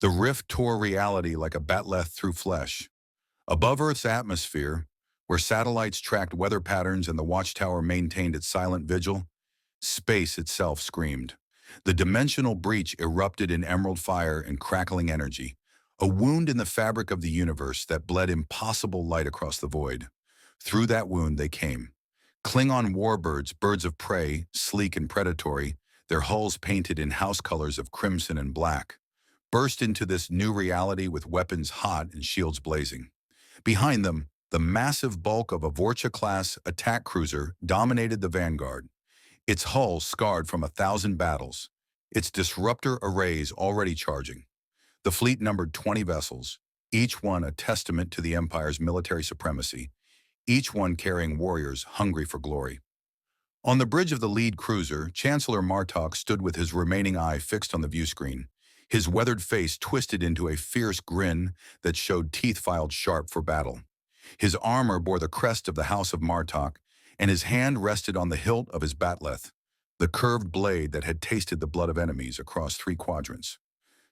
The rift tore reality like a batleth through flesh. Above Earth's atmosphere, where satellites tracked weather patterns and the watchtower maintained its silent vigil, space itself screamed. The dimensional breach erupted in emerald fire and crackling energy, a wound in the fabric of the universe that bled impossible light across the void. Through that wound they came. Klingon warbirds, birds of prey, sleek and predatory, their hulls painted in house colors of crimson and black, burst into this new reality with weapons hot and shields blazing. Behind them, the massive bulk of a Vorcha-class attack cruiser dominated the vanguard, its hull scarred from 1,000 battles, its disruptor arrays already charging. The fleet numbered 20 vessels, each one a testament to the Empire's military supremacy, each one carrying warriors hungry for glory. On the bridge of the lead cruiser, Chancellor Martok stood with his remaining eye fixed on the viewscreen, his weathered face twisted into a fierce grin that showed teeth filed sharp for battle. His armor bore the crest of the House of Martok, and his hand rested on the hilt of his batleth, the curved blade that had tasted the blood of enemies across 3 quadrants.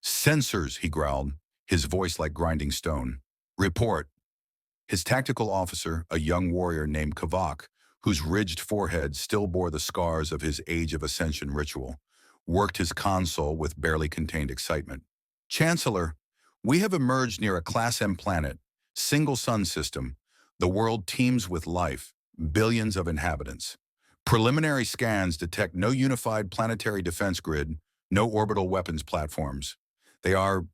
"Sensors," he growled, his voice like grinding stone. "Report." His tactical officer, a young warrior named Kavak, whose ridged forehead still bore the scars of his Age of Ascension ritual, worked his console with barely contained excitement. "Chancellor, we have emerged near a Class M planet, single sun system. The world teems with life, billions of inhabitants. Preliminary scans detect no unified planetary defense grid, no orbital weapons platforms. They are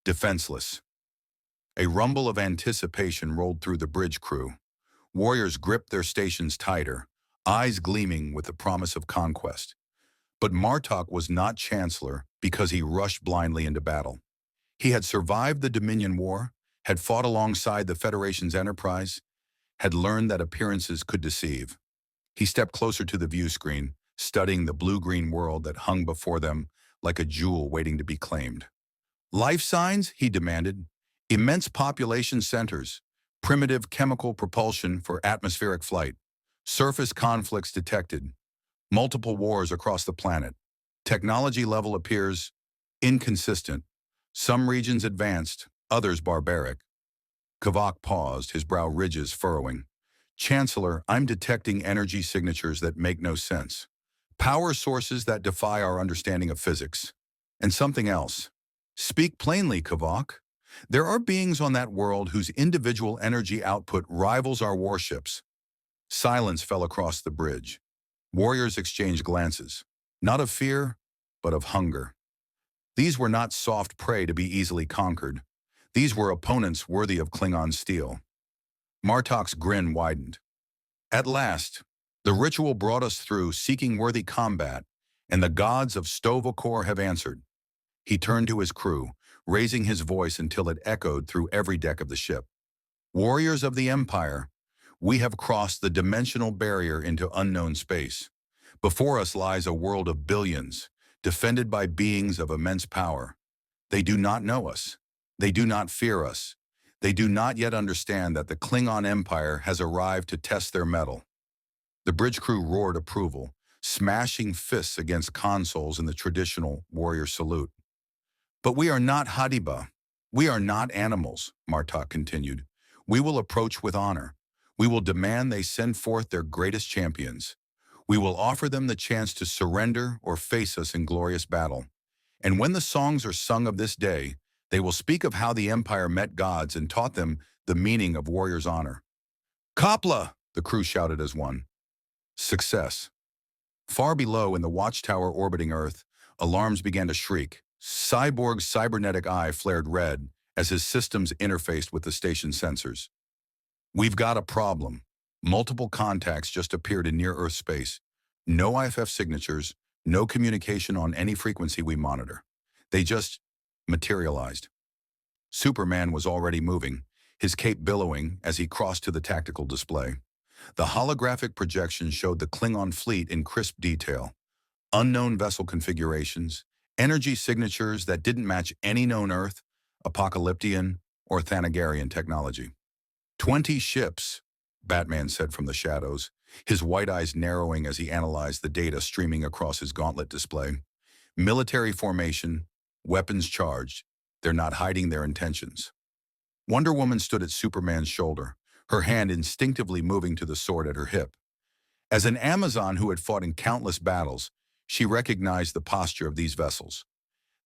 defenseless." A rumble of anticipation rolled through the bridge crew. Warriors gripped their stations tighter, eyes gleaming with the promise of conquest. But Martok was not Chancellor because he rushed blindly into battle. He had survived the Dominion War, had fought alongside the Federation's enterprise, had learned that appearances could deceive. He stepped closer to the view screen, studying the blue-green world that hung before them like a jewel waiting to be claimed. "Life signs?" he demanded. "Immense population centers, primitive chemical propulsion for atmospheric flight, surface conflicts detected, multiple wars across the planet. Technology level appears inconsistent. Some regions advanced, others barbaric." Kavak paused, his brow ridges furrowing. "Chancellor, I'm detecting energy signatures that make no sense. Power sources that defy our understanding of physics. And something else. Speak plainly, Kavak. There are beings on that world whose individual energy output rivals our warships." Silence fell across the bridge. Warriors exchanged glances, not of fear, but of hunger. These were not soft prey to be easily conquered. These were opponents worthy of Klingon steel. Martok's grin widened. "At last, the ritual brought us through seeking worthy combat, and the gods of Stovokor have answered." He turned to his crew, raising his voice until it echoed through every deck of the ship. "Warriors of the Empire, we have crossed the dimensional barrier into unknown space. Before us lies a world of billions, defended by beings of immense power. They do not know us. They do not fear us. They do not yet understand that the Klingon Empire has arrived to test their mettle." The bridge crew roared approval, smashing fists against consoles in the traditional warrior salute. "But we are not Hadiba. We are not animals," Martok continued. "We will approach with honor. We will demand they send forth their greatest champions. We will offer them the chance to surrender or face us in glorious battle. And when the songs are sung of this day, they will speak of how the Empire met gods and taught them the meaning of warrior's honor." "Kapla!" the crew shouted as one. Success. Far below in the watchtower orbiting Earth, alarms began to shriek. Cyborg's cybernetic eye flared red as his systems interfaced with the station's sensors. "We've got a problem. Multiple contacts just appeared in near-Earth space. No IFF signatures, no communication on any frequency we monitor. They just materialized." Superman was already moving, his cape billowing as he crossed to the tactical display. The holographic projection showed the Klingon fleet in crisp detail. Unknown vessel configurations, energy signatures that didn't match any known Earth, Apocalyptian, or Thanagarian technology. 20 ships, Batman said from the shadows, his white eyes narrowing as he analyzed the data streaming across his gauntlet display. Military formation, weapons charged. they're not hiding their intentions. Wonder Woman stood at Superman's shoulder, her hand instinctively moving to the sword at her hip. As an Amazon who had fought in countless battles, she recognized the posture of these vessels.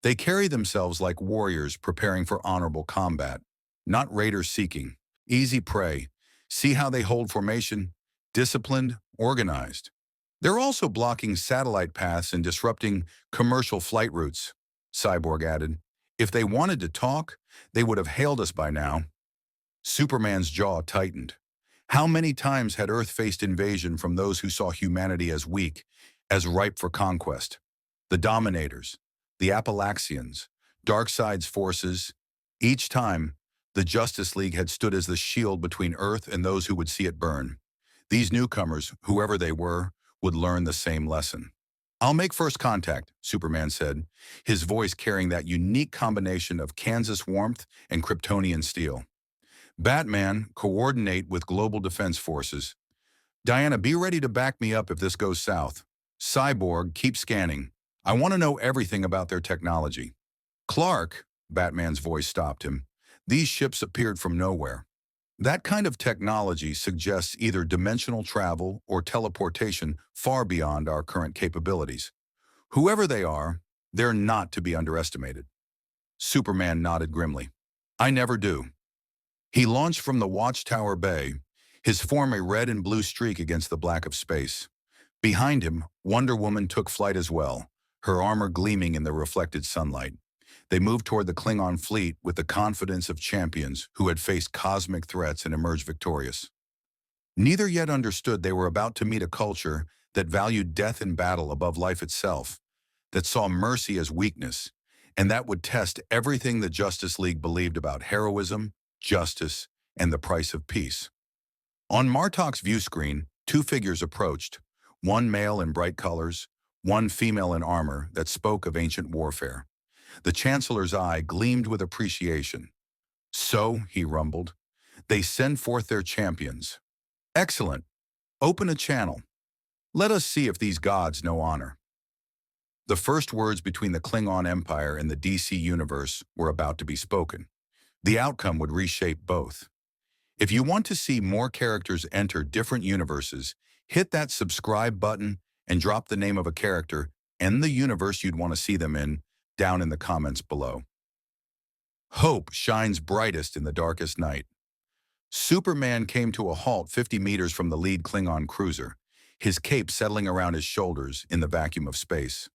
They carry themselves like warriors preparing for honorable combat, not raiders seeking easy prey. See how they hold formation? Disciplined, organized. They're also blocking satellite paths and disrupting commercial flight routes, Cyborg added. If they wanted to talk, they would have hailed us by now. Superman's jaw tightened. How many times had Earth faced invasion from those who saw humanity as weak, as ripe for conquest? The Dominators, the Appalachians, Darkseid's forces. Each time, the Justice League had stood as the shield between Earth and those who would see it burn. These newcomers, whoever they were, would learn the same lesson. I'll make first contact, Superman said, his voice carrying that unique combination of Kansas warmth and Kryptonian steel. Batman, coordinate with Global Defense Forces. Diana, be ready to back me up if this goes south. Cyborg, keep scanning. I want to know everything about their technology. Clark, Batman's voice stopped him. These ships appeared from nowhere. That kind of technology suggests either dimensional travel or teleportation far beyond our current capabilities. Whoever they are, they're not to be underestimated. Superman nodded grimly. I never do. He launched from the Watchtower Bay, his form a red and blue streak against the black of space. Behind him, Wonder Woman took flight as well, her armor gleaming in the reflected sunlight. They moved toward the Klingon fleet with the confidence of champions who had faced cosmic threats and emerged victorious. Neither yet understood they were about to meet a culture that valued death in battle above life itself, that saw mercy as weakness, and that would test everything the Justice League believed about heroism, justice, and the price of peace. On Martok's view screen, two figures approached, one male in bright colors, one female in armor that spoke of ancient warfare. The Chancellor's eye gleamed with appreciation. So, he rumbled, they send forth their champions. Excellent. Open a channel. Let us see if these gods know honor. The first words between the Klingon Empire and the DC Universe were about to be spoken. The outcome would reshape both. If you want to see more characters enter different universes, hit that subscribe button and drop the name of a character and the universe you'd want to see them in down in the comments below. Hope shines brightest in the darkest night. Superman came to a halt 50 meters from the lead Klingon cruiser, his cape settling around his shoulders in the vacuum of space.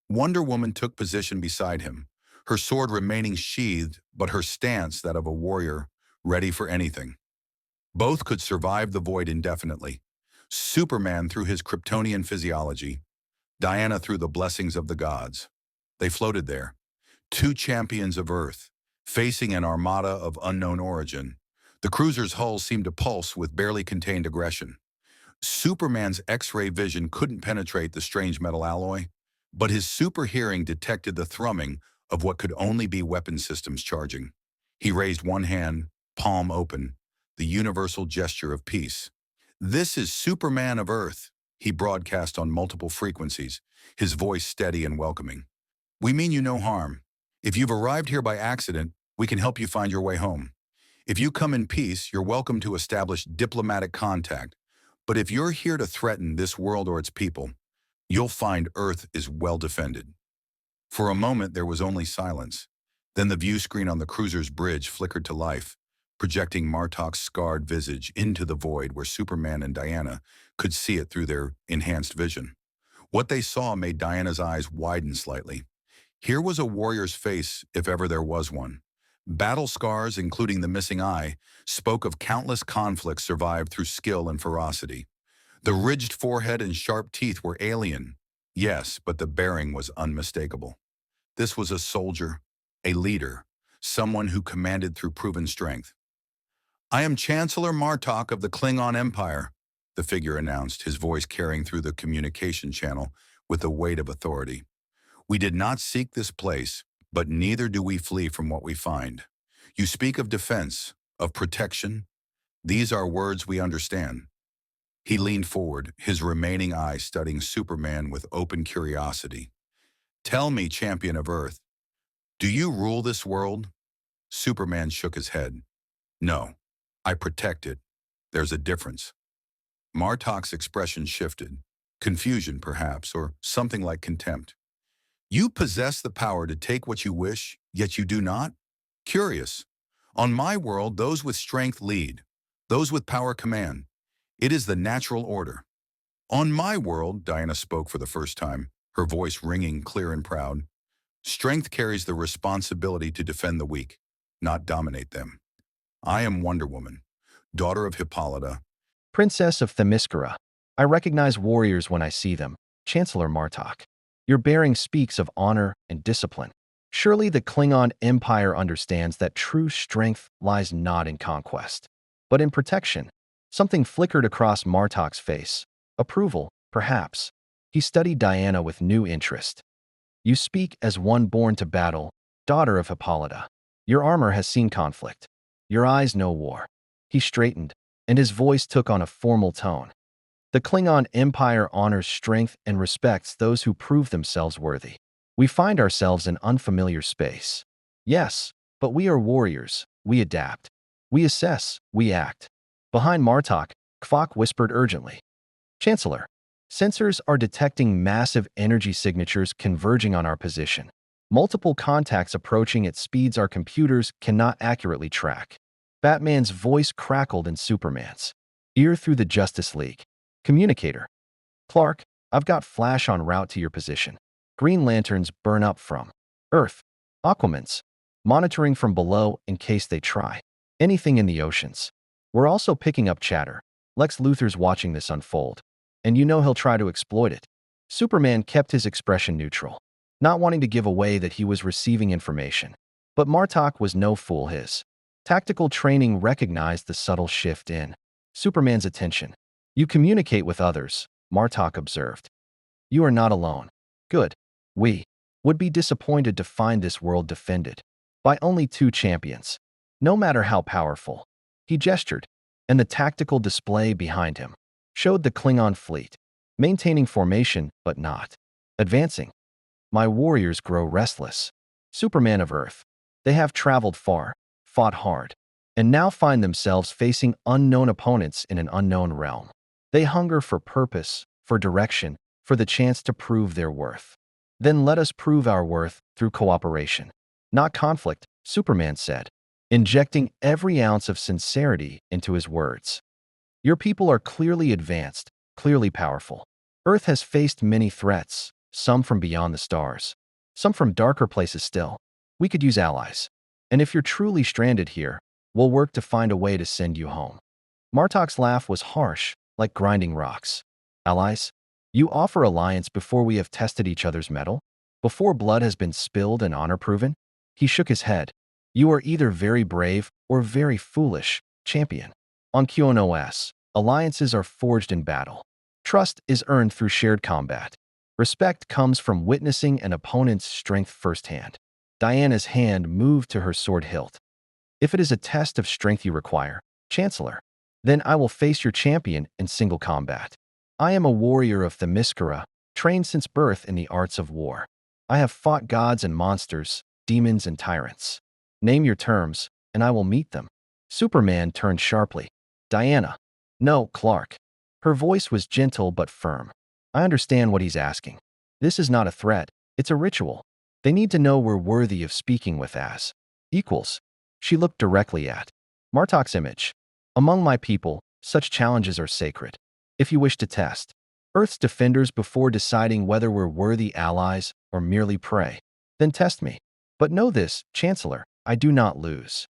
Wonder Woman took position beside him, her sword remaining sheathed, but her stance that of a warrior, ready for anything. Both could survive the void indefinitely. Superman through his Kryptonian physiology, Diana through the blessings of the gods. They floated there, two champions of Earth, facing an armada of unknown origin. The cruiser's hull seemed to pulse with barely contained aggression. Superman's X-ray vision couldn't penetrate the strange metal alloy, but his super hearing detected the thrumming of what could only be weapon systems charging. He raised one hand, palm open, the universal gesture of peace. This is Superman of Earth, he broadcast on multiple frequencies, his voice steady and welcoming. We mean you no harm. If you've arrived here by accident, we can help you find your way home. If you come in peace, you're welcome to establish diplomatic contact. But if you're here to threaten this world or its people, you'll find Earth is well defended. For a moment, there was only silence. Then the view screen on the cruiser's bridge flickered to life, projecting Martok's scarred visage into the void where Superman and Diana could see it through their enhanced vision. What they saw made Diana's eyes widen slightly. Here was a warrior's face, if ever there was one. Battle scars, including the missing eye, spoke of countless conflicts survived through skill and ferocity. The ridged forehead and sharp teeth were alien, yes, but the bearing was unmistakable. This was a soldier, a leader, someone who commanded through proven strength. I am Chancellor Martok of the Klingon Empire, the figure announced, his voice carrying through the communication channel with the weight of authority. We did not seek this place, but neither do we flee from what we find. You speak of defense, of protection. These are words we understand. He leaned forward, his remaining eye studying Superman with open curiosity. Tell me, champion of Earth, Do you rule this world? Superman shook his head. No, I protect it. There's a difference. Martok's expression shifted. Confusion, perhaps, or something like contempt. You possess the power to take what you wish, yet you do not? Curious. On my world, those with strength lead. Those with power command. It is the natural order. On my world, Diana spoke for the first time, her voice ringing clear and proud. Strength carries the responsibility to defend the weak, not dominate them. I am Wonder Woman, daughter of Hippolyta. Princess of Themyscira. I recognize warriors when I see them. Chancellor Martok. Your bearing speaks of honor and discipline. Surely the Klingon Empire understands that true strength lies not in conquest, but in protection. Something flickered across Martok's face. Approval, perhaps. He studied Diana with new interest. You speak as one born to battle, daughter of Hippolyta. Your armor has seen conflict. Your eyes know war. He straightened, and his voice took on a formal tone. The Klingon Empire honors strength and respects those who prove themselves worthy. We find ourselves in unfamiliar space. Yes, but we are warriors. We adapt. We assess. We act. Behind Martok, Kvok whispered urgently. Chancellor, sensors are detecting massive energy signatures converging on our position. Multiple contacts approaching at speeds our computers cannot accurately track. Batman's voice crackled in Superman's ear through the Justice League. Communicator. Clark, I've got flash en route to your position. Green lanterns burn up from Earth. Aquamans. Monitoring from below in case they try. Anything in the oceans. We're also picking up chatter. Lex Luthor's watching this unfold. And you know he'll try to exploit it. Superman kept his expression neutral, not wanting to give away that he was receiving information. But Martok was no fool. His tactical training recognized the subtle shift in Superman's attention. You communicate with others, Martok observed. You are not alone. Good. We would be disappointed to find this world defended by only two champions, no matter how powerful. He gestured, and the tactical display behind him showed the Klingon fleet, maintaining formation but not advancing. My warriors grow restless. Superman of Earth. They have traveled far, fought hard, and now find themselves facing unknown opponents in an unknown realm. They hunger for purpose, for direction, for the chance to prove their worth. Then let us prove our worth through cooperation, not conflict, Superman said, injecting every ounce of sincerity into his words. Your people are clearly advanced, clearly powerful. Earth has faced many threats, some from beyond the stars, some from darker places still. We could use allies. And if you're truly stranded here, we'll work to find a way to send you home. Martok's laugh was harsh, like grinding rocks. Allies? You offer alliance before we have tested each other's mettle? Before blood has been spilled and honor proven? He shook his head. You are either very brave or very foolish, champion. On QNOS, alliances are forged in battle. Trust is earned through shared combat. Respect comes from witnessing an opponent's strength firsthand. Diana's hand moved to her sword hilt. If it is a test of strength you require, Chancellor, then I will face your champion in single combat. I am a warrior of Themyscira, trained since birth in the arts of war. I have fought gods and monsters, demons and tyrants. Name your terms, and I will meet them. Superman turned sharply. Diana. No, Clark. Her voice was gentle but firm. I understand what he's asking. This is not a threat, it's a ritual. They need to know we're worthy of speaking with as equals. She looked directly at Martok's image. Among my people, such challenges are sacred. If you wish to test Earth's defenders before deciding whether we're worthy allies or merely prey, then test me. But know this, Chancellor, I do not lose.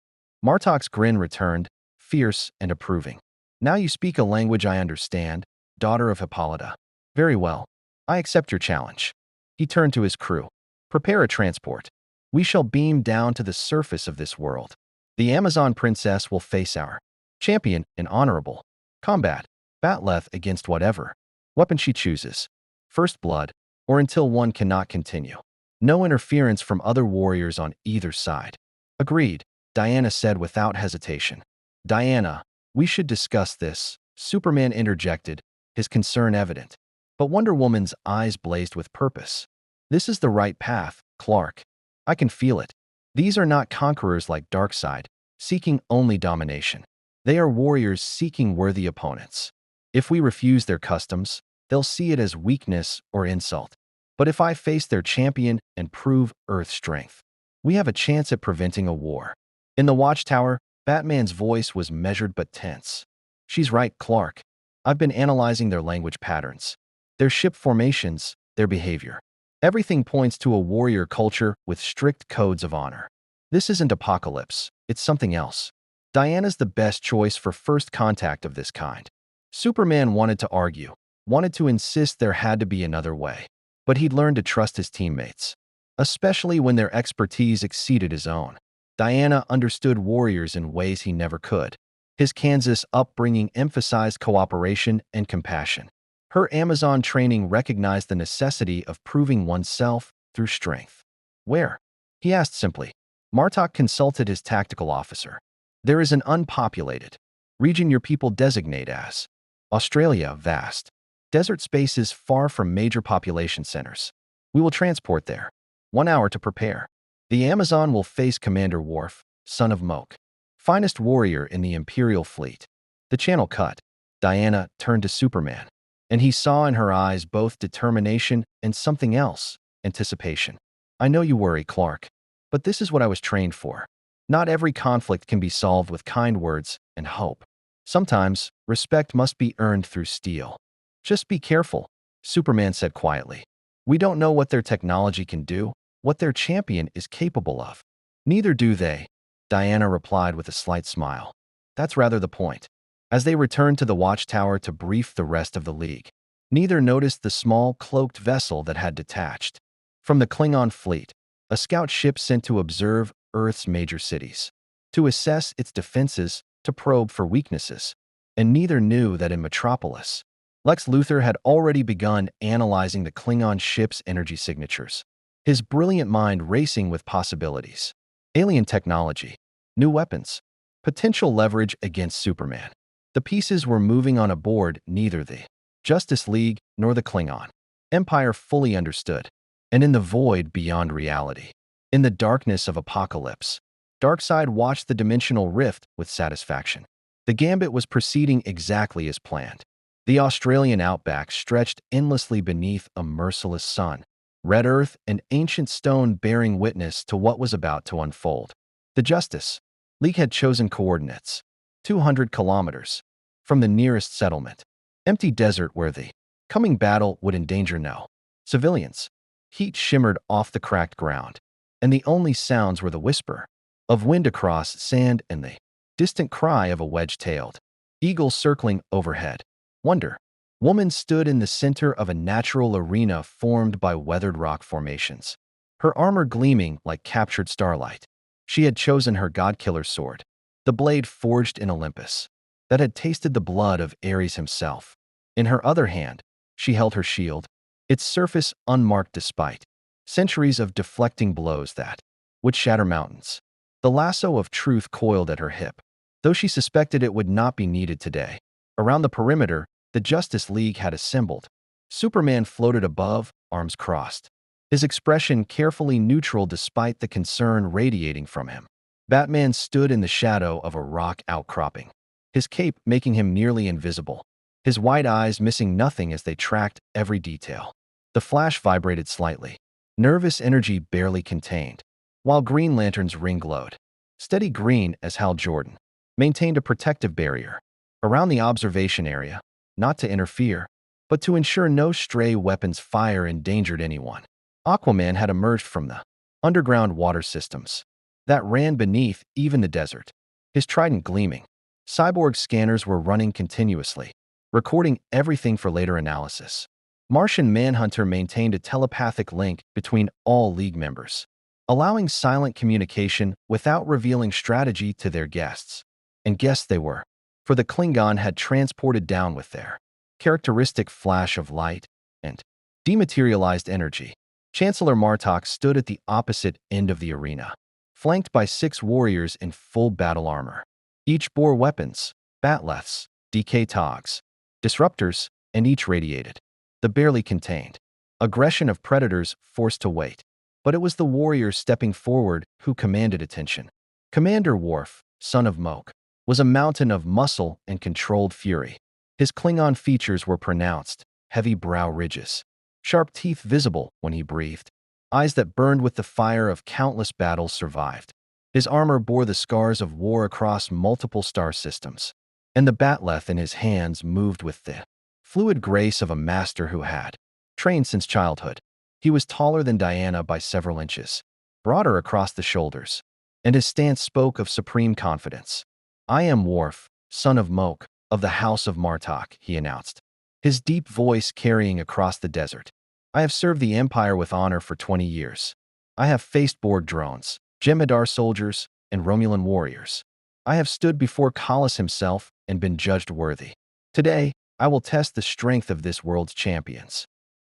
Martok's grin returned, fierce and approving. Now you speak a language I understand, daughter of Hippolyta. Very well. I accept your challenge. He turned to his crew. Prepare a transport. We shall beam down to the surface of this world. The Amazon princess will face our champion in honorable combat, batleth against whatever weapon she chooses, first blood, or until one cannot continue. No interference from other warriors on either side. Agreed, Diana said without hesitation. Diana, we should discuss this, Superman interjected, his concern evident. But Wonder Woman's eyes blazed with purpose. This is the right path, Clark. I can feel it. These are not conquerors like Darkseid, seeking only domination. They are warriors seeking worthy opponents. If we refuse their customs, they'll see it as weakness or insult. But if I face their champion and prove Earth's strength, we have a chance at preventing a war. In the watchtower, Batman's voice was measured but tense. She's right, Clark. I've been analyzing their language patterns, their ship formations, their behavior. Everything points to a warrior culture with strict codes of honor. This isn't apocalypse, it's something else. Diana's the best choice for first contact of this kind. Superman wanted to argue, wanted to insist there had to be another way. But he'd learned to trust his teammates, especially when their expertise exceeded his own. Diana understood warriors in ways he never could. His Kansas upbringing emphasized cooperation and compassion. Her Amazon training recognized the necessity of proving oneself through strength. Where? He asked simply. Martok consulted his tactical officer. There is an unpopulated region your people designate as Australia, vast. Desert spaces far from major population centers. We will transport there. 1 hour to prepare. The Amazon will face Commander Worf, son of Moke, finest warrior in the Imperial fleet. The channel cut. Diana turned to Superman, and he saw in her eyes both determination and something else, anticipation. I know you worry, Clark, but this is what I was trained for. Not every conflict can be solved with kind words and hope. Sometimes, respect must be earned through steel. Just be careful, Superman said quietly. We don't know what their technology can do, what their champion is capable of. Neither do they, Diana replied with a slight smile. That's rather the point. As they returned to the watchtower to brief the rest of the League, neither noticed the small, cloaked vessel that had detached from the Klingon fleet, a scout ship sent to observe Earth's major cities, to assess its defenses, to probe for weaknesses. And neither knew that in Metropolis, Lex Luthor had already begun analyzing the Klingon ship's energy signatures, his brilliant mind racing with possibilities. Alien technology, new weapons, potential leverage against Superman. The pieces were moving on a board neither the Justice League nor the Klingon Empire fully understood, and in the void beyond reality, in the darkness of apocalypse, Darkseid watched the dimensional rift with satisfaction. The gambit was proceeding exactly as planned. The Australian outback stretched endlessly beneath a merciless sun, red earth and ancient stone bearing witness to what was about to unfold. The Justice League had chosen coordinates, 200 kilometers from the nearest settlement, empty desert where the coming battle would endanger no civilians. Heat shimmered off the cracked ground, and the only sounds were the whisper of wind across sand and the distant cry of a wedge-tailed eagle circling overhead. Wonder Woman stood in the center of a natural arena formed by weathered rock formations, her armor gleaming like captured starlight. She had chosen her god-killer sword, the blade forged in Olympus, that had tasted the blood of Ares himself. In her other hand, she held her shield, its surface unmarked despite centuries of deflecting blows that would shatter mountains. The lasso of truth coiled at her hip, though she suspected it would not be needed today. Around the perimeter, the Justice League had assembled. Superman floated above, arms crossed, his expression carefully neutral despite the concern radiating from him. Batman stood in the shadow of a rock outcropping, his cape making him nearly invisible, his wide eyes missing nothing as they tracked every detail. The Flash vibrated slightly, nervous energy barely contained, while Green Lantern's ring glowed. Steady green as Hal Jordan maintained a protective barrier around the observation area, not to interfere, but to ensure no stray weapons fire endangered anyone. Aquaman had emerged from the underground water systems that ran beneath even the desert, his trident gleaming. Cyborg scanners were running continuously, recording everything for later analysis. Martian Manhunter maintained a telepathic link between all League members, allowing silent communication without revealing strategy to their guests. And guests they were, for the Klingon had transported down with their characteristic flash of light and dematerialized energy. Chancellor Martok stood at the opposite end of the arena, flanked by 6 warriors in full battle armor. Each bore weapons, batleths, DK togs, disruptors, and each radiated the barely contained aggression of predators forced to wait. But it was the warrior stepping forward who commanded attention. Commander Worf, son of Moke, was a mountain of muscle and controlled fury. His Klingon features were pronounced, heavy brow ridges, sharp teeth visible when he breathed, eyes that burned with the fire of countless battles survived. His armor bore the scars of war across multiple star systems, and the batleth in his hands moved with the fluid grace of a master who had trained since childhood. He was taller than Diana by several inches, broader across the shoulders, and his stance spoke of supreme confidence. "I am Worf, son of Moke, of the House of Martok," he announced, his deep voice carrying across the desert. "I have served the Empire with honor for 20 years. I have faced Borg drones, Jem'Hadar soldiers, and Romulan warriors. I have stood before Kallus himself and been judged worthy. Today, I will test the strength of this world's champions."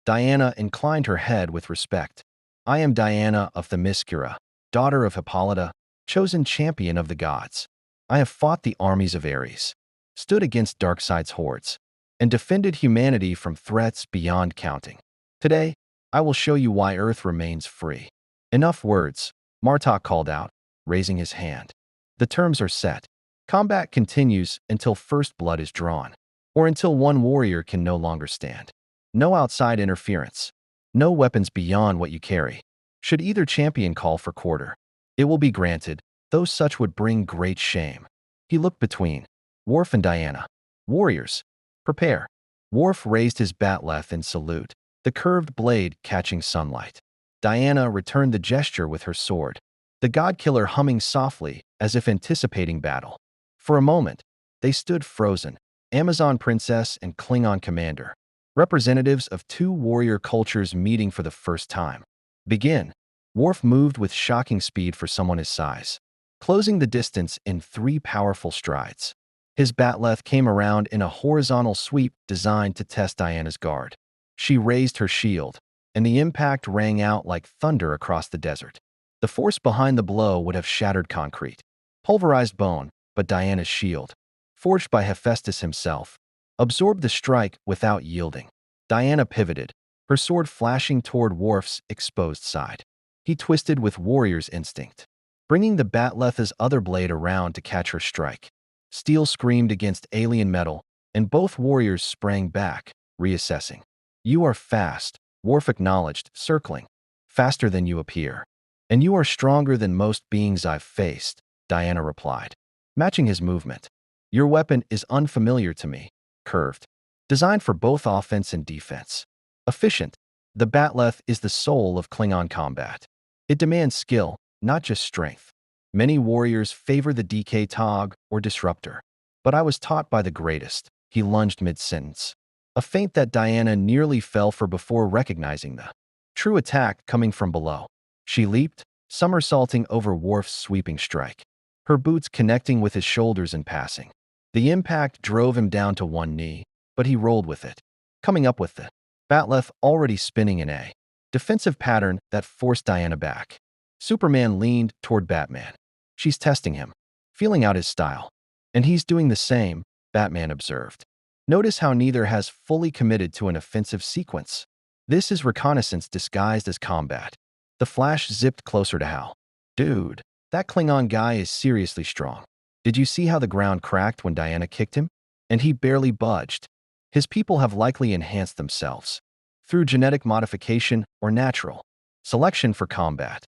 Diana inclined her head with respect. "I am Diana of Themyscira, daughter of Hippolyta, chosen champion of the gods. I have fought the armies of Ares, stood against Darkseid's hordes, and defended humanity from threats beyond counting. Today, I will show you why Earth remains free." "Enough words," Martok called out, raising his hand. "The terms are set. Combat continues until first blood is drawn, or until one warrior can no longer stand. No outside interference. No weapons beyond what you carry. Should either champion call for quarter, it will be granted, though such would bring great shame." He looked between Worf and Diana. "Warriors, prepare." Worf raised his batleth in salute, the curved blade catching sunlight. Diana returned the gesture with her sword, the godkiller humming softly as if anticipating battle. For a moment, they stood frozen, Amazon princess and Klingon commander, representatives of two warrior cultures meeting for the first time. "Begin." Worf moved with shocking speed for someone his size, closing the distance in 3 powerful strides. His batleth came around in a horizontal sweep designed to test Diana's guard. She raised her shield, and the impact rang out like thunder across the desert. The force behind the blow would have shattered concrete, pulverized bone, but Diana's shield, forged by Hephaestus himself, absorbed the strike without yielding. Diana pivoted, her sword flashing toward Worf's exposed side. He twisted with warrior's instinct, bringing the batleth's other blade around to catch her strike. Steel screamed against alien metal, and both warriors sprang back, reassessing. "You are fast," Worf acknowledged, circling. "Faster than you appear. And you are stronger than most beings I've faced," Diana replied, matching his movement. "Your weapon is unfamiliar to me, curved, designed for both offense and defense. Efficient, the batleth is the soul of Klingon combat. It demands skill, not just strength. Many warriors favor the DK Tog or Disruptor, but I was taught by the greatest." He lunged mid-sentence, a feint that Diana nearly fell for before recognizing the true attack coming from below. She leaped, somersaulting over Worf's sweeping strike, her boots connecting with his shoulders in passing. The impact drove him down to one knee, but he rolled with it, coming up with the batleth already spinning in a defensive pattern that forced Diana back. Superman leaned toward Batman. "She's testing him, feeling out his style. And he's doing the same," Batman observed. "Notice how neither has fully committed to an offensive sequence. This is reconnaissance disguised as combat." The Flash zipped closer to Hal. "Dude, that Klingon guy is seriously strong. Did you see how the ground cracked when Diana kicked him? And he barely budged. His people have likely enhanced themselves through genetic modification or natural selection for combat."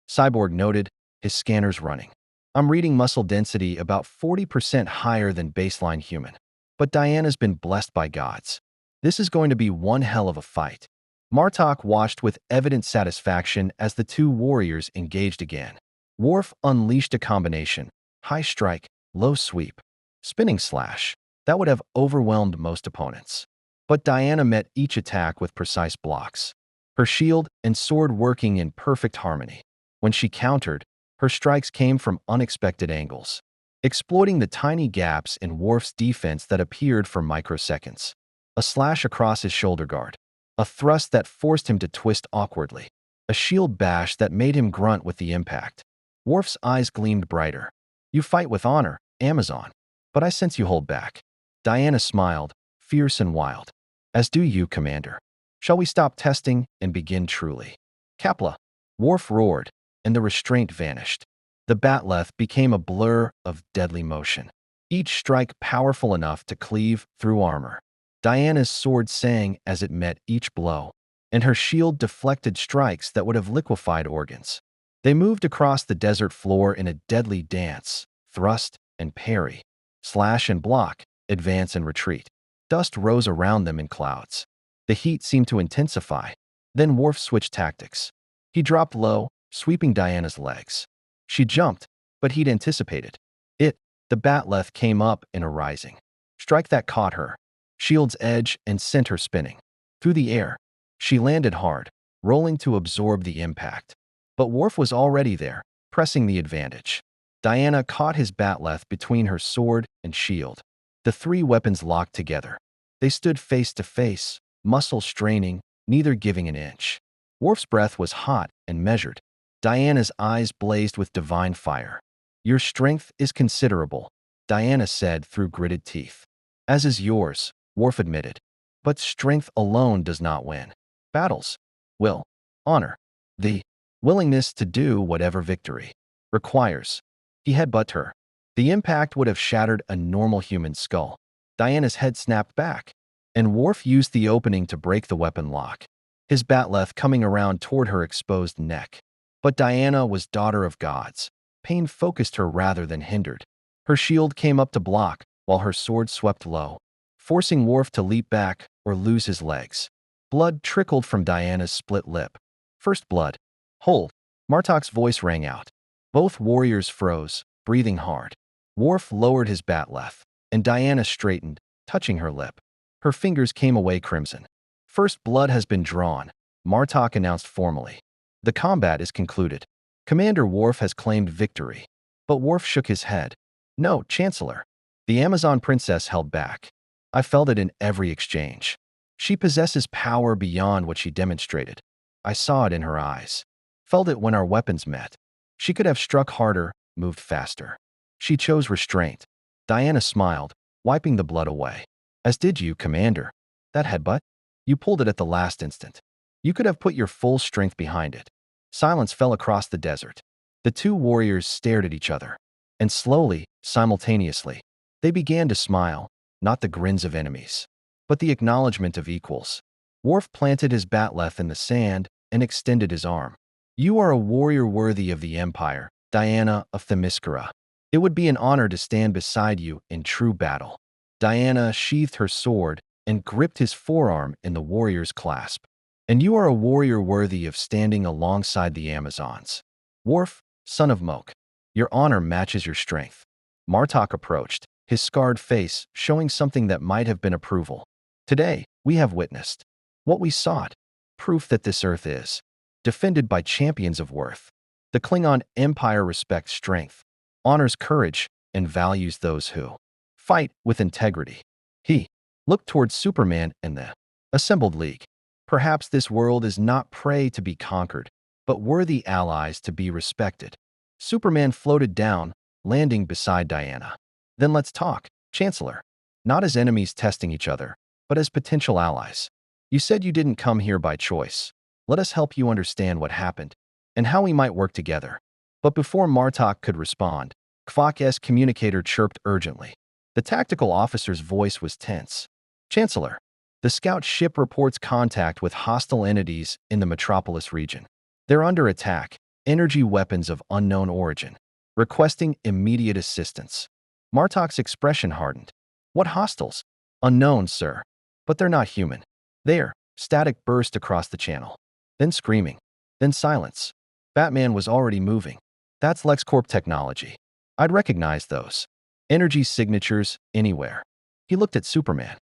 Cyborg noted, his scanners running. "I'm reading muscle density about 40% higher than baseline human. But Diana's been blessed by gods. This is going to be one hell of a fight." Martok watched with evident satisfaction as the two warriors engaged again. Worf unleashed a combination: high strike, low sweep, spinning slash, that would have overwhelmed most opponents. But Diana met each attack with precise blocks, her shield and sword working in perfect harmony. When she countered, her strikes came from unexpected angles, exploiting the tiny gaps in Worf's defense that appeared for microseconds. A slash across his shoulder guard, a thrust that forced him to twist awkwardly, a shield bash that made him grunt with the impact. Worf's eyes gleamed brighter. "You fight with honor, Amazon, but I sense you hold back." Diana smiled, fierce and wild. "As do you, Commander. Shall we stop testing and begin truly?" "Kapla." Worf roared, and the restraint vanished. The batleth became a blur of deadly motion, each strike powerful enough to cleave through armor. Diana's sword sang as it met each blow, and her shield deflected strikes that would have liquefied organs. They moved across the desert floor in a deadly dance, thrust and parry, slash and block, advance and retreat. Dust rose around them in clouds. The heat seemed to intensify. Then Worf switched tactics. He dropped low, sweeping Diana's legs. She jumped, but he'd anticipated it. The batleth came up in a rising strike that caught her, shield's edge, and sent her spinning. Through the air, she landed hard, rolling to absorb the impact. But Worf was already there, pressing the advantage. Diana caught his batleth between her sword and shield. The three weapons locked together. They stood face to face, muscles straining, neither giving an inch. Worf's breath was hot and measured. Diana's eyes blazed with divine fire. "Your strength is considerable," Diana said through gritted teeth. "As is yours," Worf admitted. "But strength alone does not win. Battles, will, honor, the willingness to do whatever victory requires." He headbutted her. The impact would have shattered a normal human skull. Diana's head snapped back, and Worf used the opening to break the weapon lock, his batleth coming around toward her exposed neck. But Diana was daughter of gods. Pain focused her rather than hindered. Her shield came up to block, while her sword swept low, forcing Worf to leap back or lose his legs. Blood trickled from Diana's split lip. "First blood. Hold." Martok's voice rang out. Both warriors froze, breathing hard. Worf lowered his batleth, and Diana straightened, touching her lip. Her fingers came away crimson. "First blood has been drawn," Martok announced formally. "The combat is concluded. Commander Worf has claimed victory." But Worf shook his head. "No, Chancellor." The Amazon princess held back. "I felt it in every exchange. She possesses power beyond what she demonstrated. I saw it in her eyes. Felt it when our weapons met. She could have struck harder, moved faster. She chose restraint." Diana smiled, wiping the blood away. "As did you, Commander. That headbutt? You pulled it at the last instant. You could have put your full strength behind it." Silence fell across the desert. The two warriors stared at each other, and slowly, simultaneously, they began to smile, not the grins of enemies, but the acknowledgement of equals. Worf planted his batleth in the sand and extended his arm. "You are a warrior worthy of the Empire, Diana of Themyscira. It would be an honor to stand beside you in true battle." Diana sheathed her sword and gripped his forearm in the warrior's clasp. "And you are a warrior worthy of standing alongside the Amazons. Worf, son of Moke, your honor matches your strength." Martok approached, his scarred face showing something that might have been approval. "Today, we have witnessed what we sought, proof that this earth is defended by champions of worth. The Klingon Empire respects strength, honors courage, and values those who fight with integrity." He looked towards Superman and the assembled league. "Perhaps this world is not prey to be conquered, but worthy allies to be respected." Superman floated down, landing beside Diana. "Then let's talk, Chancellor. Not as enemies testing each other, but as potential allies. You said you didn't come here by choice. Let us help you understand what happened and how we might work together." But before Martok could respond, Kvok's communicator chirped urgently. The tactical officer's voice was tense. "Chancellor, the scout ship reports contact with hostile entities in the Metropolis region. They're under attack, energy weapons of unknown origin, requesting immediate assistance." Martok's expression hardened. "What hostiles?" "Unknown, sir. But they're not human." There, static burst across the channel. Then screaming. Then silence. Batman was already moving. "That's LexCorp technology. I'd recognize those energy signatures anywhere." He looked at Superman.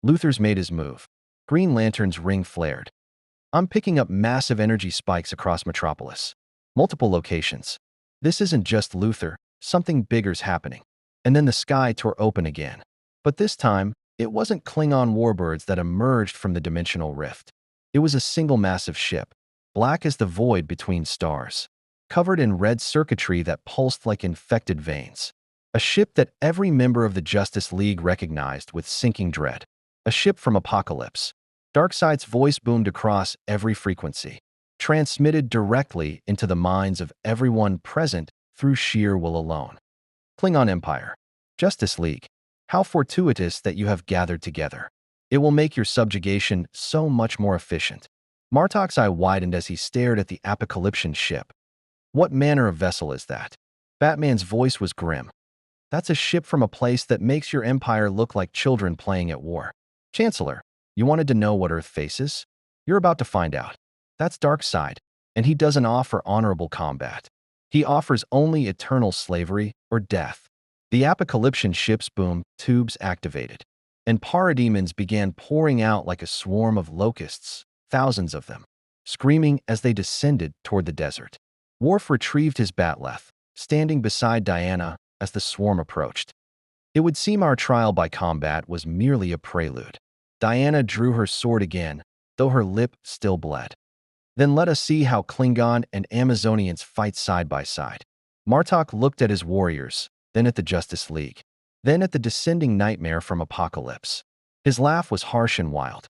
Luthor's made his move. Green Lantern's ring flared. "I'm picking up massive energy spikes across Metropolis. Multiple locations. This isn't just Luthor, something bigger's happening." And then the sky tore open again. But this time, it wasn't Klingon warbirds that emerged from the dimensional rift. It was a single massive ship, black as the void between stars, covered in red circuitry that pulsed like infected veins. A ship that every member of the Justice League recognized with sinking dread. A ship from Apocalypse. Darkseid's voice boomed across every frequency. transmitted directly into the minds of everyone present through sheer will alone. Klingon Empire. Justice League. How fortuitous that you have gathered together. It will make your subjugation so much more efficient. Martok's eye widened as he stared at the apocalyptian ship. What manner of vessel is that? Batman's voice was grim. That's a ship from a place that makes your empire look like children playing at war. Chancellor, you wanted to know what Earth faces? You're about to find out. That's Darkseid, and he doesn't offer honorable combat. He offers only eternal slavery or death. The apocalyptian ship's boom tubes activated, and parademons began pouring out like a swarm of locusts, thousands of them, screaming as they descended toward the desert. Worf retrieved his batleth, standing beside Diana as the swarm approached. It would seem our trial by combat was merely a prelude. Diana drew her sword again, though her lip still bled. Then let us see how Klingon and Amazonians fight side by side. Martok looked at his warriors, then at the Justice League, then at the descending nightmare from Apocalypse. His laugh was harsh and wild.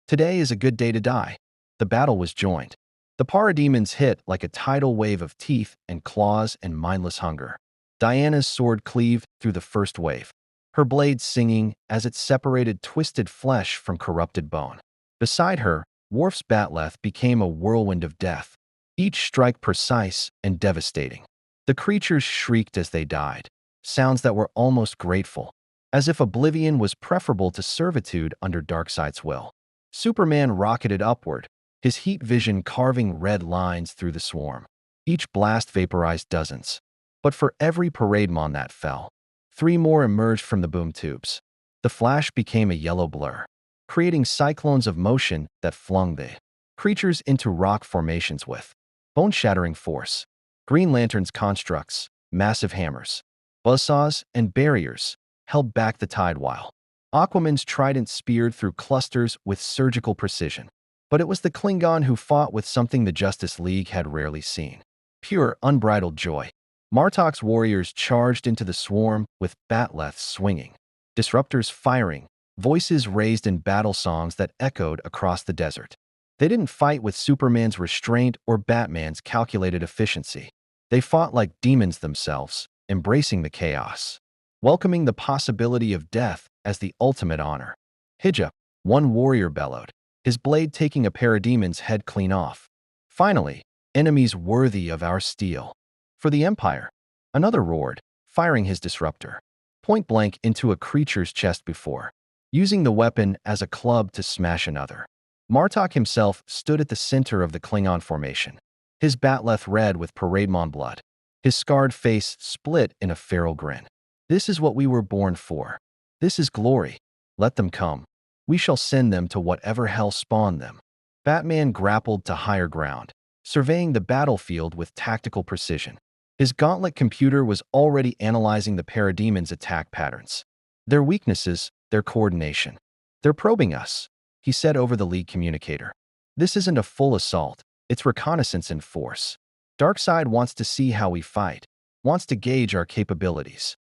Today is a good day to die. The battle was joined. The parademons hit like a tidal wave of teeth and claws and mindless hunger. Diana's sword cleaved through the first wave, her blade singing as it separated twisted flesh from corrupted bone. Beside her, Worf's batleth became a whirlwind of death, each strike precise and devastating. The creatures shrieked as they died, sounds that were almost grateful, as if oblivion was preferable to servitude under Darkseid's will. Superman rocketed upward, his heat vision carving red lines through the swarm. Each blast vaporized dozens. But for every parademon that fell, 3 more emerged from the boom tubes. The flash became a yellow blur, creating cyclones of motion that flung the creatures into rock formations with bone-shattering force. Green Lantern's constructs, massive hammers, buzzsaws, and barriers held back the tide while Aquaman's trident speared through clusters with surgical precision. But it was the Klingon who fought with something the Justice League had rarely seen. Pure, unbridled joy. Martok's warriors charged into the swarm with batleths swinging, disruptors firing, voices raised in battle songs that echoed across the desert. They didn't fight with Superman's restraint or Batman's calculated efficiency. They fought like demons themselves, embracing the chaos, welcoming the possibility of death as the ultimate honor. Hijab, one warrior bellowed, his blade taking a parademon's head clean off. Finally, enemies worthy of our steel. For the Empire, another roared, firing his disruptor, point blank into a creature's chest before, using the weapon as a club to smash another. Martok himself stood at the center of the Klingon formation, his batleth red with parademon blood, his scarred face split in a feral grin. This is what we were born for. This is glory. Let them come. We shall send them to whatever hell spawned them. Batman grappled to higher ground, surveying the battlefield with tactical precision. His gauntlet computer was already analyzing the parademons' attack patterns. Their weaknesses, their coordination. They're probing us, he said over the League communicator. This isn't a full assault, it's reconnaissance in force. Darkseid wants to see how we fight, wants to gauge our capabilities.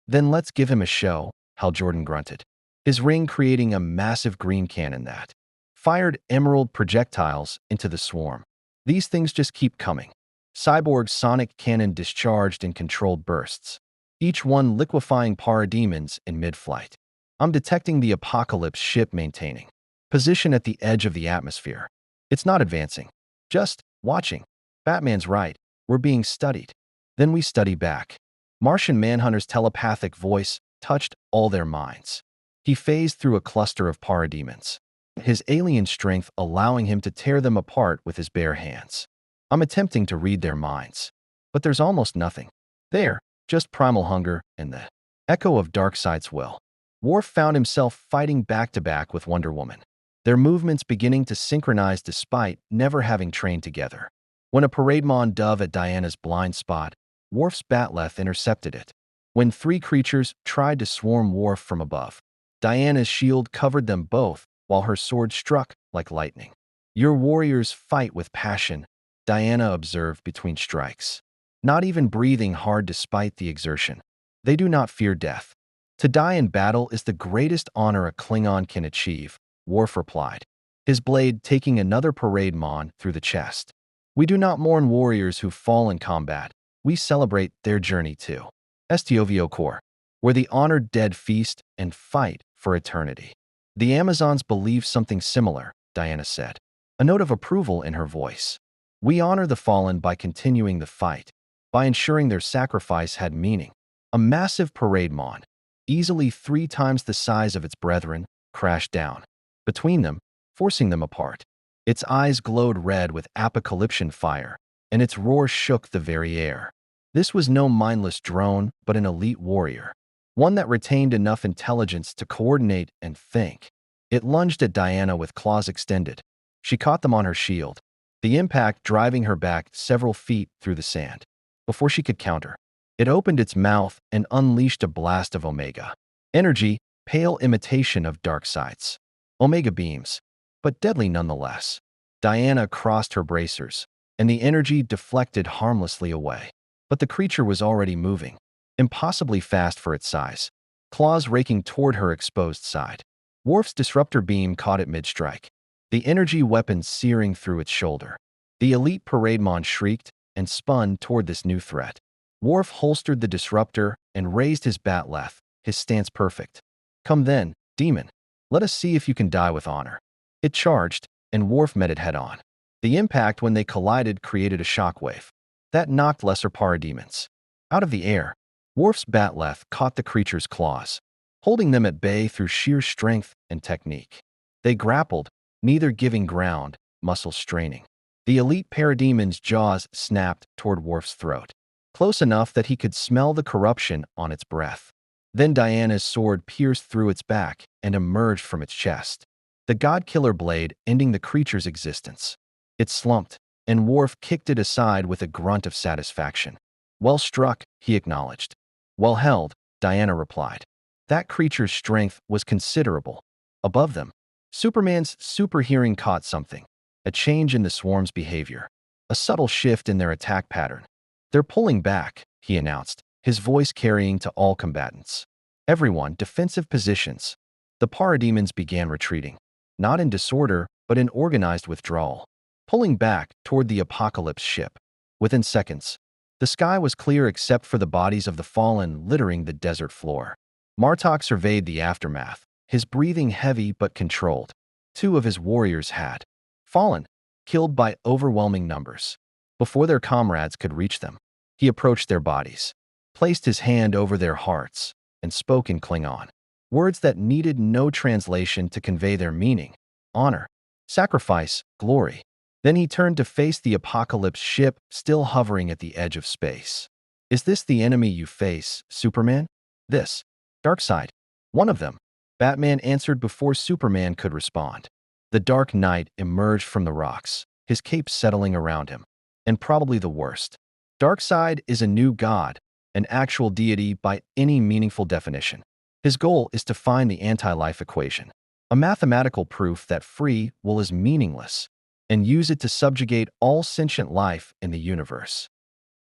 Then let's give him a show, Hal Jordan grunted, his ring creating a massive green cannon that fired emerald projectiles into the swarm. These things just keep coming. Cyborg's sonic cannon discharged in controlled bursts, each one liquefying parademons in mid-flight. I'm detecting the Apocalypse ship maintaining position at the edge of the atmosphere. It's not advancing, just watching. Batman's right, we're being studied. Then we study back. Martian Manhunter's telepathic voice touched all their minds. He phased through a cluster of parademons, his alien strength allowing him to tear them apart with his bare hands. I'm attempting to read their minds, but there's almost nothing there, just primal hunger and the echo of Darkseid's will. Worf found himself fighting back-to-back with Wonder Woman, their movements beginning to synchronize despite never having trained together. When a parademon dove at Diana's blind spot, Worf's batleth intercepted it. When 3 creatures tried to swarm Worf from above, Diana's shield covered them both while her sword struck like lightning. Your warriors fight with passion, Diana observed between strikes, not even breathing hard despite the exertion. They do not fear death. To die in battle is the greatest honor a Klingon can achieve, Worf replied, his blade taking another parademon through the chest. We do not mourn warriors who fall in combat. We celebrate their journey too. Stovio Core, where the honored dead feast and fight for eternity. The Amazons believe something similar, Diana said, a note of approval in her voice. We honor the fallen by continuing the fight, by ensuring their sacrifice had meaning. A massive parade mon, easily 3 times the size of its brethren, crashed down between them, forcing them apart. Its eyes glowed red with apocalyptic fire, and its roar shook the very air. This was no mindless drone, but an elite warrior, one that retained enough intelligence to coordinate and think. It lunged at Diana with claws extended. She caught them on her shield, the impact driving her back several feet through the sand. Before she could counter, it opened its mouth and unleashed a blast of Omega energy, pale imitation of dark sides. Omega beams, but deadly nonetheless. Diana crossed her bracers, and the energy deflected harmlessly away. But the creature was already moving, impossibly fast for its size, claws raking toward her exposed side. Worf's disruptor beam caught it mid-strike, the energy weapon searing through its shoulder. The elite parademon shrieked and spun toward this new threat. Worf holstered the disruptor and raised his batleth, his stance perfect. Come then, demon. Let us see if you can die with honor. It charged, and Worf met it head-on. The impact when they collided created a shockwave that knocked lesser parademons out of the air. Worf's batleth caught the creature's claws, holding them at bay through sheer strength and technique. They grappled, neither giving ground, muscles straining. The elite parademon's jaws snapped toward Worf's throat, close enough that he could smell the corruption on its breath. Then Diana's sword pierced through its back and emerged from its chest, the god-killer blade ending the creature's existence. It slumped, and Worf kicked it aside with a grunt of satisfaction. Well struck, he acknowledged. Well held, Diana replied. That creature's strength was considerable. Above them, Superman's super hearing caught something, a change in the swarm's behavior, a subtle shift in their attack pattern. They're pulling back, he announced, his voice carrying to all combatants. Everyone, defensive positions. The parademons began retreating, not in disorder, but in organized withdrawal, pulling back toward the apocalypse ship. Within seconds, the sky was clear except for the bodies of the fallen littering the desert floor. Martok surveyed the aftermath, his breathing heavy but controlled. 2 of his warriors had fallen, killed by overwhelming numbers. Before their comrades could reach them, he approached their bodies, placed his hand over their hearts, and spoke in Klingon, words that needed no translation to convey their meaning: honor, sacrifice, glory. Then he turned to face the apocalypse ship still hovering at the edge of space. Is this the enemy you face, Superman? This. Darkseid. One of them. Batman answered before Superman could respond. The Dark Knight emerged from the rocks, his cape settling around him. And probably the worst. Darkseid is a new god, an actual deity by any meaningful definition. His goal is to find the anti-life equation, a mathematical proof that free will is meaningless, and use it to subjugate all sentient life in the universe.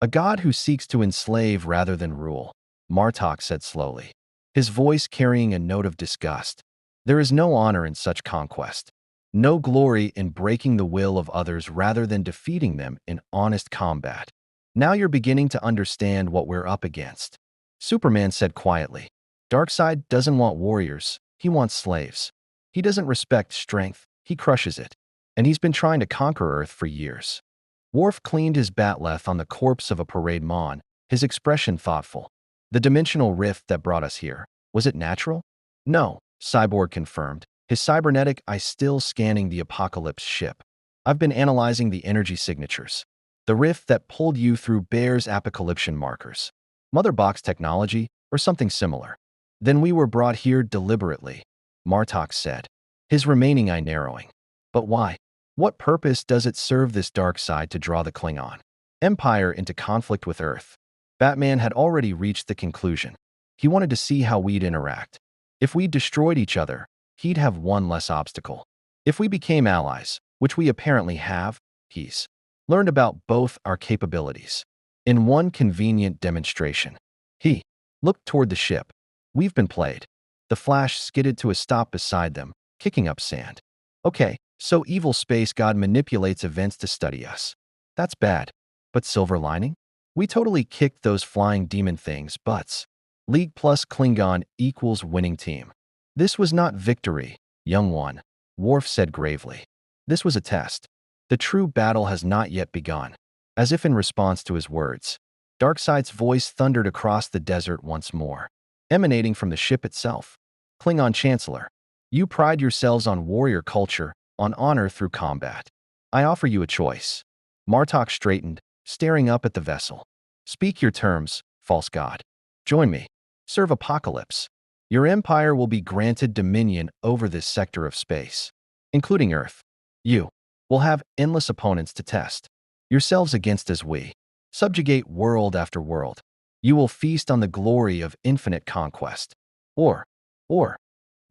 A god who seeks to enslave rather than rule, Martok said slowly, his voice carrying a note of disgust. There is no honor in such conquest, no glory in breaking the will of others rather than defeating them in honest combat. Now you're beginning to understand what we're up against, Superman said quietly. Darkseid doesn't want warriors, he wants slaves. He doesn't respect strength, he crushes it. And he's been trying to conquer Earth for years. Worf cleaned his batleth on the corpse of a parade mon, his expression thoughtful. The dimensional rift that brought us here, was it natural? No, Cyborg confirmed, his cybernetic eye still scanning the apocalypse ship. I've been analyzing the energy signatures. The rift that pulled you through bears apocalyptic markers. Mother box technology, or something similar. Then we were brought here deliberately, Martok said, his remaining eye narrowing. But why? What purpose does it serve this dark side to draw the Klingon Empire into conflict with Earth? Batman had already reached the conclusion. He wanted to see how we'd interact. If we destroyed each other, he'd have one less obstacle. If we became allies, which we apparently have, he's learned about both our capabilities. In one convenient demonstration, he looked toward the ship. We've been played. The Flash skidded to a stop beside them, kicking up sand. Okay, so evil space god manipulates events to study us. That's bad. But silver lining? We totally kicked those flying demon things' butts. League plus Klingon equals winning team. This was not victory, young one, Worf said gravely. This was a test. The true battle has not yet begun. As if in response to his words, Darkseid's voice thundered across the desert once more, emanating from the ship itself. Klingon Chancellor, you pride yourselves on warrior culture, on honor through combat. I offer you a choice. Martok straightened, staring up at the vessel. Speak your terms, false god. Join me. Serve Apocalypse. Your empire will be granted dominion over this sector of space, including Earth. You will have endless opponents to test, yourselves against as we subjugate world after world. You will feast on the glory of infinite conquest. Or,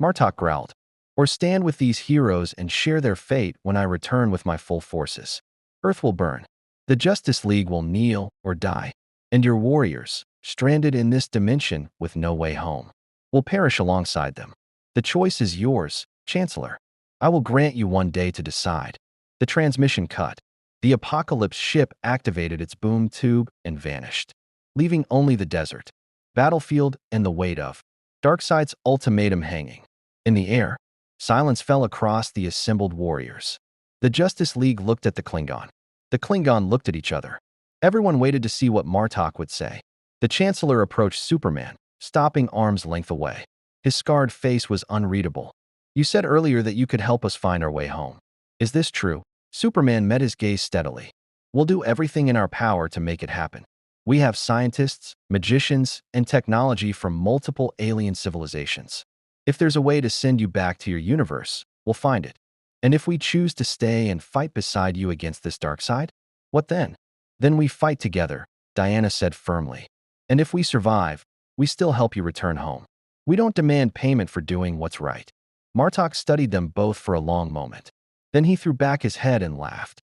Martok growled, or stand with these heroes and share their fate when I return with my full forces. Earth will burn. The Justice League will kneel or die. And your warriors, stranded in this dimension with no way home, will perish alongside them. The choice is yours, Chancellor. I will grant you one day to decide. The transmission cut. The Apocalypse ship activated its boom tube and vanished, leaving only the desert, battlefield, and the weight of Darkseid's ultimatum hanging. In the air, silence fell across the assembled warriors. The Justice League looked at the Klingon. The Klingon looked at each other. Everyone waited to see what Martok would say. The Chancellor approached Superman, stopping arm's length away. His scarred face was unreadable. You said earlier that you could help us find our way home. Is this true? Superman met his gaze steadily. We'll do everything in our power to make it happen. We have scientists, magicians, and technology from multiple alien civilizations. If there's a way to send you back to your universe, we'll find it. And if we choose to stay and fight beside you against this dark side, what then? Then we fight together, Diana said firmly. And if we survive, we still help you return home. We don't demand payment for doing what's right. Martok studied them both for a long moment. Then he threw back his head and laughed.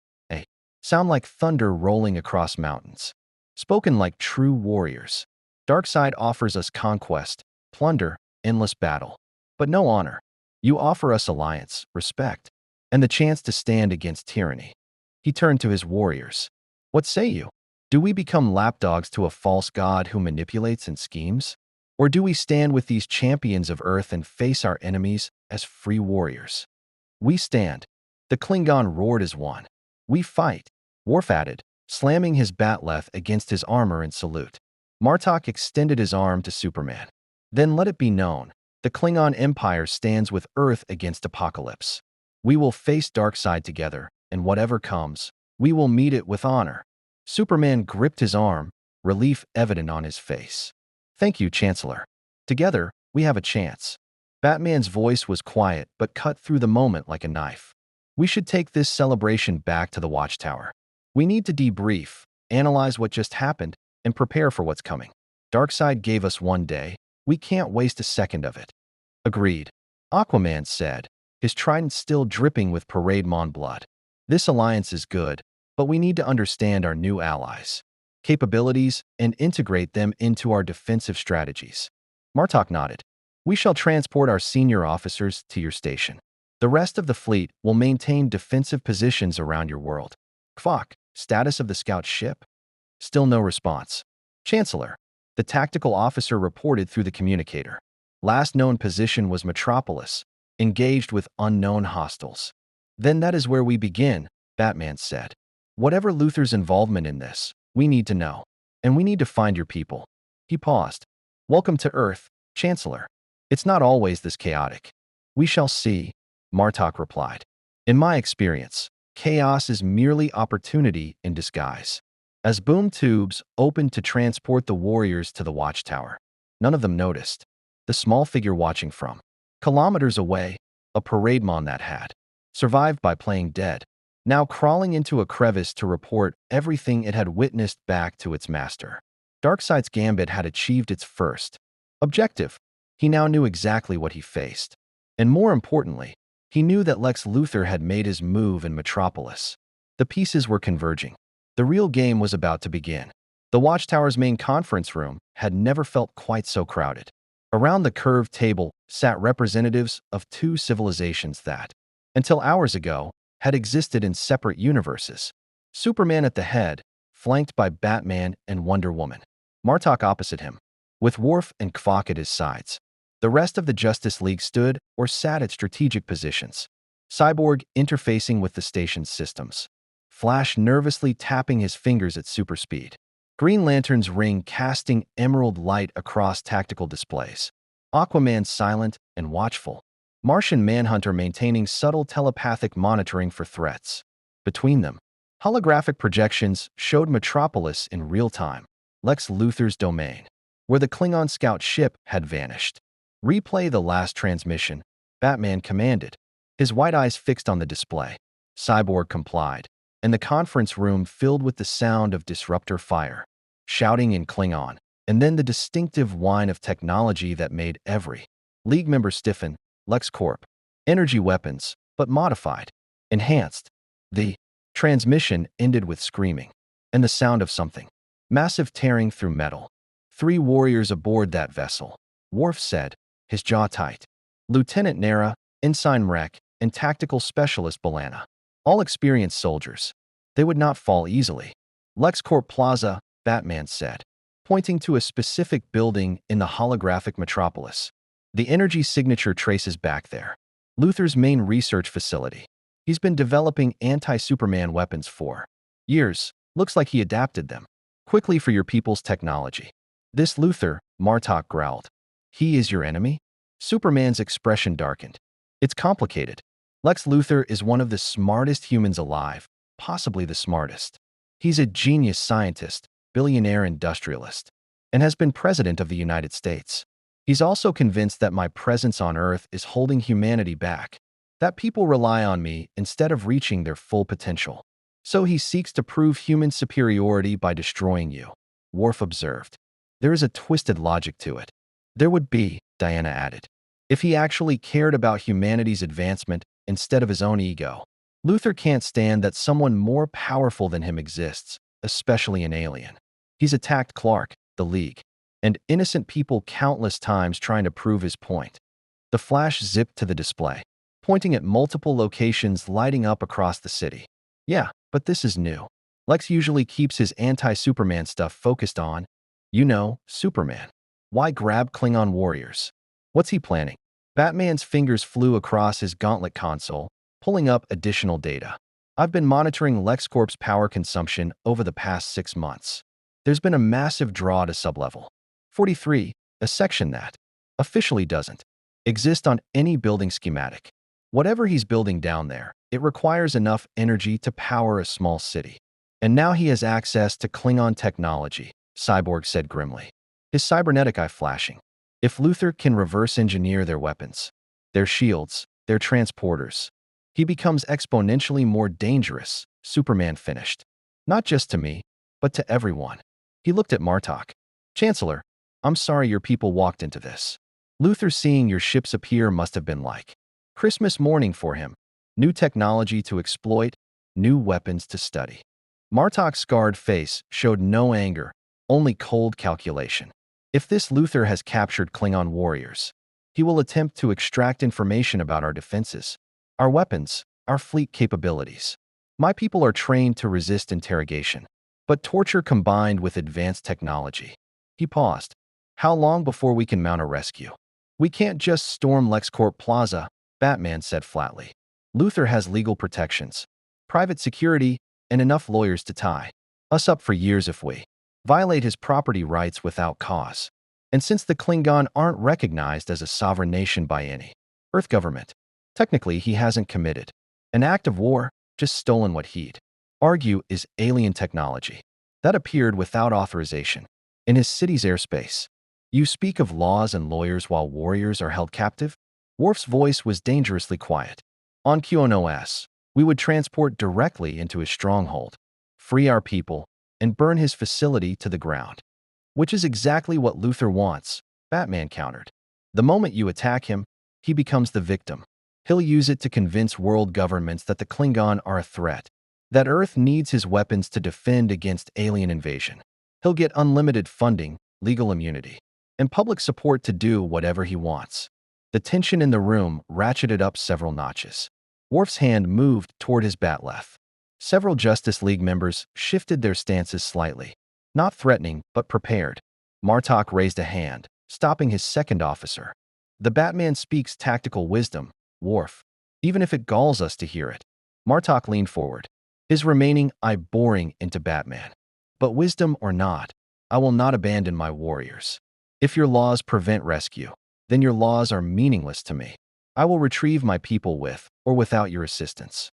Sound like thunder rolling across mountains. Spoken like true warriors. Darkseid offers us conquest, plunder, endless battle. But no honor. You offer us alliance, respect, and the chance to stand against tyranny. He turned to his warriors. What say you? Do we become lapdogs to a false god who manipulates and schemes? Or do we stand with these champions of Earth and face our enemies as free warriors? We stand. The Klingon roared as one. We fight. Worf added, slamming his batleth against his armor in salute. Martok extended his arm to Superman. Then let it be known, the Klingon Empire stands with Earth against Apocalypse. We will face Darkseid together, and whatever comes, we will meet it with honor. Superman gripped his arm, relief evident on his face. Thank you, Chancellor. Together, we have a chance. Batman's voice was quiet but cut through the moment like a knife. We should take this celebration back to the Watchtower. We need to debrief, analyze what just happened, and prepare for what's coming. Darkseid gave us one day. We can't waste a second of it. Agreed. Aquaman said, his trident still dripping with Parade Mon blood. This alliance is good, but we need to understand our new allies, capabilities, and integrate them into our defensive strategies. Martok nodded. We shall transport our senior officers to your station. The rest of the fleet will maintain defensive positions around your world. Kvok, status of the scout ship? Still no response. Chancellor, the tactical officer reported through the communicator. Last known position was Metropolis, engaged with unknown hostiles. Then that is where we begin, Batman said. Whatever Luthor's involvement in this, we need to know. And we need to find your people. He paused. Welcome to Earth, Chancellor. It's not always this chaotic. We shall see, Martok replied. In my experience, chaos is merely opportunity in disguise. As boom tubes opened to transport the warriors to the Watchtower, none of them noticed. The small figure watching from kilometers away, a parade mon that had survived by playing dead, now crawling into a crevice to report everything it had witnessed back to its master. Darkseid's gambit had achieved its first objective. He now knew exactly what he faced. And more importantly, he knew that Lex Luthor had made his move in Metropolis. The pieces were converging. The real game was about to begin. The Watchtower's main conference room had never felt quite so crowded. Around the curved table sat representatives of two civilizations that, until hours ago, had existed in separate universes. Superman at the head, flanked by Batman and Wonder Woman. Martok opposite him, with Worf and Kvok at his sides. The rest of the Justice League stood or sat at strategic positions. Cyborg interfacing with the station's systems. Flash nervously tapping his fingers at super speed. Green Lantern's ring casting emerald light across tactical displays. Aquaman silent and watchful. Martian Manhunter maintaining subtle telepathic monitoring for threats. Between them, holographic projections showed Metropolis in real time, Lex Luthor's domain, where the Klingon scout ship had vanished. Replay the last transmission, Batman commanded, his white eyes fixed on the display. Cyborg complied, and the conference room filled with the sound of disruptor fire, shouting in Klingon, and then the distinctive whine of technology that made every League member stiffen. LexCorp. Energy weapons, but modified, enhanced. The transmission ended with screaming, and the sound of something massive tearing through metal. 3 warriors aboard that vessel, Worf said, his jaw tight. Lieutenant Nara, Ensign Rek, and Tactical Specialist Balana. All experienced soldiers. They would not fall easily. LexCorp Plaza, Batman said, pointing to a specific building in the holographic metropolis. The energy signature traces back there. Luthor's main research facility. He's been developing anti-Superman weapons for years. Looks like he adapted them quickly for your people's technology. This Luthor, Martok growled. He is your enemy? Superman's expression darkened. It's complicated. Lex Luthor is one of the smartest humans alive, possibly the smartest. He's a genius scientist, billionaire industrialist, and has been president of the United States. He's also convinced that my presence on Earth is holding humanity back, that people rely on me instead of reaching their full potential. So he seeks to prove human superiority by destroying you, Worf observed. There is a twisted logic to it. There would be, Diana added, if he actually cared about humanity's advancement instead of his own ego. Luthor can't stand that someone more powerful than him exists, especially an alien. He's attacked Clark, the League, and innocent people countless times trying to prove his point. The Flash zipped to the display, pointing at multiple locations lighting up across the city. Yeah, but this is new. Lex usually keeps his anti-Superman stuff focused on, Superman. Why grab Klingon warriors? What's he planning? Batman's fingers flew across his gauntlet console, pulling up additional data. I've been monitoring LexCorp's power consumption over the past 6 months. There's been a massive draw to sublevel 43, a section that officially doesn't exist on any building schematic. Whatever he's building down there, it requires enough energy to power a small city. And now he has access to Klingon technology, Cyborg said grimly, his cybernetic eye flashing. If Luthor can reverse engineer their weapons, their shields, their transporters, he becomes exponentially more dangerous, Superman finished. Not just to me, but to everyone. He looked at Martok. Chancellor, I'm sorry your people walked into this. Luthor seeing your ships appear must have been like Christmas morning for him. New technology to exploit, new weapons to study. Martok's scarred face showed no anger, only cold calculation. If this Luthor has captured Klingon warriors, he will attempt to extract information about our defenses, our weapons, our fleet capabilities. My people are trained to resist interrogation, but torture combined with advanced technology. He paused. How long before we can mount a rescue? We can't just storm LexCorp Plaza, Batman said flatly. Luthor has legal protections, private security, and enough lawyers to tie us up for years if we violate his property rights without cause. And since the Klingon aren't recognized as a sovereign nation by any Earth government, technically he hasn't committed an act of war, just stolen what he'd argue is alien technology that appeared without authorization in his city's airspace. You speak of laws and lawyers while warriors are held captive? Worf's voice was dangerously quiet. On QNOS, we would transport directly into his stronghold, free our people, and burn his facility to the ground. Which is exactly what Luthor wants, Batman countered. The moment you attack him, he becomes the victim. He'll use it to convince world governments that the Klingon are a threat, that Earth needs his weapons to defend against alien invasion. He'll get unlimited funding, legal immunity, and public support to do whatever he wants. The tension in the room ratcheted up several notches. Worf's hand moved toward his batleth. Several Justice League members shifted their stances slightly. Not threatening, but prepared. Martok raised a hand, stopping his second officer. The Batman speaks tactical wisdom, Worf, even if it galls us to hear it. Martok leaned forward, his remaining eye boring into Batman. But wisdom or not, I will not abandon my warriors. If your laws prevent rescue, then your laws are meaningless to me. I will retrieve my people with or without your assistance.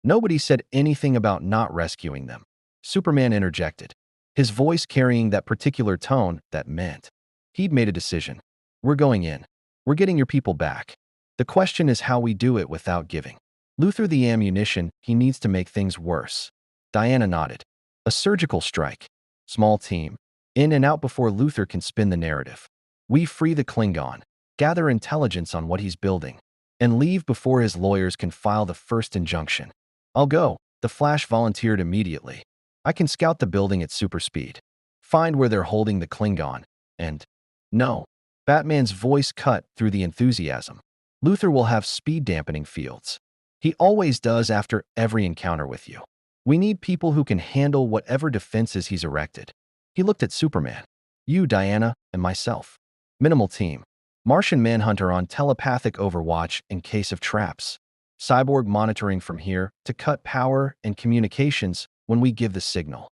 Nobody said anything about not rescuing them. Superman interjected, his voice carrying that particular tone that meant he'd made a decision. We're going in. We're getting your people back. The question is how we do it without giving Luthor the ammunition he needs to make things worse. Diana nodded. A surgical strike. Small team. In and out before Luthor can spin the narrative. We free the Klingon, gather intelligence on what he's building, and leave before his lawyers can file the first injunction. I'll go. The Flash volunteered immediately. I can scout the building at super speed. Find where they're holding the Klingon. And no. Batman's voice cut through the enthusiasm. Luthor will have speed-dampening fields. He always does after every encounter with you. We need people who can handle whatever defenses he's erected. He looked at Superman. You, Diana, and myself. Minimal team. Martian Manhunter on telepathic overwatch in case of traps. Cyborg monitoring from here to cut power and communications when we give the signal.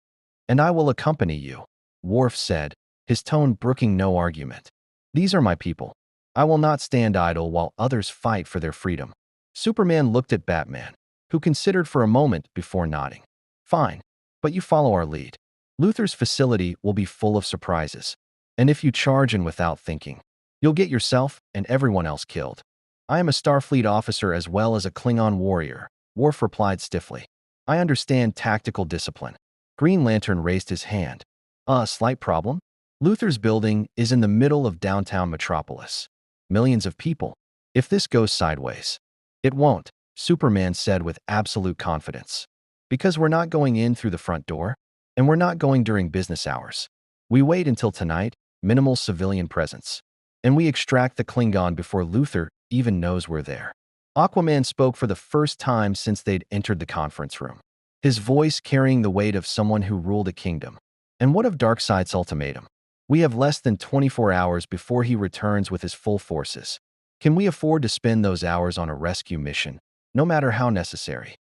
And I will accompany you, Worf said, his tone brooking no argument. These are my people. I will not stand idle while others fight for their freedom. Superman looked at Batman, who considered for a moment before nodding. Fine, but you follow our lead. Luthor's facility will be full of surprises. And if you charge in without thinking, you'll get yourself and everyone else killed. I am a Starfleet officer as well as a Klingon warrior, Worf replied stiffly. I understand tactical discipline. Green Lantern raised his hand. A slight problem? Luthor's building is in the middle of downtown Metropolis. Millions of people. If this goes sideways, it won't, Superman said with absolute confidence. Because we're not going in through the front door, and we're not going during business hours. We wait until tonight, minimal civilian presence. And we extract the Klingon before Luthor even knows we're there. Aquaman spoke for the first time since they'd entered the conference room, his voice carrying the weight of someone who ruled a kingdom. And what of Darkseid's ultimatum? We have less than 24 hours before he returns with his full forces. Can we afford to spend those hours on a rescue mission, no matter how necessary?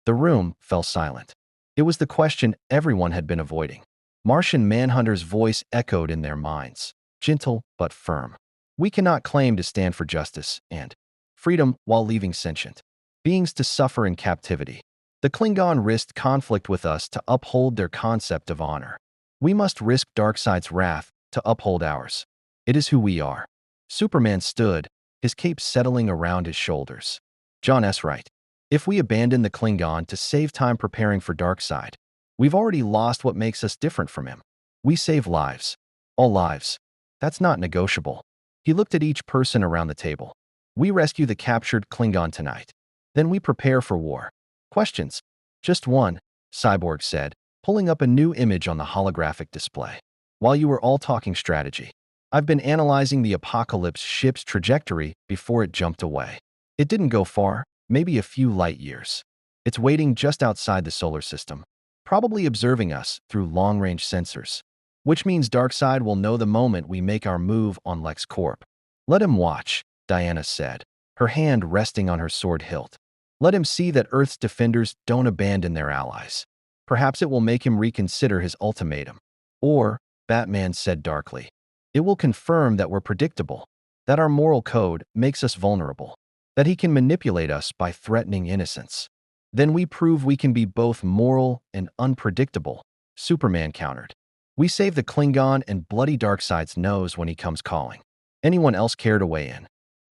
The room fell silent. It was the question everyone had been avoiding. Martian Manhunter's voice echoed in their minds, gentle but firm. We cannot claim to stand for justice and freedom while leaving sentient beings to suffer in captivity. The Klingon risked conflict with us to uphold their concept of honor. We must risk Darkseid's wrath to uphold ours. It is who we are. Superman stood, his cape settling around his shoulders. John S. Wright. If we abandon the Klingon to save time preparing for Darkseid, we've already lost what makes us different from him. We save lives. All lives. That's not negotiable. He looked at each person around the table. We rescue the captured Klingon tonight. Then we prepare for war. Questions? Just one, Cyborg said, pulling up a new image on the holographic display. While you were all talking strategy, I've been analyzing the Apocalypse ship's trajectory before it jumped away. It didn't go far, maybe a few light years. It's waiting just outside the solar system, probably observing us through long-range sensors. Which means Darkseid will know the moment we make our move on LexCorp. Let him watch, Diana said, her hand resting on her sword hilt. Let him see that Earth's defenders don't abandon their allies. Perhaps it will make him reconsider his ultimatum. Or, Batman said darkly, it will confirm that we're predictable, that our moral code makes us vulnerable, that he can manipulate us by threatening innocence. Then we prove we can be both moral and unpredictable, Superman countered. We save the Klingon and bloody Darkseid's nose when he comes calling. Anyone else care to weigh in?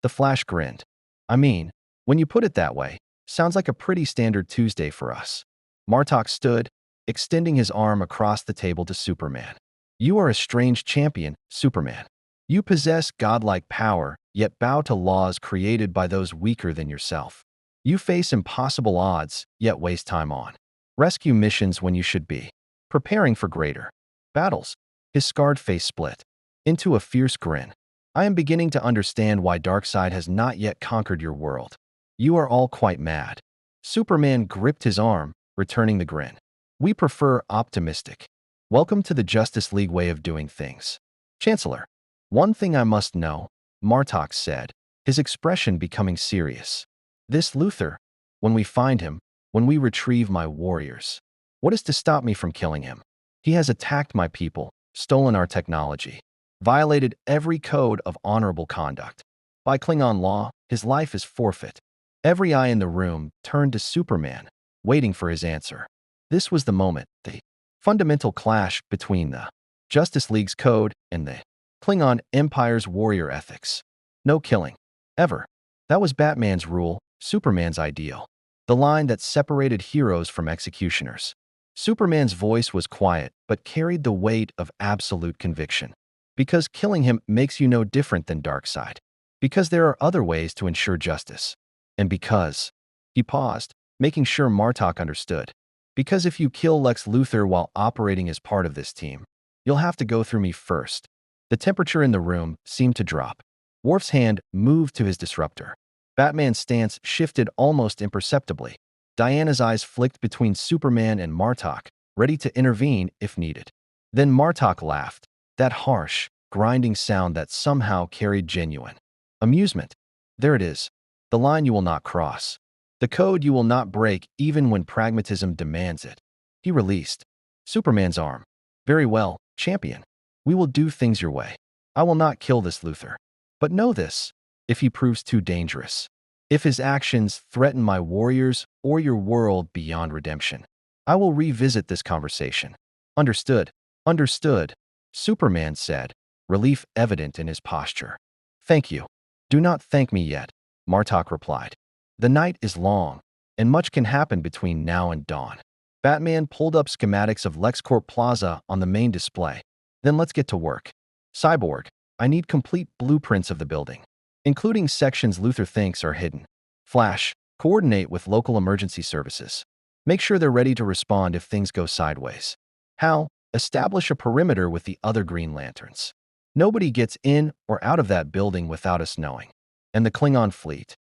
The Flash grinned. I mean, when you put it that way, sounds like a pretty standard Tuesday for us. Martok stood, extending his arm across the table to Superman. You are a strange champion, Superman. You possess godlike power, yet bow to laws created by those weaker than yourself. You face impossible odds, yet waste time on rescue missions when you should be preparing for greater battles. His scarred face split into a fierce grin. I am beginning to understand why Darkseid has not yet conquered your world. You are all quite mad. Superman gripped his arm, returning the grin. We prefer optimistic. Welcome to the Justice League way of doing things. Chancellor, one thing I must know, Martok said, his expression becoming serious. This Luther, when we find him, when we retrieve my warriors, what is to stop me from killing him? He has attacked my people, stolen our technology, violated every code of honorable conduct. By Klingon law, his life is forfeit. Every eye in the room turned to Superman, waiting for his answer. This was the moment, the fundamental clash between the Justice League's code and the Klingon Empire's warrior ethics. No killing. Ever. That was Batman's rule, Superman's ideal. The line that separated heroes from executioners. Superman's voice was quiet, but carried the weight of absolute conviction. Because killing him makes you no different than Darkseid. Because there are other ways to ensure justice. And because, he paused, making sure Martok understood. Because if you kill Lex Luthor while operating as part of this team, you'll have to go through me first. The temperature in the room seemed to drop. Worf's hand moved to his disruptor. Batman's stance shifted almost imperceptibly. Diana's eyes flicked between Superman and Martok, ready to intervene if needed. Then Martok laughed, that harsh, grinding sound that somehow carried genuine amusement. There it is. The line you will not cross. The code you will not break even when pragmatism demands it. He released Superman's arm. Very well, champion. We will do things your way. I will not kill this Luthor. But know this, if he proves too dangerous, if his actions threaten my warriors or your world beyond redemption, I will revisit this conversation. Understood. Understood, Superman said, relief evident in his posture. Thank you. Do not thank me yet, Martok replied. The night is long, and much can happen between now and dawn. Batman pulled up schematics of LexCorp Plaza on the main display. Then let's get to work. Cyborg, I need complete blueprints of the building, including sections Luthor thinks are hidden. Flash, coordinate with local emergency services. Make sure they're ready to respond if things go sideways. Hal, establish a perimeter with the other Green Lanterns. Nobody gets in or out of that building without us knowing. And the Klingon fleet?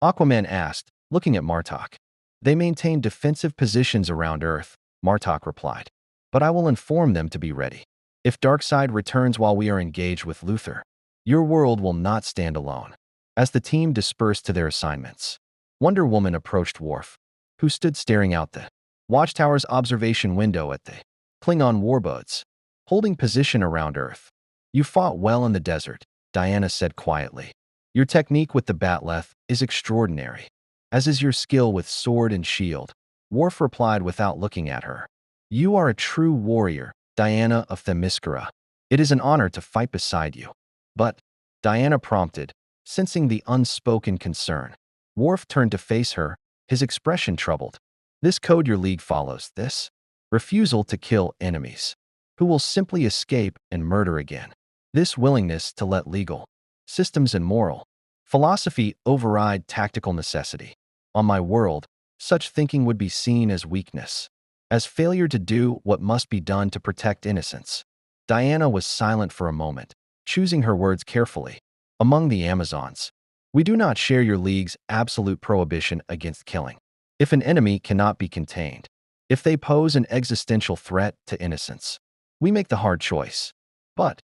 Aquaman asked, looking at Martok. They maintain defensive positions around Earth, Martok replied. But I will inform them to be ready. If Darkseid returns while we are engaged with Luthor, your world will not stand alone. As the team dispersed to their assignments, Wonder Woman approached Worf, who stood staring out the Watchtower's observation window at the Klingon warboats, holding position around Earth. You fought well in the desert, Diana said quietly. Your technique with the Batleth is extraordinary, as is your skill with sword and shield, Worf replied without looking at her. You are a true warrior, Diana of Themyscira. It is an honor to fight beside you. But, Diana prompted, sensing the unspoken concern. Worf turned to face her, his expression troubled. This code your league follows, this refusal to kill enemies, who will simply escape and murder again. This willingness to let legal, systems and moral philosophy override tactical necessity. On my world, such thinking would be seen as weakness, as failure to do what must be done to protect innocence. Diana was silent for a moment, choosing her words carefully. Among the Amazons, we do not share your league's absolute prohibition against killing. If an enemy cannot be contained, if they pose an existential threat to innocence, we make the hard choice. But,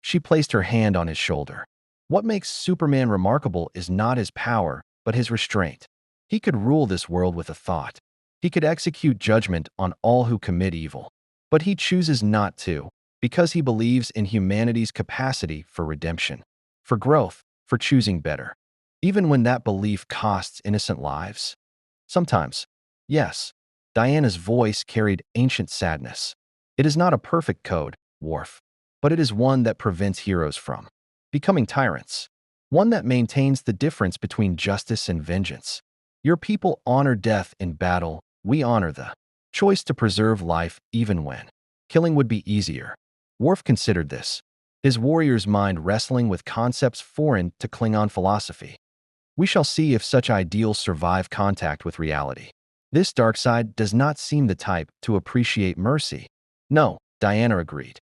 she placed her hand on his shoulder. What makes Superman remarkable is not his power, but his restraint. He could rule this world with a thought. He could execute judgment on all who commit evil. But he chooses not to, because he believes in humanity's capacity for redemption, for growth, for choosing better. Even when that belief costs innocent lives? Sometimes, yes. Diana's voice carried ancient sadness. It is not a perfect code, Worf, but it is one that prevents heroes from becoming tyrants. One that maintains the difference between justice and vengeance. Your people honor death in battle, we honor the choice to preserve life even when killing would be easier. Worf considered this, his warrior's mind wrestling with concepts foreign to Klingon philosophy. We shall see if such ideals survive contact with reality. This Darkseid does not seem the type to appreciate mercy. No, Diana agreed.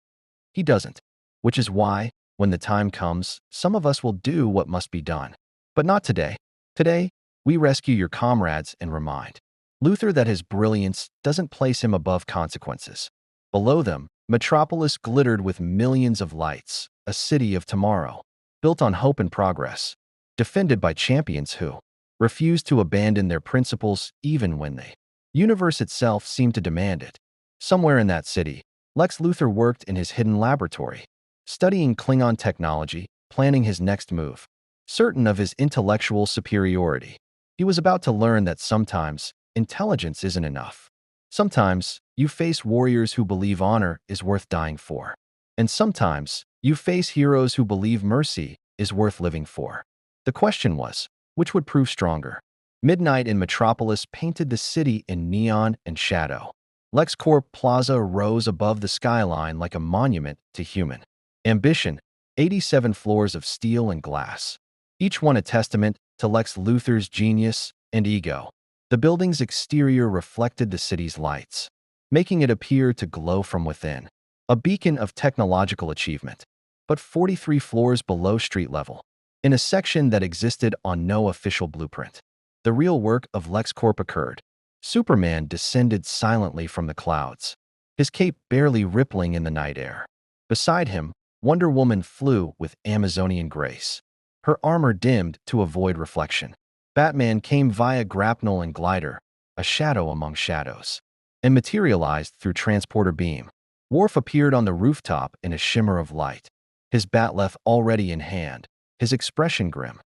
He doesn't, which is why, when the time comes, some of us will do what must be done. But not today. Today, we rescue your comrades and remind Luther that his brilliance doesn't place him above consequences. Below them, Metropolis glittered with millions of lights, a city of tomorrow, built on hope and progress, defended by champions who refused to abandon their principles even when the universe itself seemed to demand it. Somewhere in that city, Lex Luthor worked in his hidden laboratory, studying Klingon technology, planning his next move. Certain of his intellectual superiority, he was about to learn that sometimes intelligence isn't enough. Sometimes you face warriors who believe honor is worth dying for. And sometimes you face heroes who believe mercy is worth living for. The question was, which would prove stronger? Midnight in Metropolis painted the city in neon and shadow. LexCorp Plaza rose above the skyline like a monument to human ambition, 87 floors of steel and glass, each one a testament to Lex Luthor's genius and ego. The building's exterior reflected the city's lights, making it appear to glow from within, a beacon of technological achievement. But 43 floors below street level, in a section that existed on no official blueprint, the real work of LexCorp occurred. Superman descended silently from the clouds, his cape barely rippling in the night air. Beside him, Wonder Woman flew with Amazonian grace, her armor dimmed to avoid reflection. Batman came via grapnel and glider, a shadow among shadows, and materialized through transporter beam. Worf appeared on the rooftop in a shimmer of light, his batleth already in hand, his expression grim.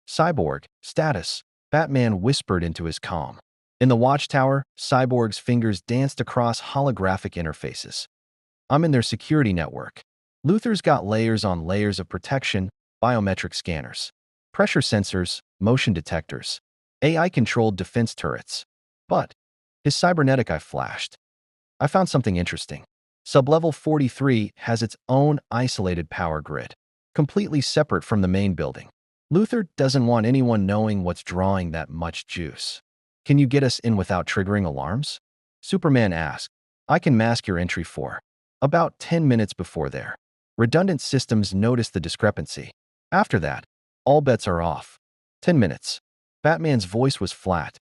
Cyborg, status, Batman whispered into his calm. In the watchtower, Cyborg's fingers danced across holographic interfaces. I'm in their security network. Luthor's got layers on layers of protection, biometric scanners, pressure sensors, motion detectors, AI-controlled defense turrets. But his cybernetic eye flashed. I found something interesting. Sublevel 43 has its own isolated power grid, completely separate from the main building. Luthor doesn't want anyone knowing what's drawing that much juice. Can you get us in without triggering alarms? Superman asked. I can mask your entry for about 10 minutes before there. Redundant systems noticed the discrepancy. After that, all bets are off. 10 minutes. Batman's voice was flat.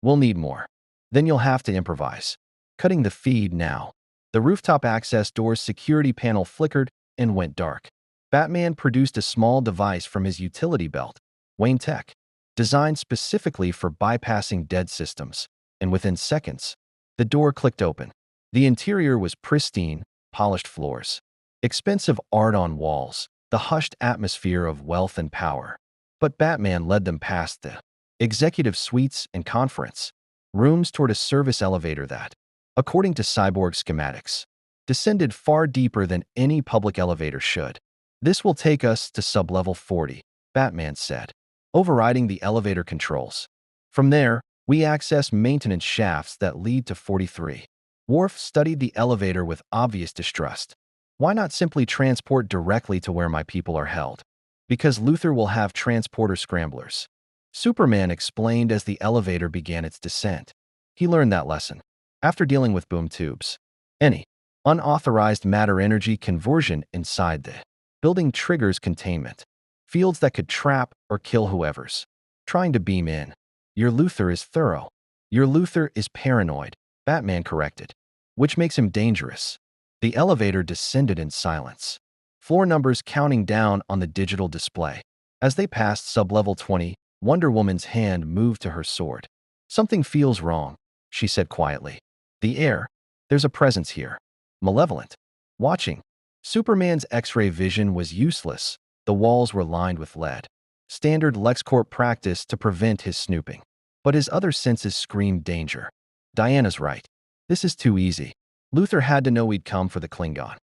We'll need more. Then you'll have to improvise. Cutting the feed now. The rooftop access door's security panel flickered and went dark. Batman produced a small device from his utility belt, Wayne Tech, designed specifically for bypassing dead systems, and within seconds, the door clicked open. The interior was pristine, polished floors, expensive art on walls, the hushed atmosphere of wealth and power. But Batman led them past the executive suites and conference rooms toward a service elevator that, according to Cyborg schematics, descended far deeper than any public elevator should. This will take us to sublevel 40, Batman said, overriding the elevator controls. From there, we access maintenance shafts that lead to 43. Worf studied the elevator with obvious distrust. Why not simply transport directly to where my people are held? Because Luthor will have transporter scramblers. Superman explained as the elevator began its descent. He learned that lesson after dealing with boom tubes. Any unauthorized matter-energy conversion inside the building triggers containment, fields that could trap or kill whoever's trying to beam in. Your Luthor is thorough. Your Luthor is paranoid, Batman corrected, which makes him dangerous. The elevator descended in silence, floor numbers counting down on the digital display. As they passed sublevel 20, Wonder Woman's hand moved to her sword. Something feels wrong, she said quietly. The air, there's a presence here. Malevolent. Watching. Superman's X-ray vision was useless. The walls were lined with lead. Standard LexCorp practice to prevent his snooping. But his other senses screamed danger. Diana's right. This is too easy. Luthor had to know we'd come for the Klingon.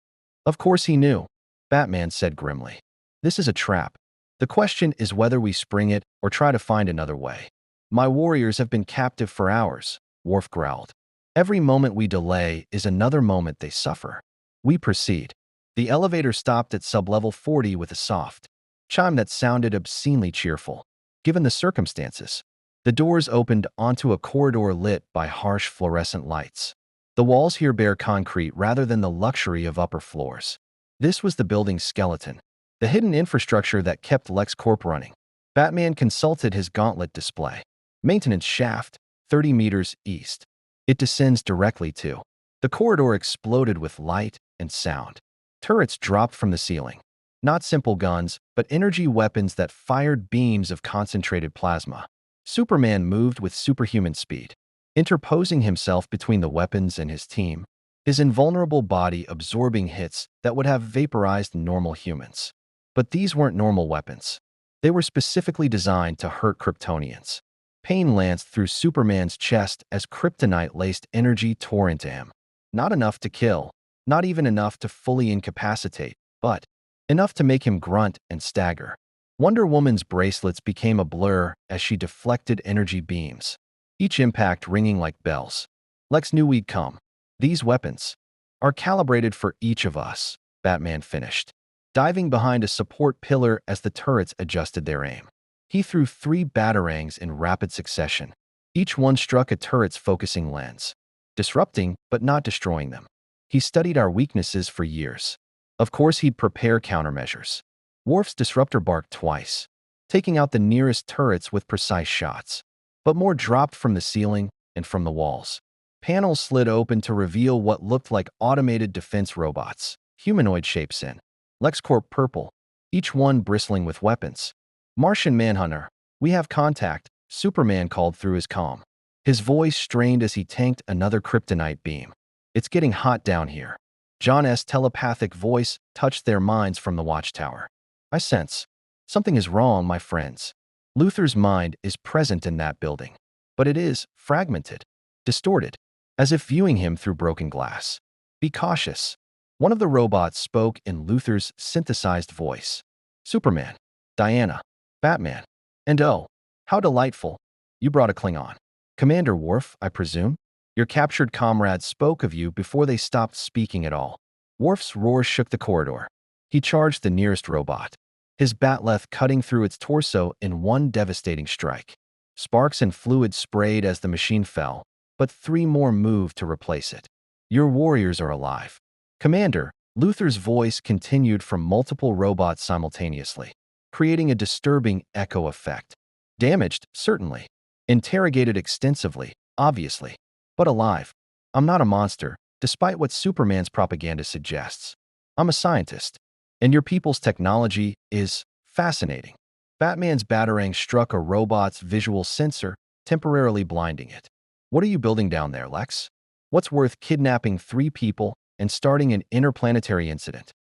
Of course he knew, Batman said grimly. This is a trap. The question is whether we spring it or try to find another way. My warriors have been captive for hours, Worf growled. Every moment we delay is another moment they suffer. We proceed. The elevator stopped at sublevel 40 with a soft chime that sounded obscenely cheerful, given the circumstances. The doors opened onto a corridor lit by harsh fluorescent lights. The walls here bear concrete rather than the luxury of upper floors. This was the building's skeleton, the hidden infrastructure that kept LexCorp running. Batman consulted his gauntlet display. Maintenance shaft, 30 meters east. It descends directly to. The corridor exploded with light and sound. Turrets dropped from the ceiling. Not simple guns, but energy weapons that fired beams of concentrated plasma. Superman moved with superhuman speed, interposing himself between the weapons and his team, his invulnerable body absorbing hits that would have vaporized normal humans. But these weren't normal weapons. They were specifically designed to hurt Kryptonians. Pain lanced through Superman's chest as kryptonite-laced energy tore into him. Not enough to kill, not even enough to fully incapacitate, but enough to make him grunt and stagger. Wonder Woman's bracelets became a blur as she deflected energy beams, each impact ringing like bells. Lex knew we'd come. These weapons are calibrated for each of us, Batman finished, diving behind a support pillar as the turrets adjusted their aim. He threw 3 batarangs in rapid succession. Each one struck a turret's focusing lens, disrupting but not destroying them. He studied our weaknesses for years. Of course, he'd prepare countermeasures. Worf's disruptor barked twice, taking out the nearest turrets with precise shots. But more dropped from the ceiling and from the walls. Panels slid open to reveal what looked like automated defense robots, humanoid shapes in LexCorp purple, each one bristling with weapons. Martian Manhunter, we have contact, Superman called through his comm. His voice strained as he tanked another kryptonite beam. It's getting hot down here. John's telepathic voice touched their minds from the watchtower. I sense something is wrong, my friends. Luthor's mind is present in that building, but it is fragmented, distorted, as if viewing him through broken glass. Be cautious. One of the robots spoke in Luthor's synthesized voice. Superman, Diana, Batman, and oh, how delightful. You brought a Klingon. Commander Worf, I presume? Your captured comrades spoke of you before they stopped speaking at all. Worf's roar shook the corridor. He charged the nearest robot, his bat'leth cutting through its torso in one devastating strike. Sparks and fluid sprayed as the machine fell, but 3 more moved to replace it. Your warriors are alive. Commander, Luthor's voice continued from multiple robots simultaneously, creating a disturbing echo effect. Damaged, certainly. Interrogated extensively, obviously. But alive. I'm not a monster, despite what Superman's propaganda suggests. I'm a scientist. And your people's technology is fascinating. Batman's batarang struck a robot's visual sensor, temporarily blinding it. What are you building down there, Lex? What's worth kidnapping 3 people and starting an interplanetary incident?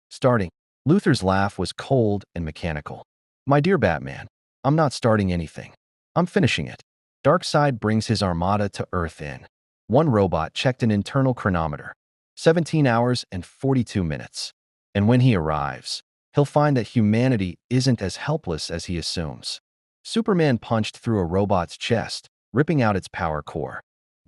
Starting. Luthor's laugh was cold and mechanical. My dear Batman, I'm not starting anything. I'm finishing it. Darkseid brings his armada to Earth in. One robot checked an internal chronometer. 17 hours and 42 minutes. And when he arrives, he'll find that humanity isn't as helpless as he assumes. Superman punched through a robot's chest, ripping out its power core.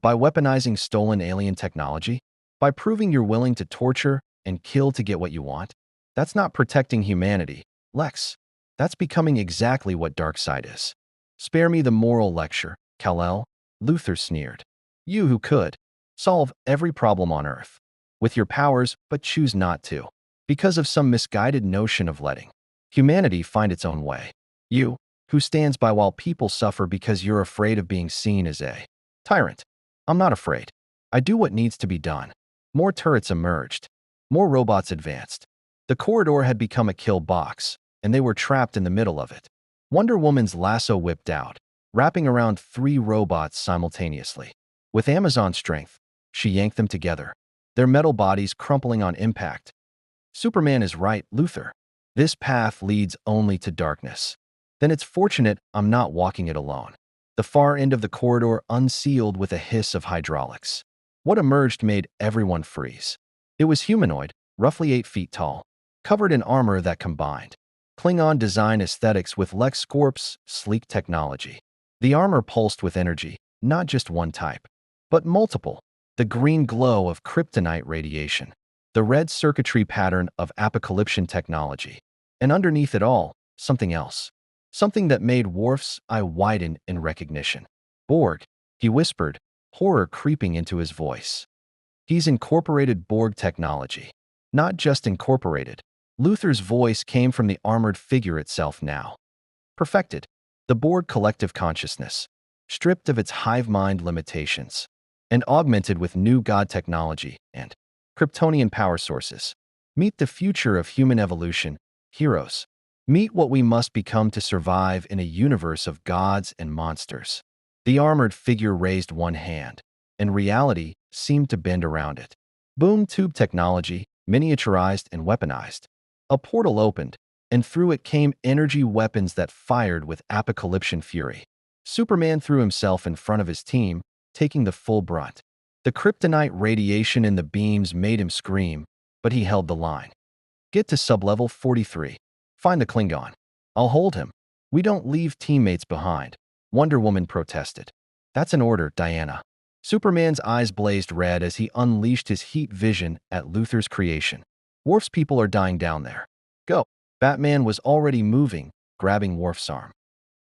By weaponizing stolen alien technology? By proving you're willing to torture and kill to get what you want? That's not protecting humanity, Lex. That's becoming exactly what Darkseid is. Spare me the moral lecture, Kal-El, Luthor sneered. You who could solve every problem on Earth with your powers but choose not to, because of some misguided notion of letting humanity find its own way. You, who stands by while people suffer because you're afraid of being seen as a tyrant. I'm not afraid. I do what needs to be done. More turrets emerged. More robots advanced. The corridor had become a kill box, and they were trapped in the middle of it. Wonder Woman's lasso whipped out, wrapping around 3 robots simultaneously. With Amazon strength, she yanked them together, their metal bodies crumpling on impact. Superman is right, Luthor. This path leads only to darkness. Then it's fortunate I'm not walking it alone. The far end of the corridor unsealed with a hiss of hydraulics. What emerged made everyone freeze. It was humanoid, roughly 8 feet tall, covered in armor that combined Klingon design aesthetics with LexCorp's sleek technology. The armor pulsed with energy, not just one type, but multiple. The green glow of kryptonite radiation, the red circuitry pattern of apocalyptic technology, and underneath it all, something else. Something that made Worf's eye widen in recognition. Borg, he whispered, horror creeping into his voice. He's incorporated Borg technology. Not just incorporated. Luthor's voice came from the armored figure itself now. Perfected. The Borg collective consciousness. stripped of its hive mind limitations, and augmented with new god technology and Kryptonian power sources. Meet the future of human evolution, heroes. Meet what we must become to survive in a universe of gods and monsters. The armored figure raised one hand, and reality seemed to bend around it. Boom tube technology, miniaturized and weaponized. A portal opened, and through it came energy weapons that fired with apocalyptic fury. Superman threw himself in front of his team, taking the full brunt. The kryptonite radiation in the beams made him scream, but he held the line. Get to sublevel 43. Find the Klingon. I'll hold him. We don't leave teammates behind, Wonder Woman protested. That's an order, Diana. Superman's eyes blazed red as he unleashed his heat vision at Luthor's creation. Worf's people are dying down there. Go. Batman was already moving, grabbing Worf's arm.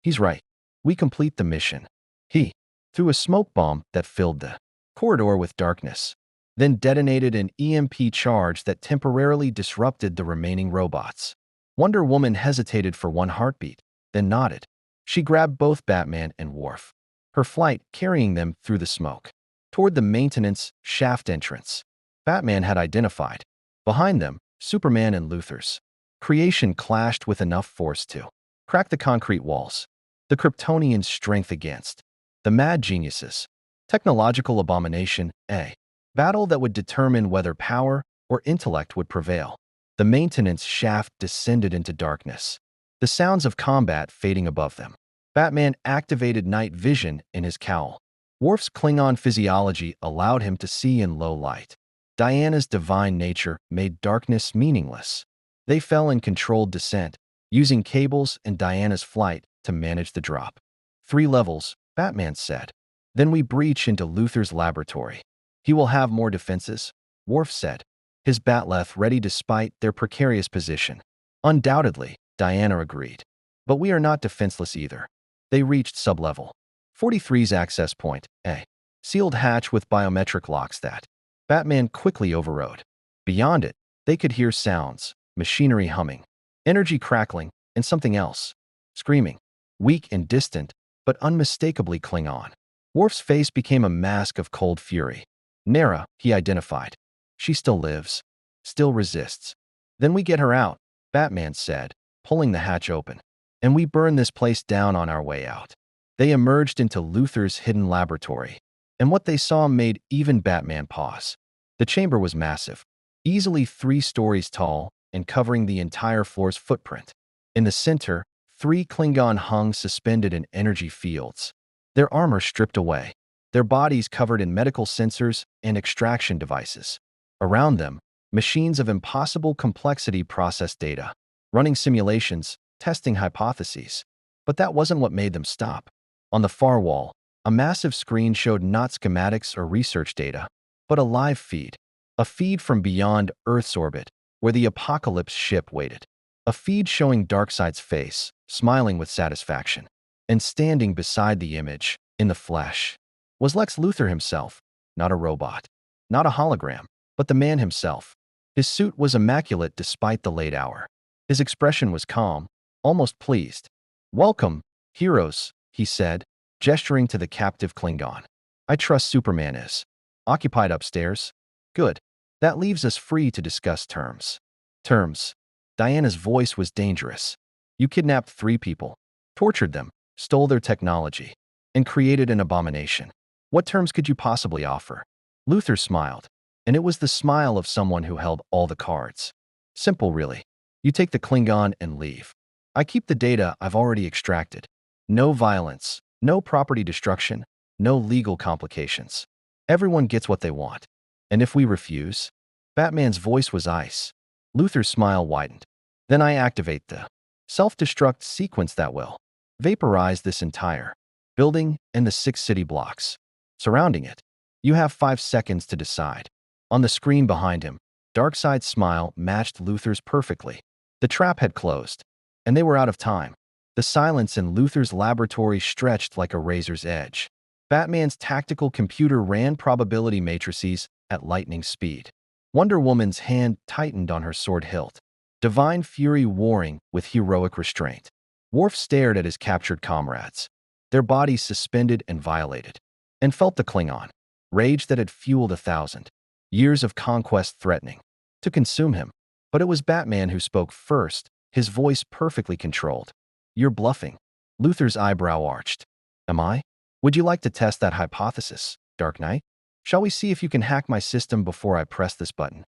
He's right. We complete the mission. He threw a smoke bomb that filled the corridor with darkness, then detonated an EMP charge that temporarily disrupted the remaining robots. Wonder Woman hesitated for one heartbeat, then nodded. She grabbed both Batman and Worf, her flight carrying them through the smoke, toward the maintenance shaft entrance. Batman had identified. Behind them, Superman and Luthor's creation clashed with enough force to crack the concrete walls. The Kryptonians' strength against the mad geniuses. Technological abomination, a battle that would determine whether power or intellect would prevail. The maintenance shaft descended into darkness, the sounds of combat fading above them. Batman activated night vision in his cowl. Worf's Klingon physiology allowed him to see in low light. Diana's divine nature made darkness meaningless. They fell in controlled descent, using cables and Diana's flight to manage the drop. 3 levels, Batman said. Then we breach into Luthor's laboratory. He will have more defenses, Worf said, his batleth ready despite their precarious position. Undoubtedly, Diana agreed. But we are not defenseless either. They reached sublevel 43's access point, a sealed hatch with biometric locks that Batman quickly overrode. Beyond it, they could hear sounds, machinery humming, energy crackling, and something else, screaming, weak and distant, but unmistakably Klingon. Worf's face became a mask of cold fury. Nera, he identified. She still lives, still resists. Then we get her out, Batman said, pulling the hatch open. And we burn this place down on our way out. They emerged into Luthor's hidden laboratory, and what they saw made even Batman pause. The chamber was massive, easily 3 stories tall and covering the entire floor's footprint. In the center, 3 Klingon hung suspended in energy fields, their armor stripped away, their bodies covered in medical sensors and extraction devices. Around them, machines of impossible complexity processed data, running simulations, testing hypotheses. But that wasn't what made them stop. On the far wall, a massive screen showed not schematics or research data, but a live feed. A feed from beyond Earth's orbit, where the apocalypse ship waited. A feed showing Darkseid's face, smiling with satisfaction. And standing beside the image, in the flesh, was Lex Luthor himself, not a robot, not a hologram, but the man himself. His suit was immaculate despite the late hour. His expression was calm, almost pleased. "Welcome, heroes," he said, gesturing to the captive Klingon. "I trust Superman is occupied upstairs. Good. That leaves us free to discuss terms." Terms. Diana's voice was dangerous. You kidnapped 3 people, tortured them, stole their technology, and created an abomination. What terms could you possibly offer? Luthor smiled, and it was the smile of someone who held all the cards. Simple, really. You take the Klingon and leave. I keep the data I've already extracted. No violence, no property destruction, no legal complications. Everyone gets what they want. And if we refuse? Batman's voice was ice. Luthor's smile widened. Then I activate the self-destruct sequence that will vaporize this entire building and the 6 city blocks surrounding it. You have 5 seconds to decide. On the screen behind him, Darkseid's smile matched Luthor's perfectly. The trap had closed, and they were out of time. The silence in Luthor's laboratory stretched like a razor's edge. Batman's tactical computer ran probability matrices at lightning speed. Wonder Woman's hand tightened on her sword hilt, divine fury warring with heroic restraint. Worf stared at his captured comrades. their bodies suspended and violated, and felt the Klingon, rage that had fueled 1,000 years of conquest threatening to consume him. But it was Batman who spoke first, his voice perfectly controlled. "You're bluffing." Luther's eyebrow arched. "Am I? Would you like to test that hypothesis, Dark Knight? Shall we see if you can hack my system before I press this button?"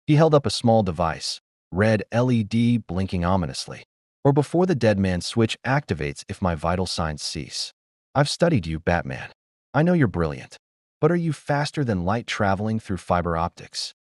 He held up a small device, red LED blinking ominously. "Or before the dead man switch activates if my vital signs cease." "I've studied you, Batman. I know you're brilliant. But are you faster than light traveling through fiber optics?"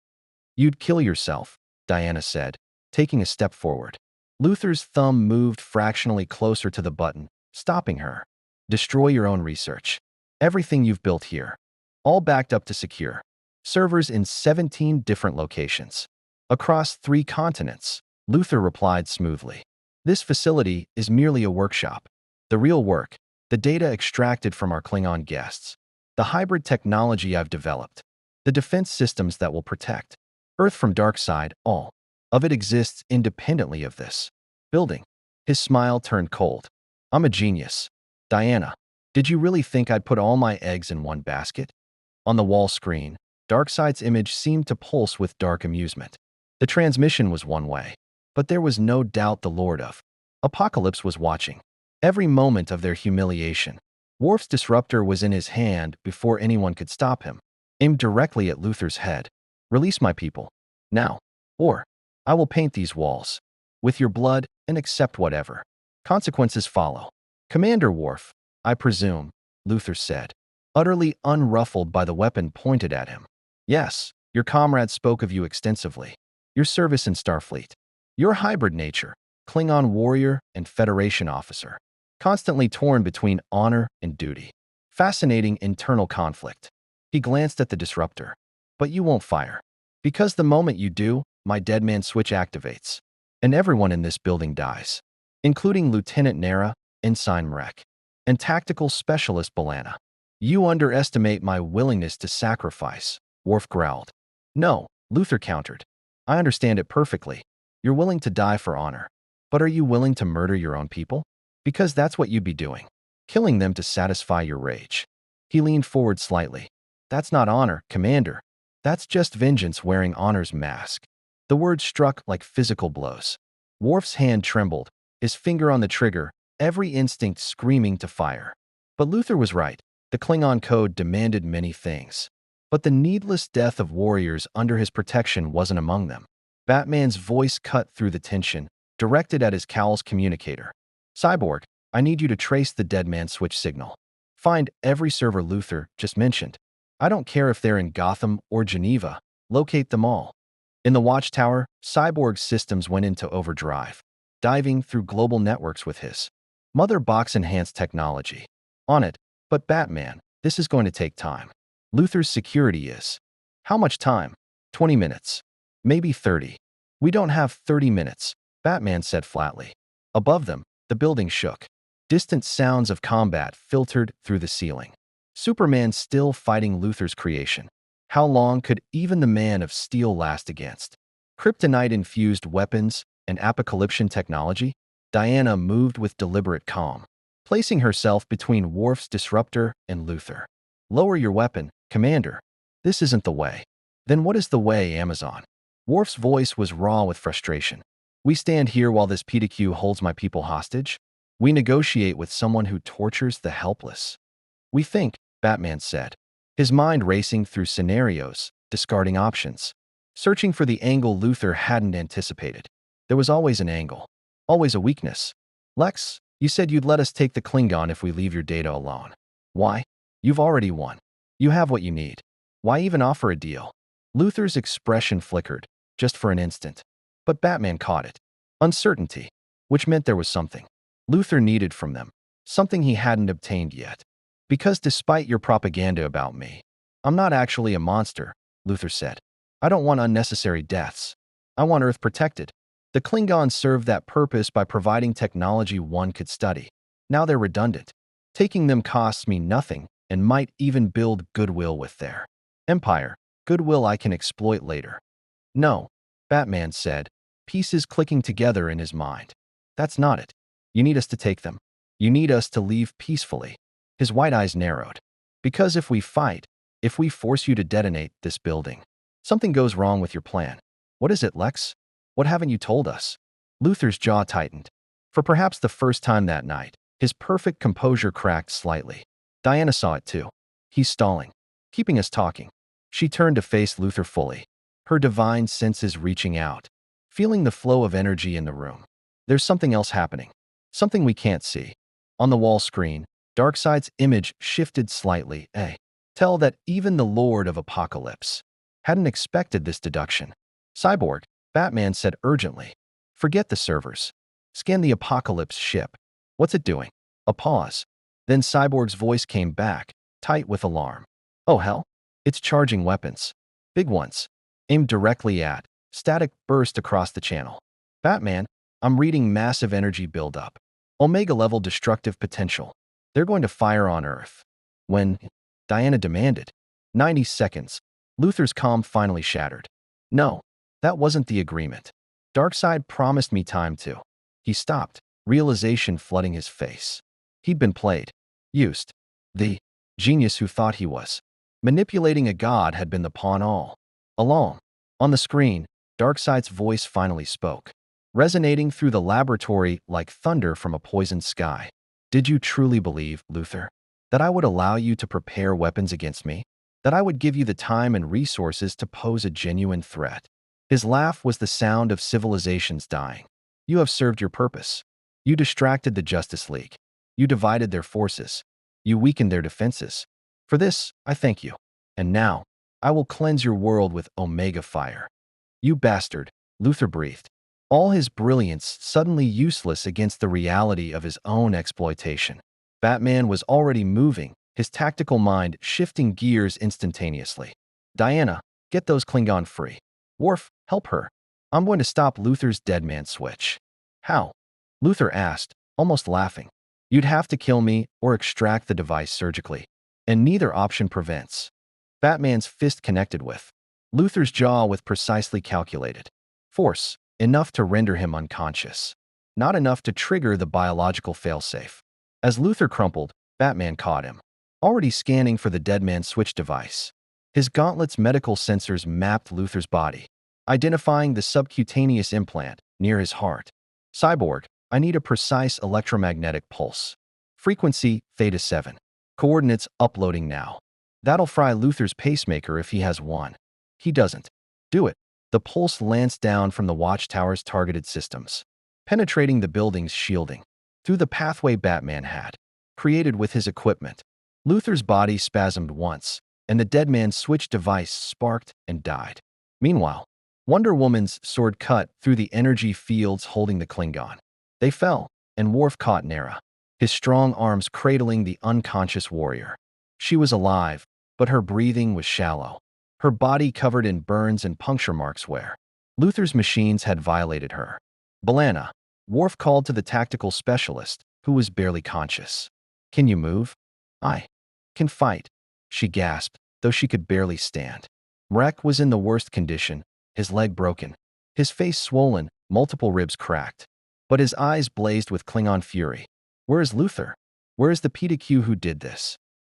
"You'd kill yourself," Diana said, taking a step forward. Luther's thumb moved fractionally closer to the button, stopping her. "Destroy your own research. Everything you've built here. All backed up to secure. Servers in 17 different locations. Across 3 continents," Luther replied smoothly. "This facility is merely a workshop. The real work, the data extracted from our Klingon guests, the hybrid technology I've developed, the defense systems that will protect Earth from dark side, all of it exists independently of this building." His smile turned cold. "I'm a genius. Diana, did you really think I'd put all my eggs in one basket?" On the wall screen, Darkseid's image seemed to pulse with dark amusement. The transmission was one way, but there was no doubt the Lord of Apocalypse was watching every moment of their humiliation. Worf's disruptor was in his hand before anyone could stop him, aimed directly at Luther's head. "Release my people, now, or I will paint these walls with your blood and accept whatever consequences follow." "Commander Worf, I presume," Luther said, utterly unruffled by the weapon pointed at him. "Yes, your comrades spoke of you extensively. Your service in Starfleet. Your hybrid nature, Klingon warrior and Federation officer. Constantly torn between honor and duty. Fascinating internal conflict." He glanced at the disruptor. "But you won't fire. Because the moment you do, my dead man switch activates. And everyone in this building dies. Including Lieutenant Nera, Ensign Mrek, and Tactical Specialist B'Elanna." "You underestimate my willingness to sacrifice," Worf growled. "No," Luther countered. "I understand it perfectly. You're willing to die for honor. But are you willing to murder your own people? Because that's what you'd be doing. Killing them to satisfy your rage." He leaned forward slightly. "That's not honor, Commander. That's just vengeance wearing honor's mask." The words struck like physical blows. Worf's hand trembled, his finger on the trigger, every instinct screaming to fire. But Luther was right. The Klingon code demanded many things. But the needless death of warriors under his protection wasn't among them. Batman's voice cut through the tension, directed at his cowl's communicator. "Cyborg, I need you to trace the dead man switch signal. Find every server Luther just mentioned. I don't care if they're in Gotham or Geneva. Locate them all." In the watchtower, Cyborg's systems went into overdrive, diving through global networks with his mother box-enhanced technology on it. "But Batman, this is going to take time. Luther's security is." "How much time?" 20 minutes. Maybe 30. "We don't have 30 minutes, Batman said flatly. Above them, the building shook. Distant sounds of combat filtered through the ceiling. Superman still fighting Luther's creation. How long could even the Man of Steel last against kryptonite-infused weapons and apocalyptic technology? Diana moved with deliberate calm, placing herself between Worf's disruptor and Luther. "Lower your weapon, Commander. This isn't the way." "Then what is the way, Amazon?" Worf's voice was raw with frustration. "We stand here while this PDQ holds my people hostage? We negotiate with someone who tortures the helpless." "We think," Batman said, his mind racing through scenarios, discarding options, searching for the angle Luther hadn't anticipated. There was always an angle, always a weakness. "Lex, you said you'd let us take the Klingon if we leave your data alone. Why? You've already won. You have what you need. Why even offer a deal?" Luther's expression flickered, just for an instant. But Batman caught it. Uncertainty, which meant there was something Luther needed from them, something he hadn't obtained yet. "Because despite your propaganda about me, I'm not actually a monster," Luther said. "I don't want unnecessary deaths. I want Earth protected. The Klingons served that purpose by providing technology one could study. Now they're redundant. Taking them costs me nothing and might even build goodwill with their empire, goodwill I can exploit later." "No," Batman said, pieces clicking together in his mind. "That's not it. You need us to take them. You need us to leave peacefully. His white eyes narrowed. Because if we fight, if we force you to detonate this building, something goes wrong with your plan. What is it, Lex? What haven't you told us? Luther's jaw tightened. For perhaps the first time that night, his perfect composure cracked slightly. Diana saw it too. He's stalling, keeping us talking. She turned to face Luther fully, her divine senses reaching out, feeling the flow of energy in the room. There's something else happening, something we can't see. On the wall screen, Darkseid's image shifted slightly. Tell that even the Lord of Apocalypse hadn't expected this deduction. Cyborg, Batman said urgently. Forget the servers. Scan the Apocalypse ship. What's it doing? A pause. Then Cyborg's voice came back, tight with alarm. Oh hell? It's charging weapons. Big ones. Aimed directly at. Static burst across the channel. Batman, I'm reading massive energy buildup. Omega-level destructive potential. They're going to fire on Earth. When? Diana demanded. 90 seconds. Luther's calm finally shattered. No, that wasn't the agreement. Darkseid promised me time to. He stopped, realization flooding his face. He'd been played. Used. The genius who thought he was. Manipulating a god had been the pawn all along. On the screen, Darkseid's voice finally spoke, resonating through the laboratory like thunder from a poisoned sky. Did you truly believe, Luther, that I would allow you to prepare weapons against me? That I would give you the time and resources to pose a genuine threat? His laugh was the sound of civilizations dying. You have served your purpose. You distracted the Justice League. You divided their forces. You weakened their defenses. For this, I thank you. And now, I will cleanse your world with Omega fire. You bastard, Luther breathed, all his brilliance suddenly useless against the reality of his own exploitation. Batman was already moving, his tactical mind shifting gears instantaneously. Diana, get those Klingon free. Worf, help her. I'm going to stop Luther's deadman switch. How? Luther asked, almost laughing. You'd have to kill me or extract the device surgically, and neither option prevents. Batman's fist connected with Luther's jaw with precisely calculated force, enough to render him unconscious, not enough to trigger the biological failsafe. As Luther crumpled, Batman caught him, already scanning for the deadman switch device. His gauntlet's medical sensors mapped Luther's body, identifying the subcutaneous implant near his heart. Cyborg, I need a precise electromagnetic pulse. Frequency, theta 7. Coordinates uploading now. That'll fry Luther's pacemaker if he has one. He doesn't. Do it. The pulse lanced down from the watchtower's targeted systems, penetrating the building's shielding, through the pathway Batman had created with his equipment. Luther's body spasmed once, and the deadman switch device sparked and died. Meanwhile, Wonder Woman's sword cut through the energy fields holding the Klingon. They fell, and Worf caught Nara, his strong arms cradling the unconscious warrior. She was alive, but her breathing was shallow, her body covered in burns and puncture marks where Luther's machines had violated her. B'Elanna, Worf called to the tactical specialist, who was barely conscious. Can you move? I can fight, she gasped, though she could barely stand. Mrek was in the worst condition, his leg broken, his face swollen, multiple ribs cracked. But his eyes blazed with Klingon fury. Where is Luther? Where is the PDQ who did this?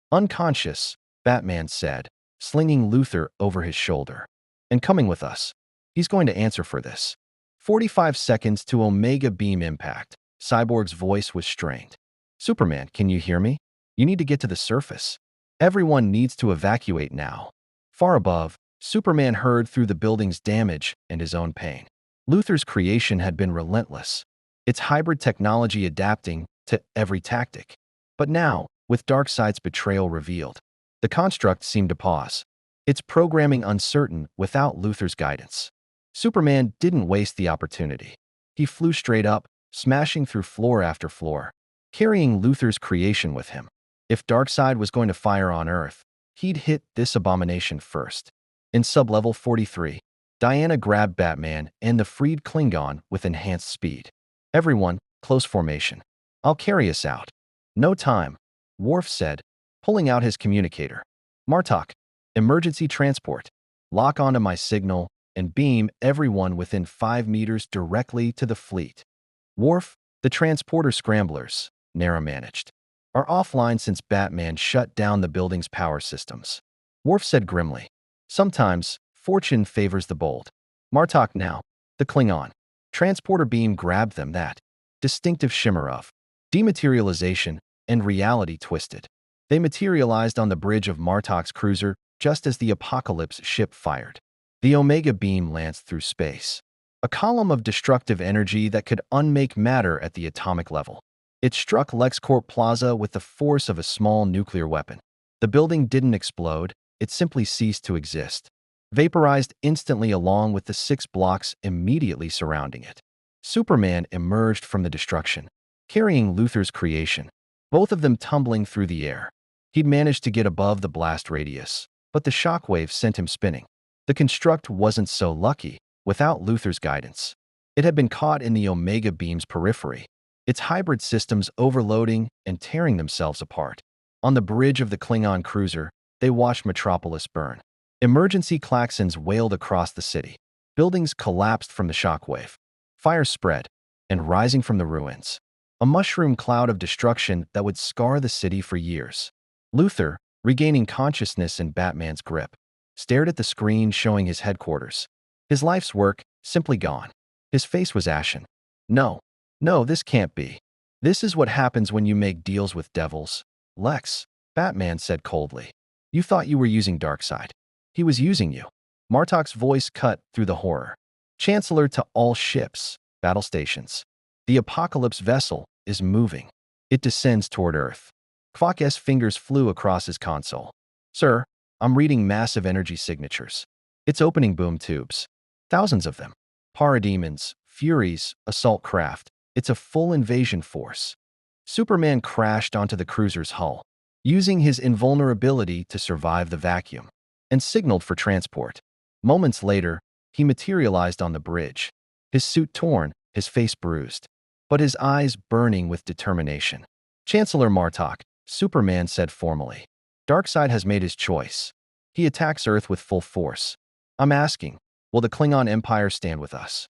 Unconscious, Batman said, slinging Luther over his shoulder. And coming with us. He's going to answer for this. 45 seconds to Omega beam impact. Cyborg's voice was strained. Superman, can you hear me? You need to get to the surface. Everyone needs to evacuate now. Far above, Superman heard through the building's damage and his own pain. Luther's creation had been relentless, its hybrid technology adapting to every tactic. But now, with Darkseid's betrayal revealed, the construct seemed to pause, its programming uncertain without Luther's guidance. Superman didn't waste the opportunity. He flew straight up, smashing through floor after floor, carrying Luther's creation with him. If Darkseid was going to fire on Earth, he'd hit this abomination first. In sublevel 43, Diana grabbed Batman and the freed Klingon with enhanced speed. Everyone, close formation. I'll carry us out. No time, Worf said, pulling out his communicator. Martok, emergency transport. Lock onto my signal and beam everyone within 5 meters directly to the fleet. Worf, the transporter scramblers, Nara managed. are offline since Batman shut down the building's power systems. Worf said grimly. Sometimes, fortune favors the bold. Martok now, the Klingon. Transporter beam grabbed them that distinctive shimmer of dematerialization and reality twisted. They materialized on the bridge of Martok's cruiser just as the Apocalypse ship fired. The Omega beam lanced through space, a column of destructive energy that could unmake matter at the atomic level. It struck LexCorp Plaza with the force of a small nuclear weapon. The building didn't explode, it simply ceased to exist, vaporized instantly along with the 6 blocks immediately surrounding it. Superman emerged from the destruction, carrying Luthor's creation, both of them tumbling through the air. He'd managed to get above the blast radius, but the shockwave sent him spinning. The construct wasn't so lucky without Luthor's guidance. It had been caught in the Omega beam's periphery, its hybrid systems overloading and tearing themselves apart. On the bridge of the Klingon cruiser, they watched Metropolis burn. Emergency klaxons wailed across the city. Buildings collapsed from the shockwave. Fire spread, and rising from the ruins, a mushroom cloud of destruction that would scar the city for years. Luthor, regaining consciousness in Batman's grip, stared at the screen showing his headquarters. His life's work simply gone. His face was ashen. No, this can't be. This is what happens when you make deals with devils. Lex, Batman said coldly. You thought you were using Darkseid. He was using you. Martok's voice cut through the horror. Chancellor to all ships, battle stations. The Apocalypse vessel is moving. It descends toward Earth. Kvok's fingers flew across his console. Sir, I'm reading massive energy signatures. It's opening boom tubes. Thousands of them. Parademons, Furies, assault craft. It's a full invasion force. Superman crashed onto the cruiser's hull, using his invulnerability to survive the vacuum, and signaled for transport. Moments later, he materialized on the bridge, his suit torn, his face bruised, but his eyes burning with determination. Chancellor Martok, Superman said formally. Darkseid has made his choice. He attacks Earth with full force. I'm asking, will the Klingon Empire stand with us?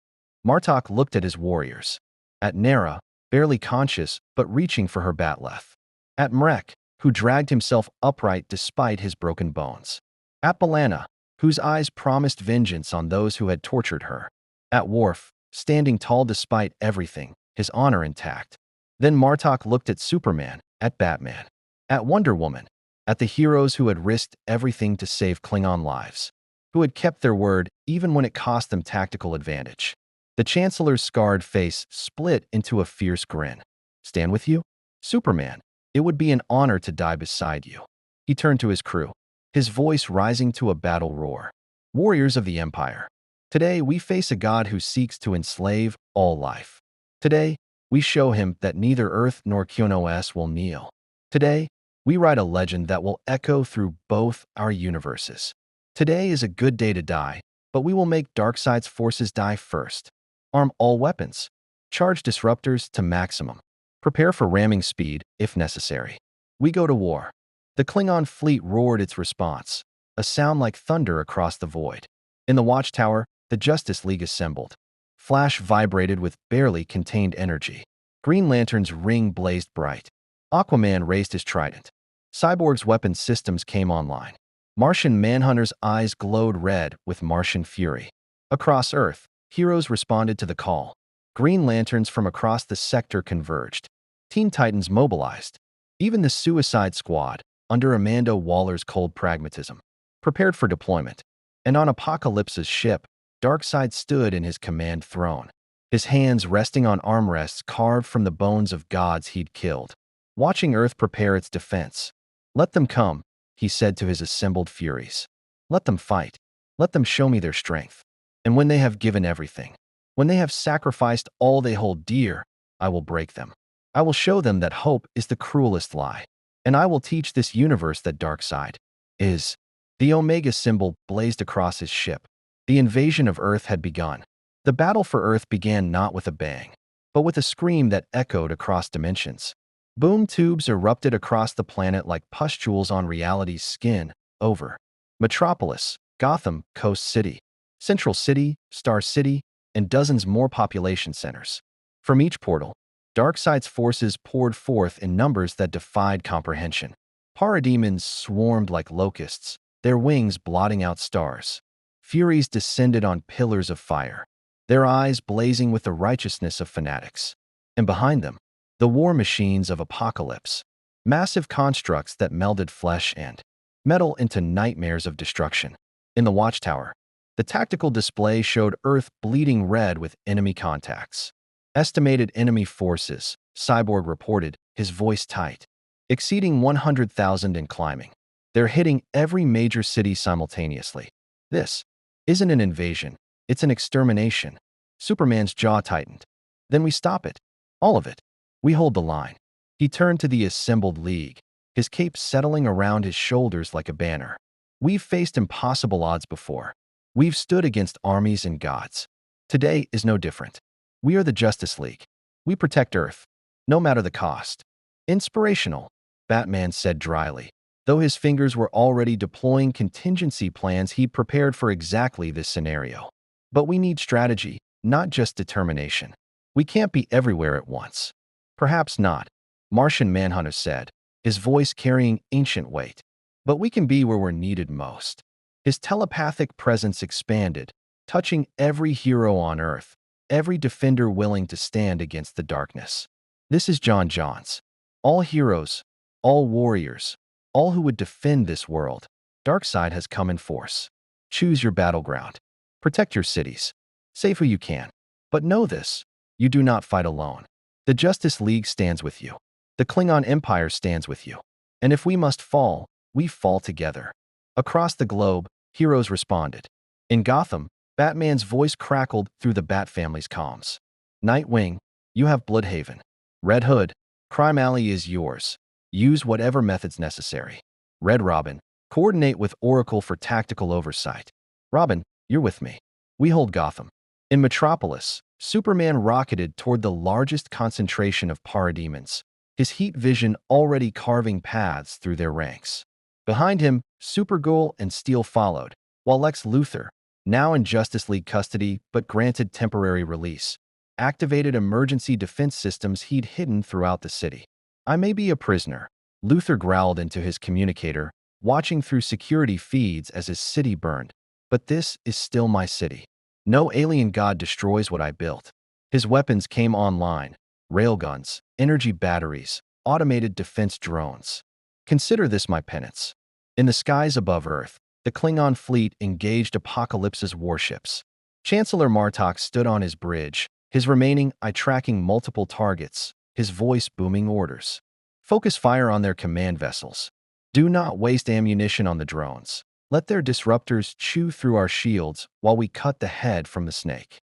Martok looked at his warriors. At Nera, barely conscious but reaching for her batleth. At Mrek, who dragged himself upright despite his broken bones. At B'Elanna, whose eyes promised vengeance on those who had tortured her. At Worf, standing tall despite everything, his honor intact. Then Martok looked at Superman, at Batman, at Wonder Woman, at the heroes who had risked everything to save Klingon lives, who had kept their word even when it cost them tactical advantage. The Chancellor's scarred face split into a fierce grin. Stand with you? Superman, it would be an honor to die beside you. He turned to his crew, his voice rising to a battle roar. Warriors of the Empire, today we face a god who seeks to enslave all life. Today, we show him that neither Earth nor Kyonos will kneel. Today, we write a legend that will echo through both our universes. Today is a good day to die, but we will make Darkseid's forces die first. Arm all weapons. Charge disruptors to maximum. Prepare for ramming speed, if necessary. We go to war. The Klingon fleet roared its response, a sound like thunder across the void. In the watchtower, the Justice League assembled. Flash vibrated with barely contained energy. Green Lantern's ring blazed bright. Aquaman raised his trident. Cyborg's weapon systems came online. Martian Manhunter's eyes glowed red with Martian fury. Across Earth, heroes responded to the call. Green Lanterns from across the sector converged. Teen Titans mobilized. Even the Suicide Squad, under Amanda Waller's cold pragmatism, prepared for deployment. And on Apocalypse's ship, Darkseid stood in his command throne, his hands resting on armrests carved from the bones of gods he'd killed, watching Earth prepare its defense. Let them come, he said to his assembled Furies. Let them fight. Let them show me their strength. And when they have given everything, when they have sacrificed all they hold dear, I will break them. I will show them that hope is the cruelest lie. And I will teach this universe that Darkseid is. The Omega symbol blazed across his ship. The invasion of Earth had begun. The battle for Earth began not with a bang, but with a scream that echoed across dimensions. Boom tubes erupted across the planet like pustules on reality's skin. Over. Metropolis, Gotham, Coast City, Central City, Star City, and dozens more population centers. From each portal, Darkseid's forces poured forth in numbers that defied comprehension. Parademons swarmed like locusts, their wings blotting out stars. Furies descended on pillars of fire, their eyes blazing with the righteousness of fanatics. And behind them, the war machines of apocalypse, massive constructs that melded flesh and metal into nightmares of destruction. In the watchtower, the tactical display showed Earth bleeding red with enemy contacts. Estimated enemy forces, Cyborg reported, his voice tight, exceeding 100,000 and climbing. They're hitting every major city simultaneously. This isn't an invasion, it's an extermination. Superman's jaw tightened. Then we stop it. All of it. We hold the line. He turned to the assembled league, his cape settling around his shoulders like a banner. We've faced impossible odds before. We've stood against armies and gods. Today is no different. We are the Justice League. We protect Earth, no matter the cost. Inspirational, Batman said dryly. Though his fingers were already deploying contingency plans he'd prepared for exactly this scenario. But we need strategy, not just determination. We can't be everywhere at once. Perhaps not, Martian Manhunter said, his voice carrying ancient weight. But we can be where we're needed most. His telepathic presence expanded, touching every hero on Earth, every defender willing to stand against the darkness. This is John Johns. All heroes, all warriors, all who would defend this world. Darkseid has come in force. Choose your battleground. Protect your cities. Save who you can. But know this, you do not fight alone. The Justice League stands with you. The Klingon Empire stands with you. And if we must fall, we fall together. Across the globe, heroes responded. In Gotham, Batman's voice crackled through the Bat family's comms. Nightwing, you have Bloodhaven. Red Hood, Crime Alley is yours. Use whatever methods necessary. Red Robin, coordinate with Oracle for tactical oversight. Robin, you're with me. We hold Gotham. In Metropolis, Superman rocketed toward the largest concentration of parademons, his heat vision already carving paths through their ranks. Behind him, Supergirl and Steel followed, while Lex Luthor, now in Justice League custody but granted temporary release, activated emergency defense systems he'd hidden throughout the city. I may be a prisoner, Luthor growled into his communicator, watching through security feeds as his city burned. But this is still my city. No alien god destroys what I built. His weapons came online: railguns, energy batteries, automated defense drones. Consider this my penance. In the skies above Earth, the Klingon fleet engaged Apocalypse's warships. Chancellor Martok stood on his bridge, his remaining eye tracking multiple targets, his voice booming orders. Focus fire on their command vessels. Do not waste ammunition on the drones. Let their disruptors chew through our shields while we cut the head from the snake.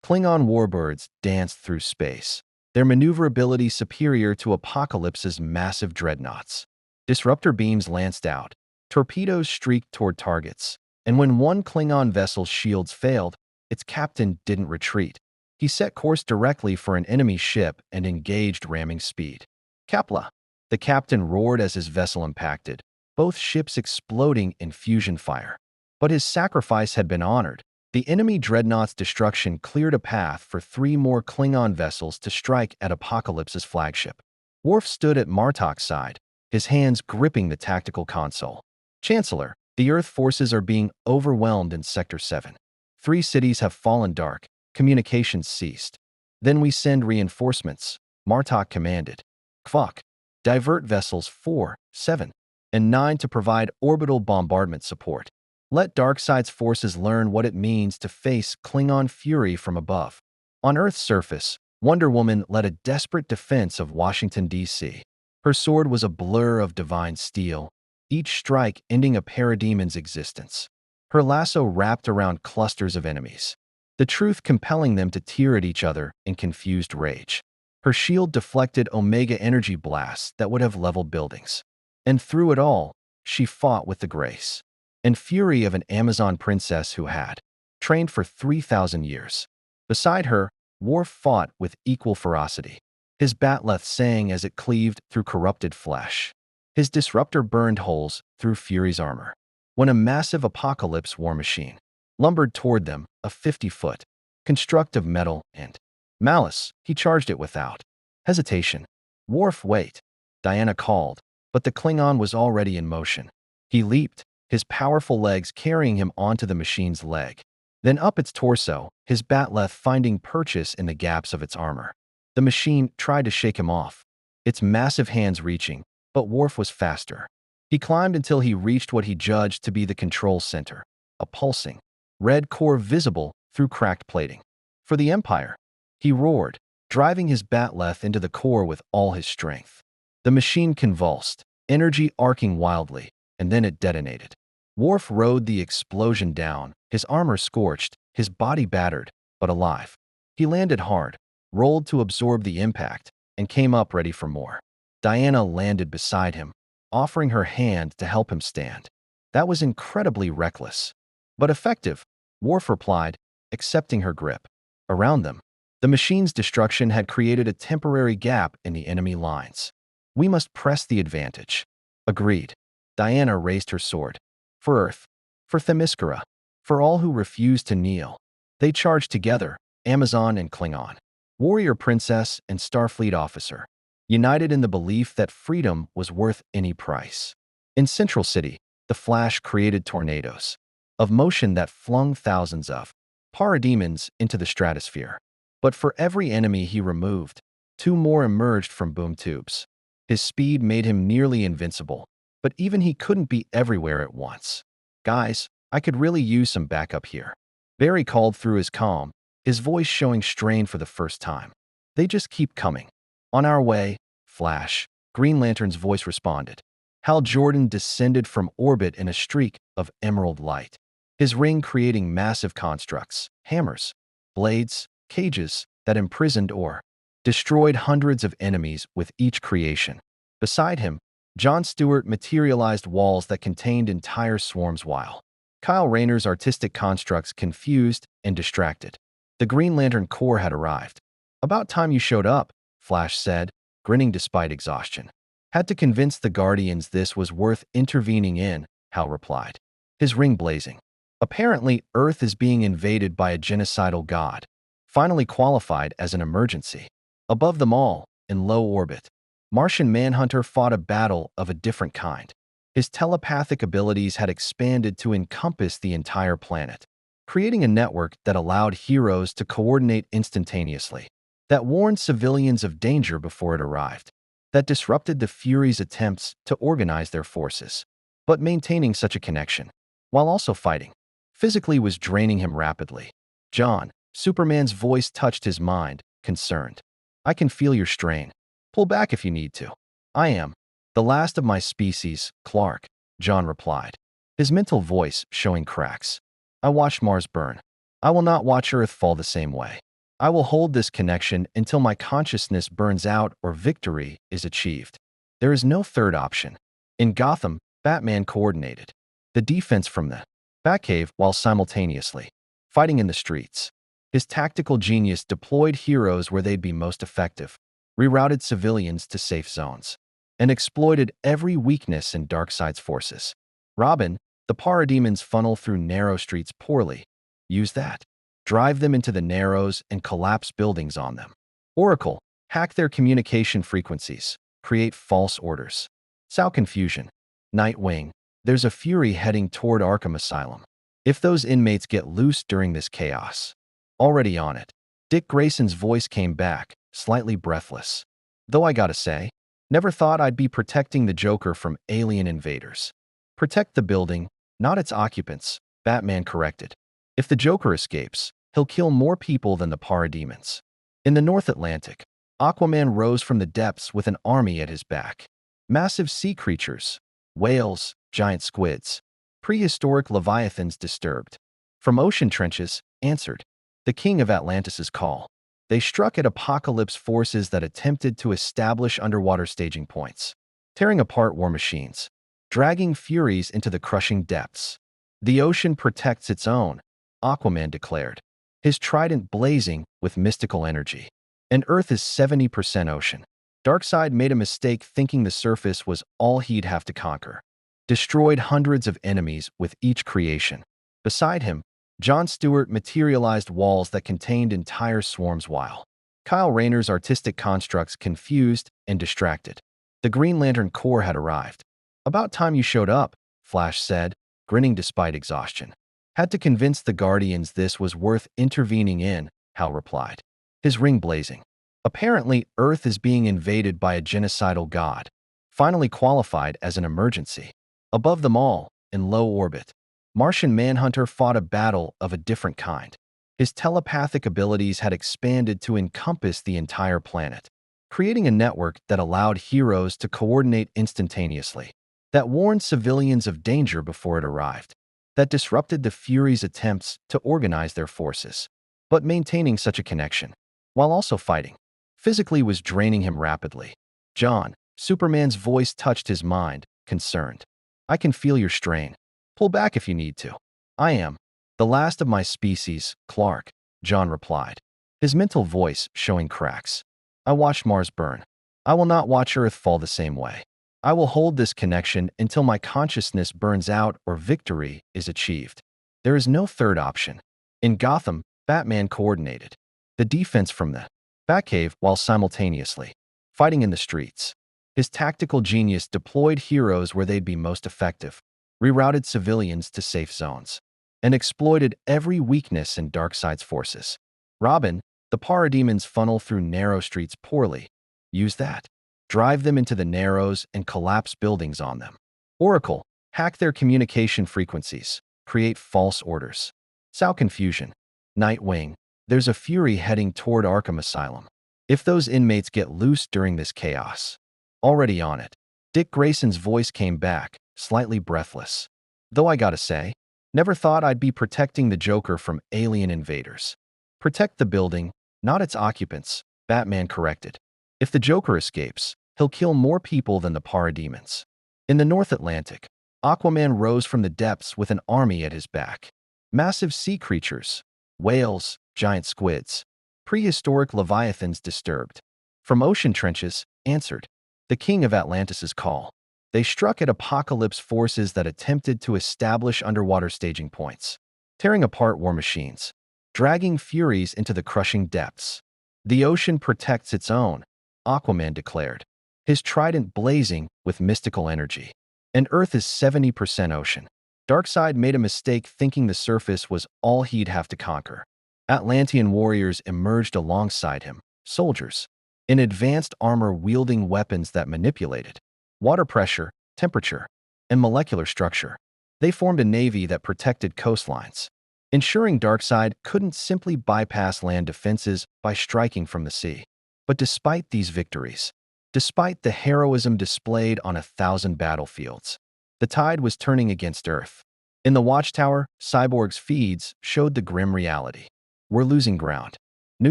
Klingon warbirds danced through space, their maneuverability superior to Apocalypse's massive dreadnoughts. Disruptor beams lanced out, torpedoes streaked toward targets, and when one Klingon vessel's shields failed, its captain didn't retreat. He set course directly for an enemy ship and engaged ramming speed. Kapla! The captain roared as his vessel impacted, both ships exploding in fusion fire. But his sacrifice had been honored. The enemy dreadnought's destruction cleared a path for 3 more Klingon vessels to strike at Apocalypse's flagship. Worf stood at Martok's side, his hands gripping the tactical console. Chancellor, the Earth forces are being overwhelmed in Sector 7. 3 cities have fallen dark, communications ceased. Then we send reinforcements, Martok commanded. Kvok, divert vessels 4, 7, and 9 to provide orbital bombardment support. Let Darkseid's forces learn what it means to face Klingon fury from above. On Earth's surface, Wonder Woman led a desperate defense of Washington, D.C. Her sword was a blur of divine steel, each strike ending a parademon's existence. Her lasso wrapped around clusters of enemies, the truth compelling them to tear at each other in confused rage. Her shield deflected Omega energy blasts that would have leveled buildings. And through it all, she fought with the grace and fury of an Amazon princess who had trained for 3,000 years. Beside her, Worf fought with equal ferocity, his bat'leth sang as it cleaved through corrupted flesh. His disruptor burned holes through Fury's armor. When a massive Apocalypse war machine lumbered toward them, a 50-foot construct of metal and malice, he charged it without Hesitation. Worf, wait. Diana called, but the Klingon was already in motion. He leaped, his powerful legs carrying him onto the machine's leg. Then up its torso, his batleth finding purchase in the gaps of its armor. The machine tried to shake him off, its massive hands reaching, but Worf was faster. He climbed until he reached what he judged to be the control center, a pulsing, red core visible through cracked plating. For the Empire, he roared, driving his batleth into the core with all his strength. The machine convulsed, energy arcing wildly, and then it detonated. Worf rode the explosion down, his armor scorched, his body battered, but alive. He landed hard, rolled to absorb the impact, and came up ready for more. Diana landed beside him, offering her hand to help him stand. That was incredibly reckless, but effective, Worf replied, accepting her grip. Around them, the machine's destruction had created a temporary gap in the enemy lines. We must press the advantage. Agreed. Diana raised her sword. For Earth, for Themyscira, for all who refused to kneel. They charged together, Amazon and Klingon, warrior princess and Starfleet officer, united in the belief that freedom was worth any price. In Central City, the Flash created tornadoes of motion that flung thousands of parademons into the stratosphere. But for every enemy he removed, 2 more emerged from boom tubes. His speed made him nearly invincible, but even he couldn't be everywhere at once. Guys, I could really use some backup here. Barry called through his comm, his voice showing strain for the first time. They just keep coming. On our way, Flash, Green Lantern's voice responded. Hal Jordan descended from orbit in a streak of emerald light, his ring creating massive constructs, hammers, blades, cages that imprisoned or destroyed hundreds of enemies with each creation. Beside him, John Stewart materialized walls that contained entire swarms while Kyle Rayner's artistic constructs confused and distracted. The Green Lantern Corps had arrived. About time you showed up, Flash said, grinning despite exhaustion. Had to convince the Guardians this was worth intervening in, Hal replied, his ring blazing. Apparently, Earth is being invaded by a genocidal god, finally qualified as an emergency. Above them all, in low orbit, Martian Manhunter fought a battle of a different kind. His telepathic abilities had expanded to encompass the entire planet, creating a network that allowed heroes to coordinate instantaneously, that warned civilians of danger before it arrived, that disrupted the Furies' attempts to organize their forces. But maintaining such a connection, while also fighting, physically was draining him rapidly. John, Superman's voice touched his mind, concerned. I can feel your strain. Pull back if you need to. I am the last of my species, Clark, John replied, his mental voice showing cracks. I watched Mars burn. I will not watch Earth fall the same way. I will hold this connection until my consciousness burns out or victory is achieved. There is no third option. In Gotham, Batman coordinated the defense from the Batcave while simultaneously fighting in the streets. His tactical genius deployed heroes where they'd be most effective, rerouted civilians to safe zones, and exploited every weakness in Darkseid's forces. Robin, the parademons funnel through narrow streets poorly. Use that. Drive them into the narrows and collapse buildings on them. Oracle, hack their communication frequencies, create false orders. Sow confusion. Nightwing, there's a Fury heading toward Arkham Asylum. If those inmates get loose during this chaos. Already on it. Dick Grayson's voice came back, slightly breathless. Though I gotta say, never thought I'd be protecting the Joker from alien invaders. Protect the building, not its occupants, Batman corrected. If the Joker escapes, he'll kill more people than the parademons. In the North Atlantic, Aquaman rose from the depths with an army at his back. Massive sea creatures, whales, giant squids, prehistoric leviathans disturbed. From ocean trenches, answered the king of Atlantis' call. They struck at apocalypse forces that attempted to establish underwater staging points, tearing apart war machines, dragging Furies into the crushing depths. The ocean protects its own, Aquaman declared, his trident blazing with mystical energy. And Earth is 70% ocean. Darkseid made a mistake thinking the surface was all he'd have to conquer. Destroyed hundreds of enemies with each creation. Beside him, John Stewart materialized walls that contained entire swarms while Kyle Rayner's artistic constructs confused and distracted. The Green Lantern Corps had arrived. About time you showed up, Flash said, grinning despite exhaustion. Had to convince the Guardians this was worth intervening in, Hal replied, his ring blazing. Apparently, Earth is being invaded by a genocidal god, finally qualified as an emergency. Above them all, in low orbit, Martian Manhunter fought a battle of a different kind. His telepathic abilities had expanded to encompass the entire planet, creating a network that allowed heroes to coordinate instantaneously, that warned civilians of danger before it arrived, that disrupted the Furies' attempts to organize their forces. But maintaining such a connection, while also fighting, physically was draining him rapidly. John, Superman's voice touched his mind, concerned. I can feel your strain. Pull back if you need to. I am the last of my species, Clark, John replied, his mental voice showing cracks. I watched Mars burn. I will not watch Earth fall the same way. I will hold this connection until my consciousness burns out or victory is achieved. There is no third option. In Gotham, Batman coordinated the defense from the Batcave while simultaneously fighting in the streets. His tactical genius deployed heroes where they'd be most effective, rerouted civilians to safe zones, and exploited every weakness in Darkseid's forces. Robin, the parademons funnel through narrow streets poorly. Use that. Drive them into the narrows and collapse buildings on them. Oracle, hack their communication frequencies, create false orders. Sow confusion. Nightwing, there's a Fury heading toward Arkham Asylum. If those inmates get loose during this chaos. Already on it. Dick Grayson's voice came back, slightly breathless. Though I gotta say, never thought I'd be protecting the Joker from alien invaders. Protect the building, not its occupants, Batman corrected. If the Joker escapes, he'll kill more people than the parademons. In the North Atlantic, Aquaman rose from the depths with an army at his back. Massive sea creatures, whales, giant squids, prehistoric leviathans disturbed. From ocean trenches, answered the king of Atlantis's call. They struck at apocalypse forces that attempted to establish underwater staging points, tearing apart war machines, dragging Furies into the crushing depths. The ocean protects its own, Aquaman declared, his trident blazing with mystical energy. And Earth is 70% ocean. Darkseid made a mistake thinking the surface was all he'd have to conquer. Atlantean warriors emerged alongside him, soldiers, in advanced armor wielding weapons that manipulated water pressure, temperature, and molecular structure. They formed a navy that protected coastlines, ensuring Darkseid couldn't simply bypass land defenses by striking from the sea. But despite these victories, despite the heroism displayed on 1,000 battlefields, the tide was turning against Earth. In the Watchtower, Cyborg's feeds showed the grim reality. We're losing ground. New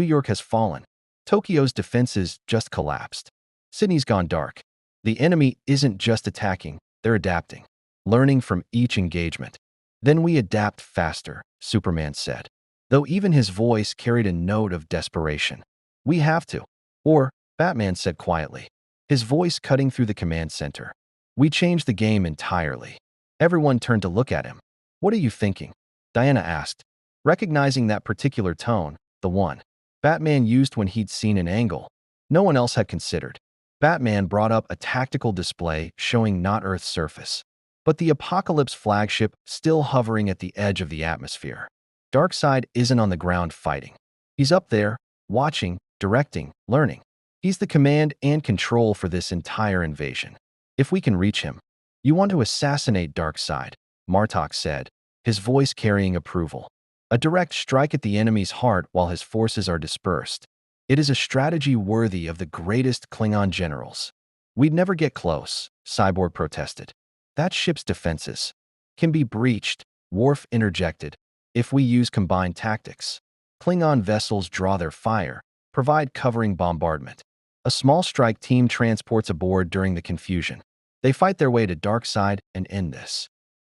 York has fallen. Tokyo's defenses just collapsed. Sydney's gone dark. The enemy isn't just attacking, they're adapting, learning from each engagement. Then we adapt faster, Superman said, though even his voice carried a note of desperation. We have to. Or, Batman said quietly, his voice cutting through the command center. We changed the game entirely. Everyone turned to look at him. What are you thinking? Diana asked, recognizing that particular tone, the one Batman used when he'd seen an angle no one else had considered. Batman brought up a tactical display showing not Earth's surface, but the Apocalypse flagship still hovering at the edge of the atmosphere. Darkseid isn't on the ground fighting. He's up there, watching, directing, learning. He's the command and control for this entire invasion. If we can reach him. You want to assassinate Darkseid, Martok said, his voice carrying approval. A direct strike at the enemy's heart while his forces are dispersed. It is a strategy worthy of the greatest Klingon generals. We'd never get close, Cyborg protested. That ship's defenses can be breached, Worf interjected, if we use combined tactics. Klingon vessels draw their fire, provide covering bombardment. A small strike team transports aboard during the confusion. They fight their way to Darkseid and end this.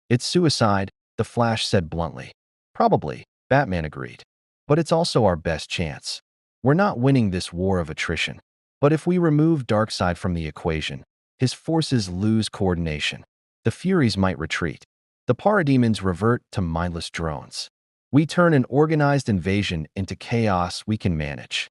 It's suicide, the Flash said bluntly. Probably, Batman agreed. But it's also our best chance. We're not winning this war of attrition. But if we remove Darkseid from the equation, his forces lose coordination. The Furies might retreat. The parademons revert to mindless drones. We turn an organized invasion into chaos we can manage.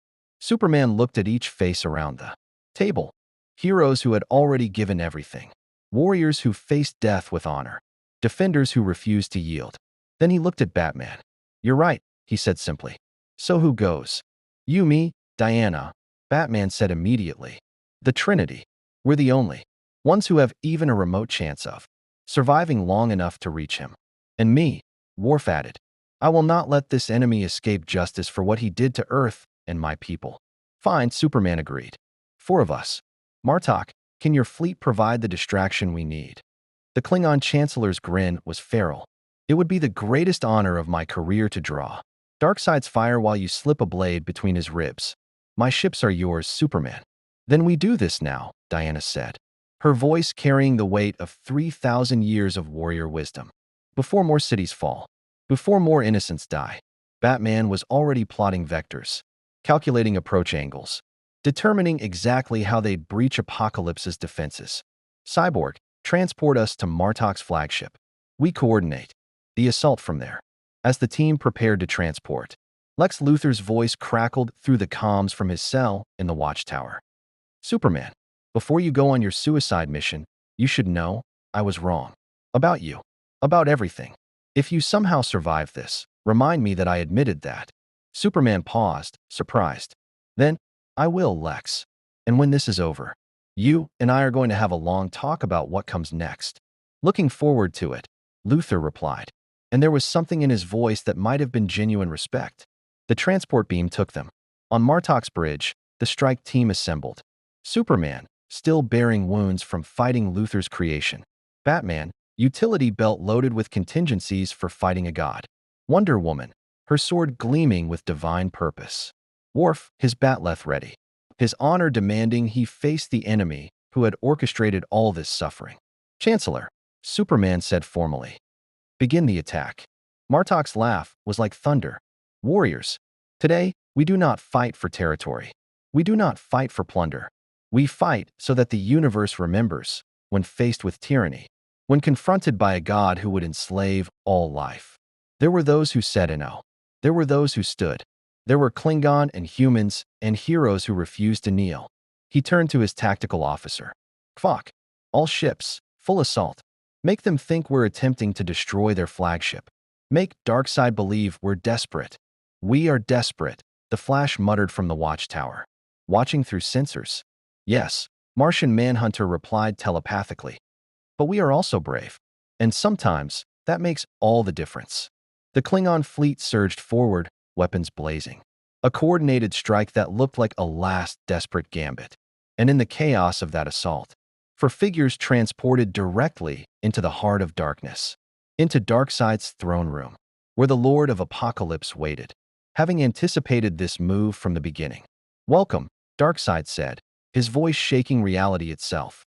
Superman looked at each face around the table. Heroes who had already given everything. Warriors who faced death with honor. Defenders who refused to yield. Then he looked at Batman. "You're right," he said simply. "So who goes?" "You, me, Diana," Batman said immediately. "The Trinity. We're the only ones who have even a remote chance of surviving long enough to reach him." "And me," Worf added. "I will not let this enemy escape justice for what he did to Earth and my people." "Fine," Superman agreed. "Four of us. Martok, can your fleet provide the distraction we need?" The Klingon Chancellor's grin was feral. "It would be the greatest honor of my career to draw Darkseid's fire while you slip a blade between his ribs. My ships are yours, Superman." "Then we do this now," Diana said, her voice carrying the weight of 3,000 years of warrior wisdom. "Before more cities fall, before more innocents die." Batman was already plotting vectors, calculating approach angles, determining exactly how they'd breach Apocalypse's defenses. "Cyborg, transport us to Martok's flagship. We coordinate the assault from there." As the team prepared to transport, Lex Luthor's voice crackled through the comms from his cell in the watchtower. "Superman, before you go on your suicide mission, you should know I was wrong. About you. About everything. If you somehow survive this, remind me that I admitted that." Superman paused, surprised. "Then, I will, Lex. And when this is over, you and I are going to have a long talk about what comes next." "Looking forward to it," Luthor replied, and there was something in his voice that might have been genuine respect. The transport beam took them. On Martok's bridge, the strike team assembled. Superman, still bearing wounds from fighting Luthor's creation. Batman, utility belt loaded with contingencies for fighting a god. Wonder Woman, her sword gleaming with divine purpose. Worf, his batleth ready. His honor demanding he face the enemy who had orchestrated all this suffering. "Chancellor," Superman said formally, "begin the attack." Martok's laugh was like thunder. "Warriors, today we do not fight for territory. We do not fight for plunder. We fight so that the universe remembers when faced with tyranny, when confronted by a god who would enslave all life." There were those who said no. There were those who stood. There were Klingon and humans and heroes who refused to kneel. He turned to his tactical officer. "Kvok, all ships, full assault. Make them think we're attempting to destroy their flagship. Make Darkseid believe we're desperate." "We are desperate," the Flash muttered from the watchtower. "Watching through sensors?" "Yes," Martian Manhunter replied telepathically. "But we are also brave. And sometimes, that makes all the difference." The Klingon fleet surged forward, weapons blazing. A coordinated strike that looked like a last desperate gambit. And in the chaos of that assault, for figures transported directly into the heart of darkness, into Darkseid's throne room, where the Lord of Apocalypse waited, having anticipated this move from the beginning. "Welcome," Darkseid said, his voice shaking reality itself.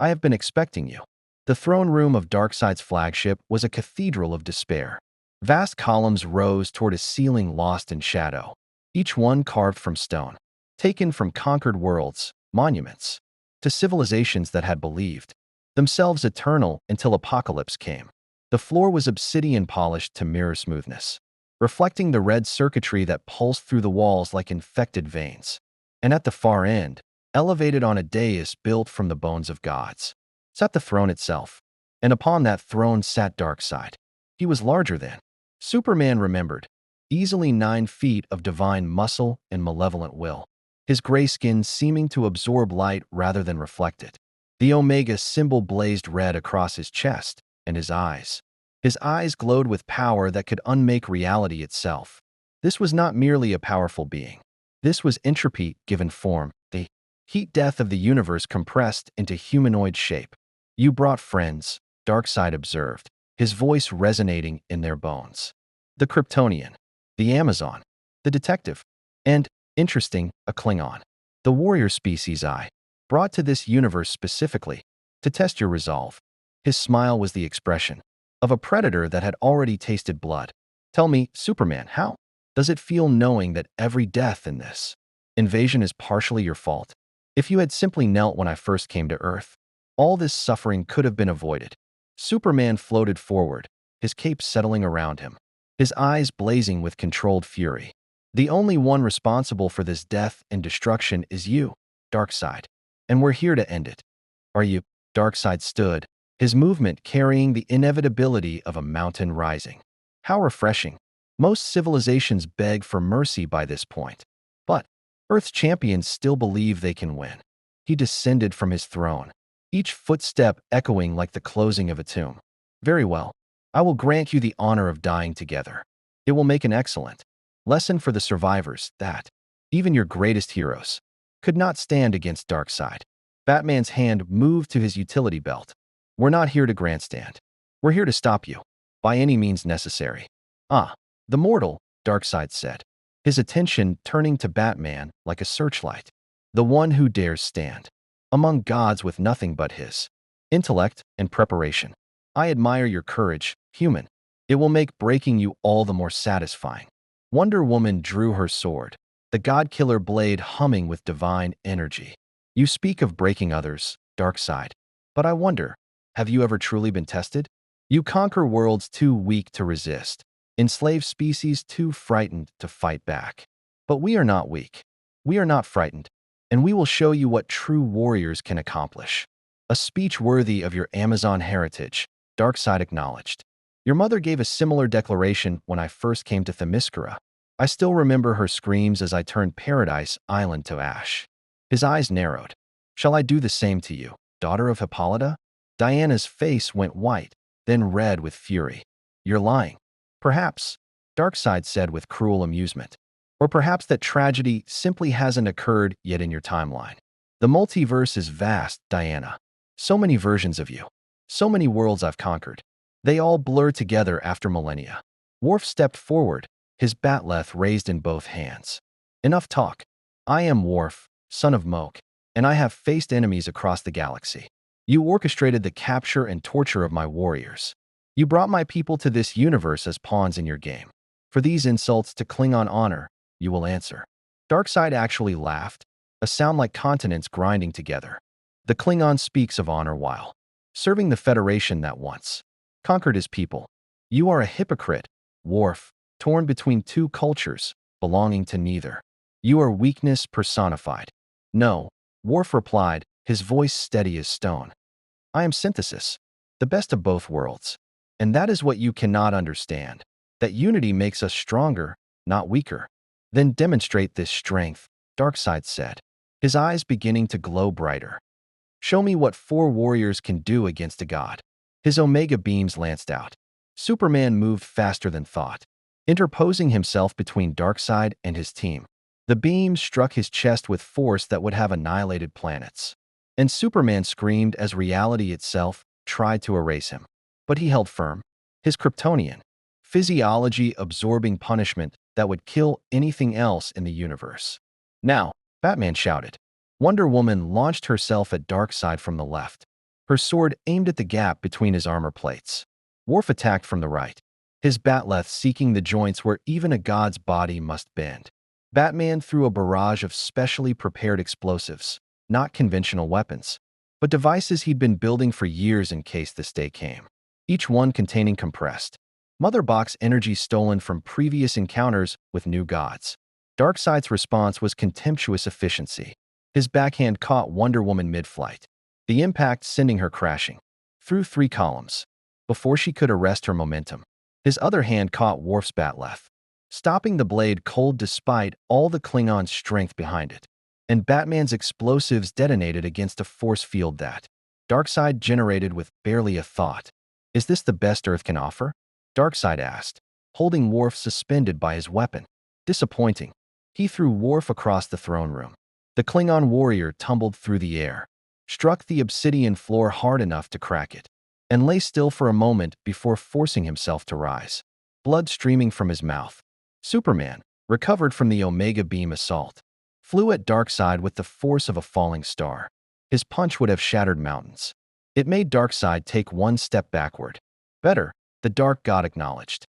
"I have been expecting you." The throne room of Darkseid's flagship was a cathedral of despair. Vast columns rose toward a ceiling lost in shadow, each one carved from stone, taken from conquered worlds, monuments, to civilizations that had believed themselves eternal until Apocalypse came. The floor was obsidian polished to mirror smoothness, reflecting the red circuitry that pulsed through the walls like infected veins. And at the far end, elevated on a dais built from the bones of gods, sat the throne itself. And upon that throne sat Darkseid. He was larger than Superman remembered, easily 9 feet of divine muscle and malevolent will, his gray skin seeming to absorb light rather than reflect it. The Omega symbol blazed red across his chest, and his eyes. His eyes glowed with power that could unmake reality itself. This was not merely a powerful being. This was entropy given form, the heat death of the universe compressed into humanoid shape. "You brought friends," Darkseid observed, his voice resonating in their bones. "The Kryptonian, the Amazon, the detective, and, interesting, a Klingon. The warrior species I brought to this universe specifically to test your resolve." His smile was the expression of a predator that had already tasted blood. "Tell me, Superman, how does it feel knowing that every death in this invasion is partially your fault? If you had simply knelt when I first came to Earth, all this suffering could have been avoided." Superman floated forward, his cape settling around him, his eyes blazing with controlled fury. The only one responsible for this death and destruction is you, Darkseid. And we're here to end it. Are you? Darkseid stood, his movement carrying the inevitability of a mountain rising. How refreshing. Most civilizations beg for mercy by this point. But Earth's champions still believe they can win. He descended from his throne, each footstep echoing like the closing of a tomb. Very well. I will grant you the honor of dying together. It will make an excellent lesson for the survivors that even your greatest heroes could not stand against Darkseid. Batman's hand moved to his utility belt. We're not here to grandstand. We're here to stop you, by any means necessary. Ah, the mortal, Darkseid said, his attention turning to Batman like a searchlight. The one who dares stand among gods with nothing but his intellect and preparation. I admire your courage, human. It will make breaking you all the more satisfying. Wonder Woman drew her sword, the god-killer blade humming with divine energy. You speak of breaking others, Darkseid, but I wonder, have you ever truly been tested? You conquer worlds too weak to resist, enslave species too frightened to fight back. But we are not weak. We are not frightened, and we will show you what true warriors can accomplish. A speech worthy of your Amazon heritage, Darkseid acknowledged. Your mother gave a similar declaration when I first came to Themyscira. I still remember her screams as I turned Paradise Island to ash. His eyes narrowed. Shall I do the same to you, daughter of Hippolyta? Diana's face went white, then red with fury. You're lying. Perhaps, Darkseid said with cruel amusement. Or perhaps that tragedy simply hasn't occurred yet in your timeline. The multiverse is vast, Diana. So many versions of you. So many worlds I've conquered. They all blur together after millennia. Worf stepped forward, his batleth raised in both hands. Enough talk. I am Worf, son of Moke, and I have faced enemies across the galaxy. You orchestrated the capture and torture of my warriors. You brought my people to this universe as pawns in your game. For these insults to Klingon honor, you will answer. Darkseid actually laughed, a sound like continents grinding together. The Klingon speaks of honor while serving the Federation that once conquered his people. You are a hypocrite, Worf, torn between two cultures, belonging to neither. You are weakness personified. No, Worf replied, his voice steady as stone. I am synthesis, the best of both worlds. And that is what you cannot understand. That unity makes us stronger, not weaker. Then demonstrate this strength, Darkseid said, his eyes beginning to glow brighter. Show me what four warriors can do against a god. His Omega beams lanced out. Superman moved faster than thought, interposing himself between Darkseid and his team. The beams struck his chest with force that would have annihilated planets. And Superman screamed as reality itself tried to erase him. But he held firm. His Kryptonian physiology absorbing punishment that would kill anything else in the universe. Now, Batman shouted. Wonder Woman launched herself at Darkseid from the left, her sword aimed at the gap between his armor plates. Worf attacked from the right, his batleth seeking the joints where even a god's body must bend. Batman threw a barrage of specially prepared explosives, not conventional weapons, but devices he'd been building for years in case this day came, each one containing compressed Mother Box energy stolen from previous encounters with new gods. Darkseid's response was contemptuous efficiency. His backhand caught Wonder Woman mid-flight, the impact sending her crashing through 3 columns before she could arrest her momentum. His other hand caught Worf's batleth, stopping the blade cold despite all the Klingon strength behind it. And Batman's explosives detonated against a force field that Darkseid generated with barely a thought. Is this the best Earth can offer? Darkseid asked, holding Worf suspended by his weapon. Disappointing. He threw Worf across the throne room. The Klingon warrior tumbled through the air, struck the obsidian floor hard enough to crack it, and lay still for a moment before forcing himself to rise, blood streaming from his mouth. Superman, recovered from the Omega beam assault, flew at Darkseid with the force of a falling star. His punch would have shattered mountains. It made Darkseid take one step backward. Better, the Dark God acknowledged.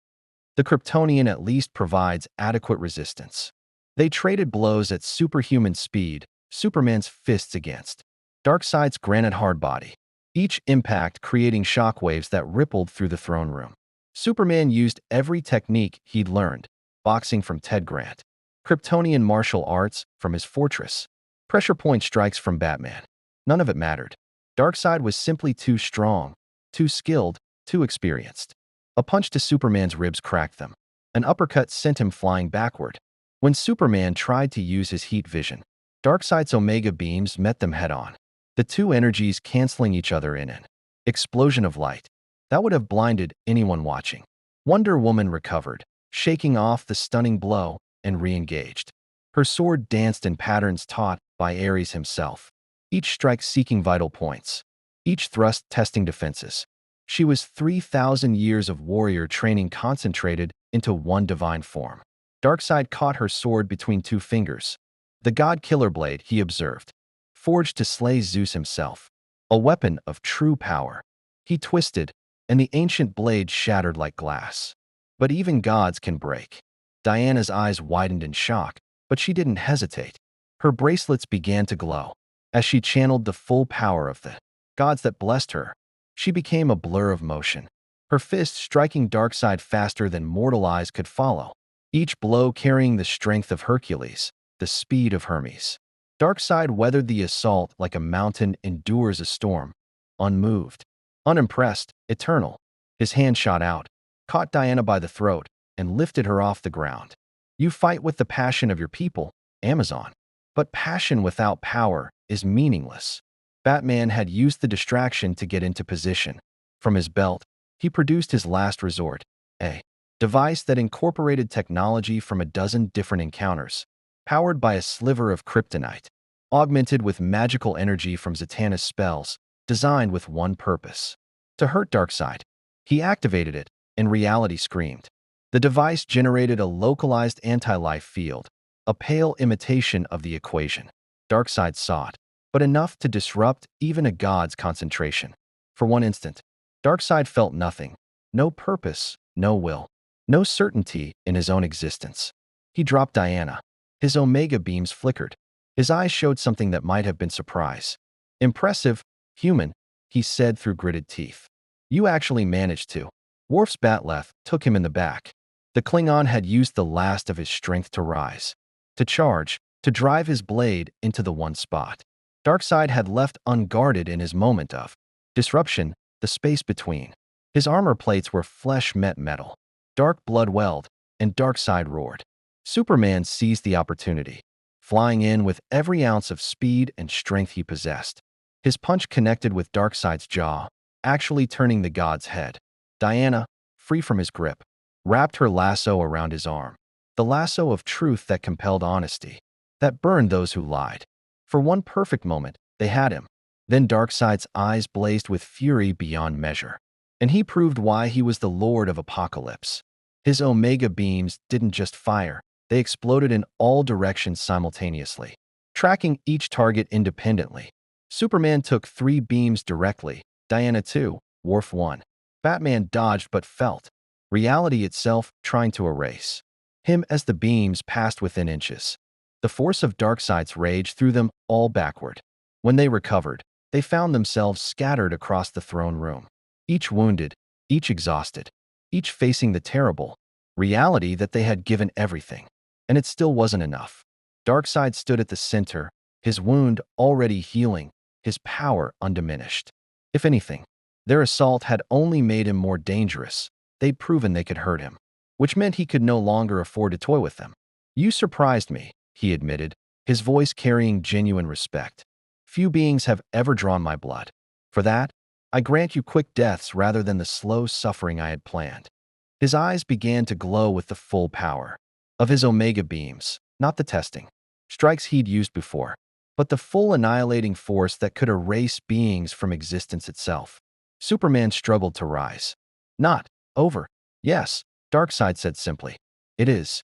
The Kryptonian at least provides adequate resistance. They traded blows at superhuman speed, Superman's fists against Darkseid's granite-hard body, each impact creating shockwaves that rippled through the throne room. Superman used every technique he'd learned, boxing from Ted Grant, Kryptonian martial arts from his fortress. Pressure point strikes from Batman. None of it mattered. Darkseid was simply too strong, too skilled, too experienced. A punch to Superman's ribs cracked them. An uppercut sent him flying backward. When Superman tried to use his heat vision, Darkseid's Omega beams met them head-on, the two energies canceling each other in an explosion of light that would have blinded anyone watching. Wonder Woman recovered, shaking off the stunning blow, and re-engaged. Her sword danced in patterns taught by Ares himself, each strike seeking vital points, each thrust testing defenses. She was 3,000 years of warrior training concentrated into one divine form. Darkseid caught her sword between two fingers. The god killer blade, he observed, forged to slay Zeus himself, a weapon of true power. He twisted, and the ancient blade shattered like glass. But even gods can break. Diana's eyes widened in shock, but she didn't hesitate. Her bracelets began to glow. As she channeled the full power of the gods that blessed her, she became a blur of motion, her fist striking Darkseid faster than mortal eyes could follow, each blow carrying the strength of Hercules, the speed of Hermes. Darkseid weathered the assault like a mountain endures a storm, unmoved, unimpressed, eternal. His hand shot out, caught Diana by the throat, and lifted her off the ground. You fight with the passion of your people, Amazon. But passion without power is meaningless. Batman had used the distraction to get into position. From his belt, he produced his last resort, a device that incorporated technology from a dozen different encounters, powered by a sliver of kryptonite, augmented with magical energy from Zatanna's spells, designed with one purpose: to hurt Darkseid. He activated it, and reality screamed. The device generated a localized anti-life field, a pale imitation of the equation. Darkseid saw it, but enough to disrupt even a god's concentration. For one instant, Darkseid felt nothing, no purpose, no will, no certainty in his own existence. He dropped Diana. His Omega beams flickered. His eyes showed something that might have been surprise. Impressive, human, he said through gritted teeth. You actually managed to. Worf's Batleth took him in the back. The Klingon had used the last of his strength to rise, to charge, to drive his blade into the one spot Darkseid had left unguarded in his moment of disruption, the space between. His armor plates were flesh-met metal. Dark blood welled, and Darkseid roared. Superman seized the opportunity, flying in with every ounce of speed and strength he possessed. His punch connected with Darkseid's jaw, actually turning the god's head. Diana, free from his grip, wrapped her lasso around his arm, the lasso of truth that compelled honesty, that burned those who lied. For one perfect moment, they had him. Then Darkseid's eyes blazed with fury beyond measure, and he proved why he was the Lord of Apocalypse. His Omega beams didn't just fire, they exploded in all directions simultaneously, tracking each target independently. Superman took 3 beams directly, Diana 2, Worf 1. Batman dodged but felt reality itself trying to erase him as the beams passed within inches. The force of Darkseid's rage threw them all backward. When they recovered, they found themselves scattered across the throne room, each wounded, each exhausted, each facing the terrible reality that they had given everything. And it still wasn't enough. Darkseid stood at the center, his wound already healing, his power undiminished. If anything, their assault had only made him more dangerous. They'd proven they could hurt him, which meant he could no longer afford to toy with them. You surprised me, he admitted, his voice carrying genuine respect. Few beings have ever drawn my blood. For that, I grant you quick deaths rather than the slow suffering I had planned. His eyes began to glow with the full power of his Omega beams, not the testing strikes he'd used before, but the full annihilating force that could erase beings from existence itself. Superman struggled to rise. Not over. Yes, Darkseid said simply. It is.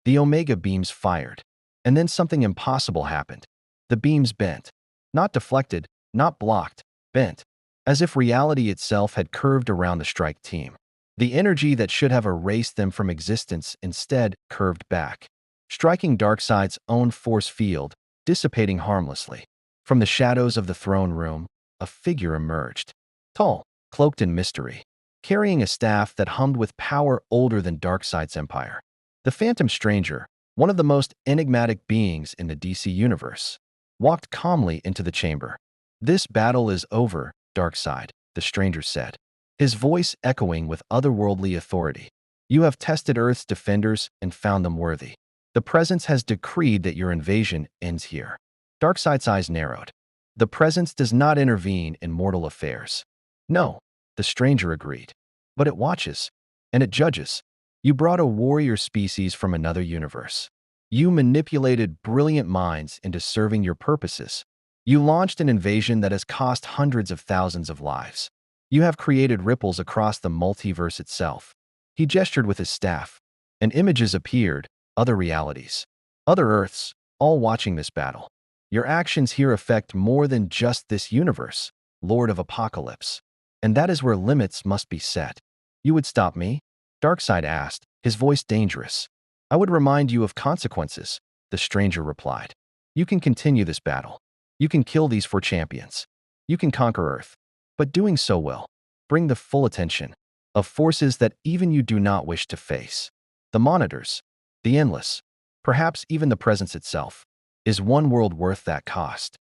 The Omega beams fired. And then something impossible happened. The beams bent. Not deflected, not blocked, bent. As if reality itself had curved around the strike team. The energy that should have erased them from existence instead curved back, striking Darkseid's own force field, dissipating harmlessly. From the shadows of the throne room, a figure emerged. Tall, cloaked in mystery, carrying a staff that hummed with power older than Darkseid's empire. The phantom stranger, one of the most enigmatic beings in the DC universe, walked calmly into the chamber. "This battle is over, Darkseid," the stranger said, his voice echoing with otherworldly authority. "You have tested Earth's defenders and found them worthy. The Presence has decreed that your invasion ends here." Darkseid's eyes narrowed. "The Presence does not intervene in mortal affairs." "No," the stranger agreed. "But it watches, and it judges. You brought a warrior species from another universe. You manipulated brilliant minds into serving your purposes. You launched an invasion that has cost hundreds of thousands of lives. You have created ripples across the multiverse itself." He gestured with his staff, and images appeared, other realities, other Earths, all watching this battle. "Your actions here affect more than just this universe, Lord of Apocalypse. And that is where limits must be set." "You would stop me?" Darkseid asked, his voice dangerous. "I would remind you of consequences," the stranger replied. "You can continue this battle. You can kill these four champions. You can conquer Earth. But doing so will bring the full attention of forces that even you do not wish to face. The monitors, the endless, perhaps even the presence itself. Is one world worth that cost?"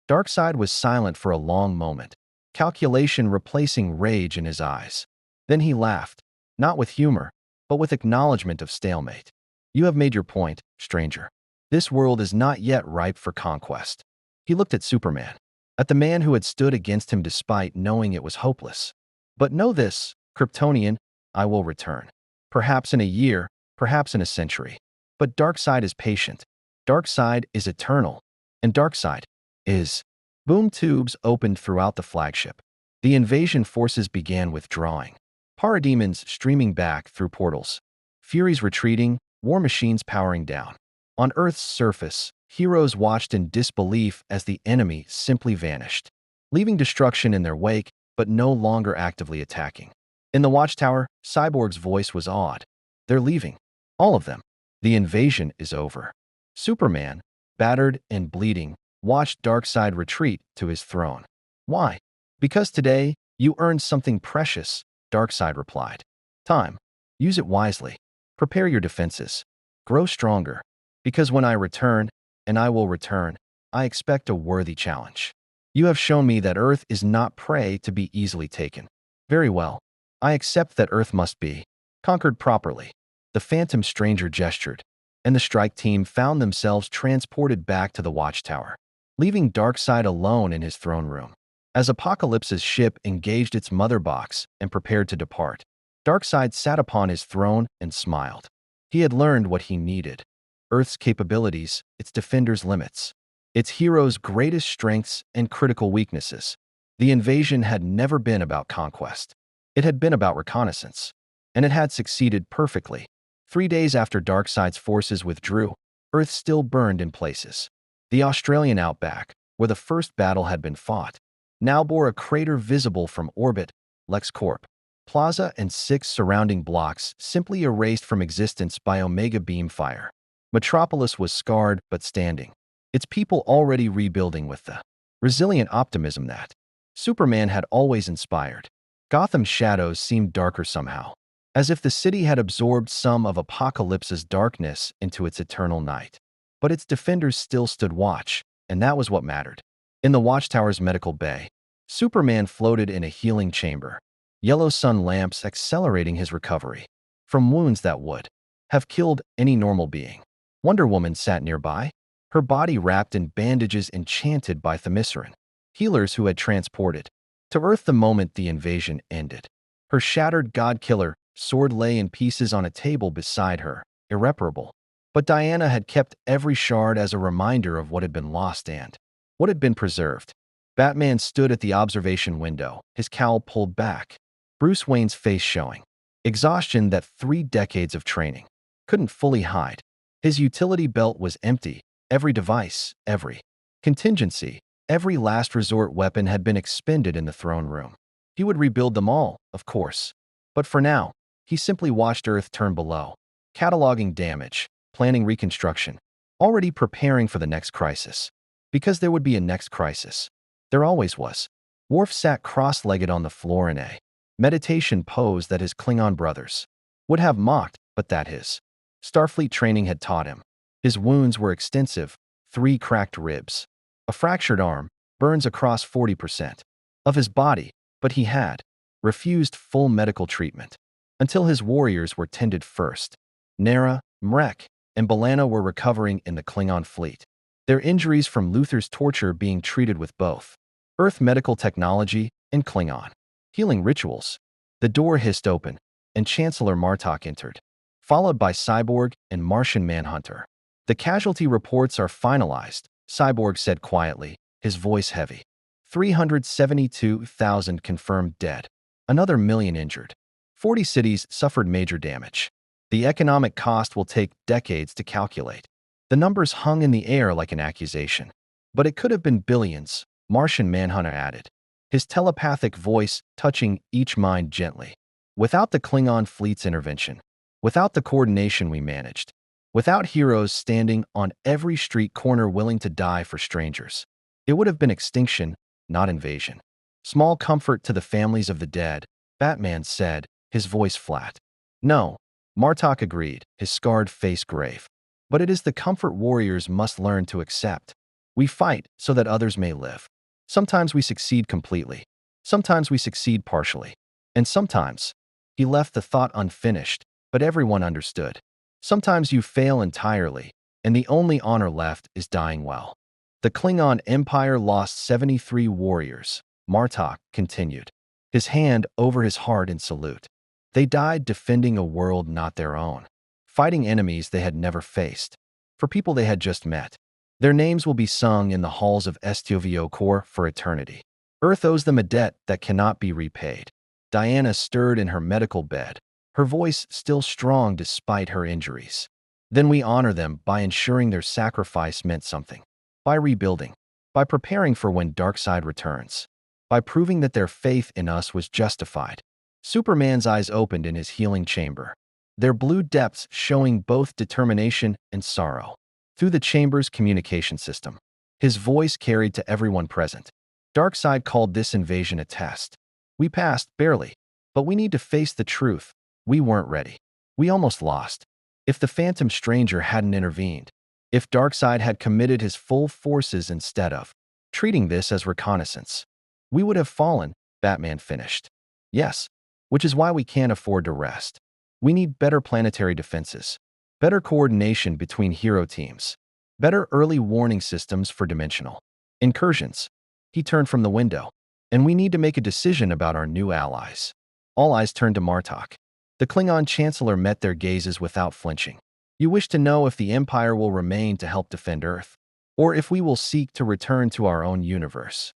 Darkseid was silent for a long moment, calculation replacing rage in his eyes. Then he laughed, not with humor, but with acknowledgement of stalemate. "You have made your point, stranger. This world is not yet ripe for conquest." He looked at Superman, at the man who had stood against him despite knowing it was hopeless. "But know this, Kryptonian, I will return. Perhaps in a year, perhaps in a century. But Darkseid is patient. Darkseid is eternal. And Darkseid is..." Boom tubes opened throughout the flagship. The invasion forces began withdrawing. Parademons streaming back through portals. Furies retreating, war machines powering down. On Earth's surface, heroes watched in disbelief as the enemy simply vanished, leaving destruction in their wake, but no longer actively attacking. In the watchtower, Cyborg's voice was awed. "They're leaving. All of them. The invasion is over." Superman, battered and bleeding, watched Darkseid retreat to his throne. "Why?" "Because today, you earned something precious," Darkseid replied. "Time. Use it wisely. Prepare your defenses. Grow stronger. Because when I return, and I will return, I expect a worthy challenge. You have shown me that Earth is not prey to be easily taken. Very well. I accept that Earth must be conquered properly." The phantom stranger gestured, and the strike team found themselves transported back to the watchtower, leaving Darkseid alone in his throne room. As Apocalypse's ship engaged its mother box and prepared to depart, Darkseid sat upon his throne and smiled. He had learned what he needed: Earth's capabilities, its defenders' limits, its heroes' greatest strengths and critical weaknesses. The invasion had never been about conquest. It had been about reconnaissance, and it had succeeded perfectly. 3 days after Darkseid's forces withdrew, Earth still burned in places. The Australian outback, where the first battle had been fought, now bore a crater visible from orbit. LexCorp Plaza and 6 surrounding blocks simply erased from existence by Omega beam fire. Metropolis was scarred but standing, its people already rebuilding with the resilient optimism that Superman had always inspired. Gotham's shadows seemed darker somehow, as if the city had absorbed some of Apocalypse's darkness into its eternal night. But its defenders still stood watch, and that was what mattered. In the Watchtower's medical bay, Superman floated in a healing chamber, yellow sun lamps accelerating his recovery from wounds that would have killed any normal being. Wonder Woman sat nearby, her body wrapped in bandages enchanted by Themyscira, healers who had transported to Earth the moment the invasion ended. Her shattered god-killer sword lay in pieces on a table beside her, irreparable. But Diana had kept every shard as a reminder of what had been lost and what had been preserved. Batman stood at the observation window, his cowl pulled back, Bruce Wayne's face showing exhaustion that 3 decades of training couldn't fully hide. His utility belt was empty. Every device, every contingency, every last resort weapon had been expended in the throne room. He would rebuild them all, of course. But for now, he simply watched Earth turn below, cataloging damage, planning reconstruction, already preparing for the next crisis. Because there would be a next crisis. There always was. Worf sat cross-legged on the floor in a meditation pose that his Klingon brothers would have mocked, but that his Starfleet training had taught him. His wounds were extensive, 3 cracked ribs, a fractured arm, burns across 40% of his body, but he had refused full medical treatment until his warriors were tended first. Nera, Mrek, and Balana were recovering in the Klingon fleet, their injuries from Luther's torture being treated with both Earth medical technology and Klingon healing rituals. The door hissed open, and Chancellor Martok entered, followed by Cyborg and Martian Manhunter. The casualty reports are finalized, Cyborg said quietly, his voice heavy. 372,000 confirmed dead. Another million injured. 40 cities suffered major damage. The economic cost will take decades to calculate. The numbers hung in the air like an accusation. But it could have been billions, Martian Manhunter added, his telepathic voice touching each mind gently. Without the Klingon fleet's intervention, without the coordination we managed, without heroes standing on every street corner willing to die for strangers, it would have been extinction, not invasion. Small comfort to the families of the dead, Batman said, his voice flat. No, Martok agreed, his scarred face grave. But it is the comfort warriors must learn to accept. We fight so that others may live. Sometimes we succeed completely. Sometimes we succeed partially. And sometimes, he left the thought unfinished, but everyone understood. Sometimes you fail entirely, and the only honor left is dying well. The Klingon Empire lost 73 warriors, Martok continued, his hand over his heart in salute. They died defending a world not their own, fighting enemies they had never faced, for people they had just met. Their names will be sung in the halls of Estovio Corps for eternity. Earth owes them a debt that cannot be repaid. Diana stirred in her medical bed, her voice still strong despite her injuries. Then we honor them by ensuring their sacrifice meant something. By rebuilding. By preparing for when Darkseid returns. By proving that their faith in us was justified. Superman's eyes opened in his healing chamber, their blue depths showing both determination and sorrow. Through the chamber's communication system, his voice carried to everyone present. Darkseid called this invasion a test. We passed, barely. But we need to face the truth. We weren't ready. We almost lost. If the Phantom Stranger hadn't intervened, if Darkseid had committed his full forces instead of treating this as reconnaissance, we would have fallen, Batman finished. Yes, which is why we can't afford to rest. We need better planetary defenses, better coordination between hero teams, better early warning systems for dimensional incursions. He turned from the window. And we need to make a decision about our new allies. All eyes turned to Martok. The Klingon Chancellor met their gazes without flinching. You wish to know if the Empire will remain to help defend Earth, or if we will seek to return to our own universe.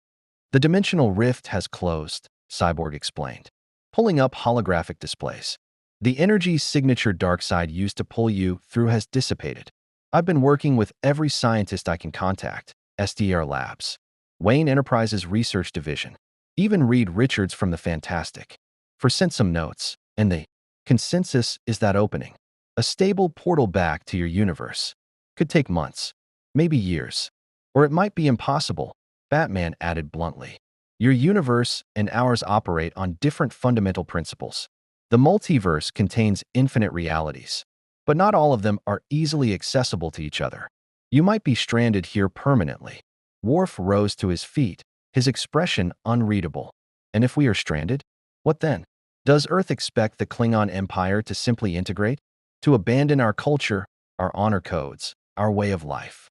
The dimensional rift has closed, Cyborg explained, pulling up holographic displays. The energy signature Darkseid used to pull you through has dissipated. I've been working with every scientist I can contact, SDR Labs, Wayne Enterprises Research Division, even Reed Richards from the Fantastic, for sent some notes, and the consensus is that opening, a stable portal back to your universe, could take months, maybe years, or it might be impossible, Batman added bluntly. Your universe and ours operate on different fundamental principles. The multiverse contains infinite realities, but not all of them are easily accessible to each other. You might be stranded here permanently. Worf rose to his feet, his expression unreadable. And if we are stranded, what then? Does Earth expect the Klingon Empire to simply integrate? To abandon our culture, our honor codes, our way of life?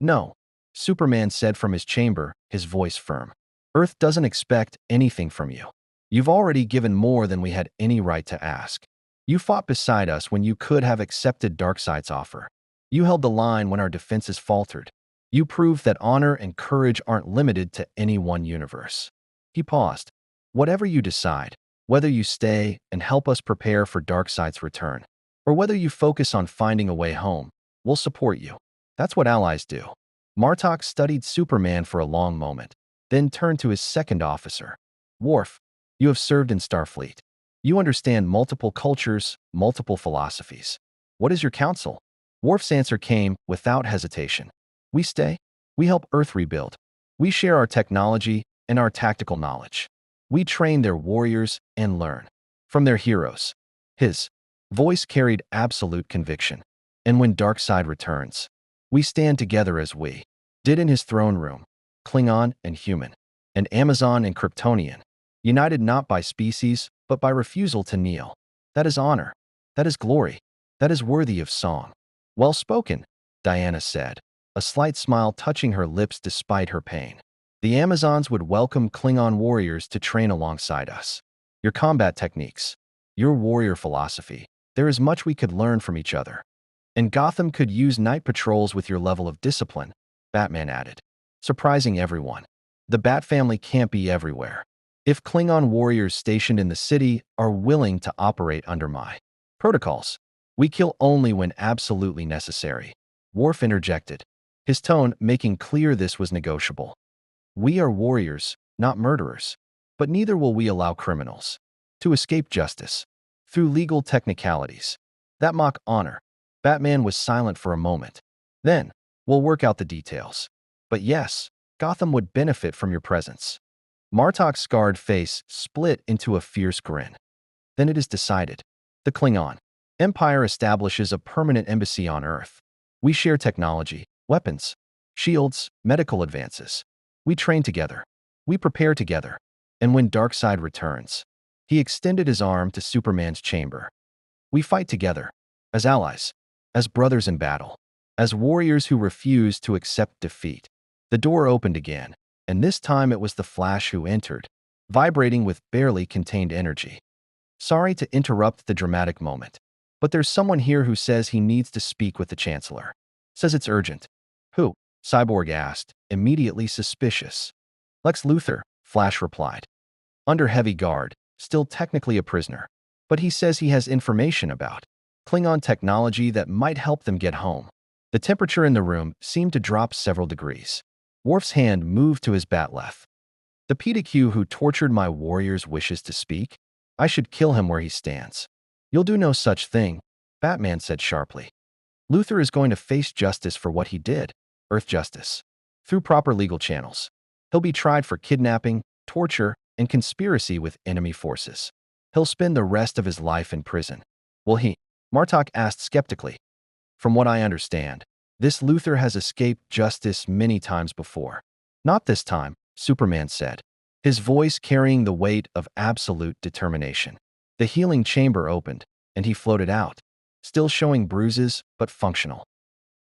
No, Superman said from his chamber, his voice firm. Earth doesn't expect anything from you. You've already given more than we had any right to ask. You fought beside us when you could have accepted Darkseid's offer. You held the line when our defenses faltered. You proved that honor and courage aren't limited to any one universe. He paused. Whatever you decide, whether you stay and help us prepare for Darkseid's return, or whether you focus on finding a way home, we'll support you. That's what allies do. Martok studied Superman for a long moment, then turned to his second officer. Worf, you have served in Starfleet. You understand multiple cultures, multiple philosophies. What is your counsel? Worf's answer came without hesitation. We stay. We help Earth rebuild. We share our technology and our tactical knowledge. We train their warriors and learn from their heroes. His voice carried absolute conviction. And when Darkseid returns, We stand together as we did in his throne room, Klingon and human, and Amazon and Kryptonian, united not by species, but by refusal to kneel. That is honor. That is glory. That is worthy of song. Well spoken, Diana said, a slight smile touching her lips despite her pain. The Amazons would welcome Klingon warriors to train alongside us. Your combat techniques, your warrior philosophy, there is much we could learn from each other. And Gotham could use night patrols with your level of discipline, Batman added, surprising everyone. The Bat family can't be everywhere. If Klingon warriors stationed in the city are willing to operate under my protocols, we kill only when absolutely necessary. Worf interjected, his tone making clear this was negotiable. We are warriors, not murderers, but neither will we allow criminals to escape justice through legal technicalities that mock honor. Batman was silent for a moment. Then, we'll work out the details. But yes, Gotham would benefit from your presence. Martok's scarred face split into a fierce grin. Then it is decided. The Klingon Empire establishes a permanent embassy on Earth. We share technology, weapons, shields, medical advances. We train together. We prepare together. And when Darkseid returns, he extended his arm to Superman's chamber. We fight together, as allies, as brothers in battle, as warriors who refuse to accept defeat. The door opened again, and this time it was the Flash who entered, vibrating with barely contained energy. Sorry to interrupt the dramatic moment, but there's someone here who says he needs to speak with the Chancellor. Says it's urgent. Who? Cyborg asked, immediately suspicious. Lex Luthor, Flash replied. Under heavy guard, still technically a prisoner, but he says he has information about Klingon technology that might help them get home. The temperature in the room seemed to drop several degrees. Worf's hand moved to his batleth. The PDQ who tortured my warriors wishes to speak? I should kill him where he stands. You'll do no such thing, Batman said sharply. Luthor is going to face justice for what he did, Earth justice, through proper legal channels. He'll be tried for kidnapping, torture, and conspiracy with enemy forces. He'll spend the rest of his life in prison. Will he? Martok asked skeptically. From what I understand, this Luthor has escaped justice many times before. Not this time, Superman said, his voice carrying the weight of absolute determination. The healing chamber opened, and he floated out, still showing bruises, but functional.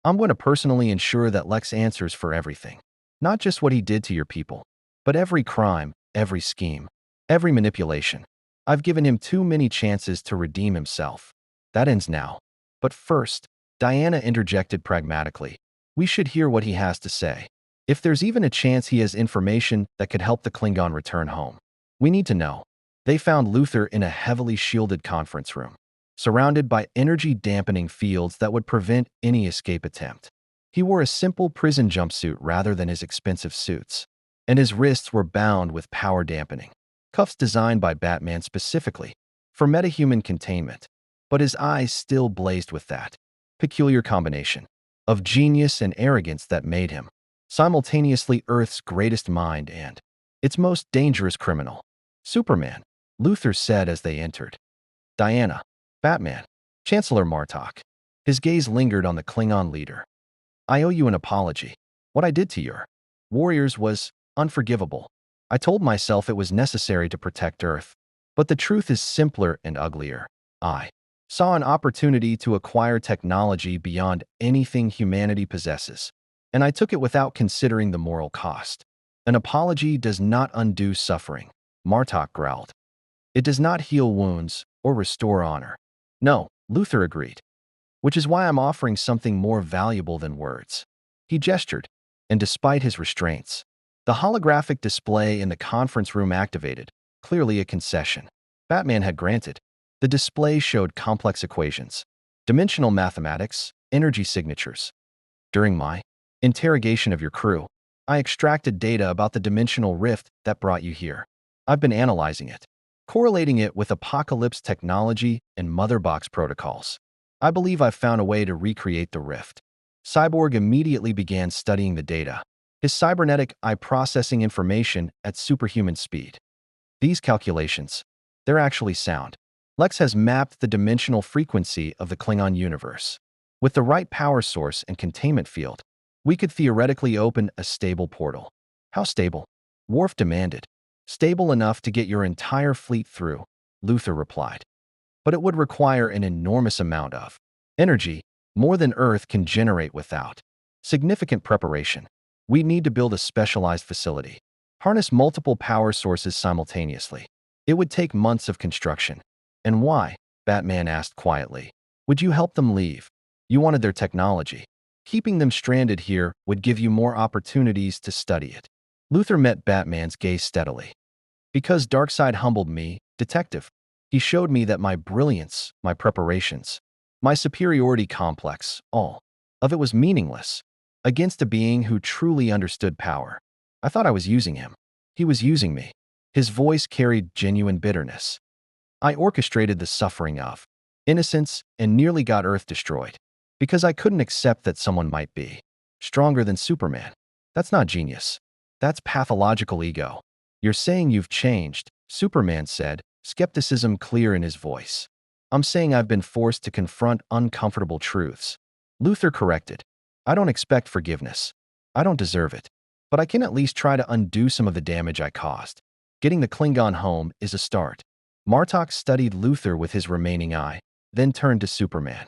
I'm going to personally ensure that Lex answers for everything. Not just what he did to your people, but every crime, every scheme, every manipulation. I've given him too many chances to redeem himself. That ends now. But first, Diana interjected pragmatically, we should hear what he has to say. If there's even a chance he has information that could help the Klingon return home, we need to know. They found Luthor in a heavily shielded conference room, surrounded by energy-dampening fields that would prevent any escape attempt. He wore a simple prison jumpsuit rather than his expensive suits, and his wrists were bound with power-dampening cuffs designed by Batman specifically for metahuman containment. But his eyes still blazed with that peculiar combination of genius and arrogance that made him simultaneously Earth's greatest mind and its most dangerous criminal. Superman, Luthor said as they entered. Diana, Batman, Chancellor Martok. His gaze lingered on the Klingon leader. I owe you an apology. What I did to your warriors was unforgivable. I told myself it was necessary to protect Earth, but the truth is simpler and uglier. I saw an opportunity to acquire technology beyond anything humanity possesses, and I took it without considering the moral cost. An apology does not undo suffering, Martok growled. It does not heal wounds or restore honor. No, Luthor agreed. Which is why I'm offering something more valuable than words. He gestured, and despite his restraints, the holographic display in the conference room activated, clearly a concession. Batman had granted. The display showed complex equations, dimensional mathematics, energy signatures. During my interrogation of your crew, I extracted data about the dimensional rift that brought you here. I've been analyzing it, correlating it with apocalypse technology and motherbox protocols. I believe I've found a way to recreate the rift. Cyborg immediately began studying the data, his cybernetic eye processing information at superhuman speed. These calculations, they're actually sound. Lex has mapped the dimensional frequency of the Klingon universe. With the right power source and containment field, we could theoretically open a stable portal. How stable? Worf demanded. Stable enough to get your entire fleet through, Luther replied. But it would require an enormous amount of energy, more than Earth can generate without significant preparation. We need to build a specialized facility, harness multiple power sources simultaneously. It would take months of construction. And why? Batman asked quietly. Would you help them leave? You wanted their technology. Keeping them stranded here would give you more opportunities to study it. Luther met Batman's gaze steadily. Because Darkseid humbled me, detective. He showed me that my brilliance, my preparations, my superiority complex, all of it was meaningless against a being who truly understood power. I thought I was using him. He was using me. His voice carried genuine bitterness. I orchestrated the suffering of innocence and nearly got Earth destroyed because I couldn't accept that someone might be stronger than Superman. That's not genius. That's pathological ego. You're saying you've changed, Superman said, skepticism clear in his voice. I'm saying I've been forced to confront uncomfortable truths. Luther corrected. I don't expect forgiveness. I don't deserve it. But I can at least try to undo some of the damage I caused. Getting the Klingon home is a start. Martok studied Luther with his remaining eye, then turned to Superman.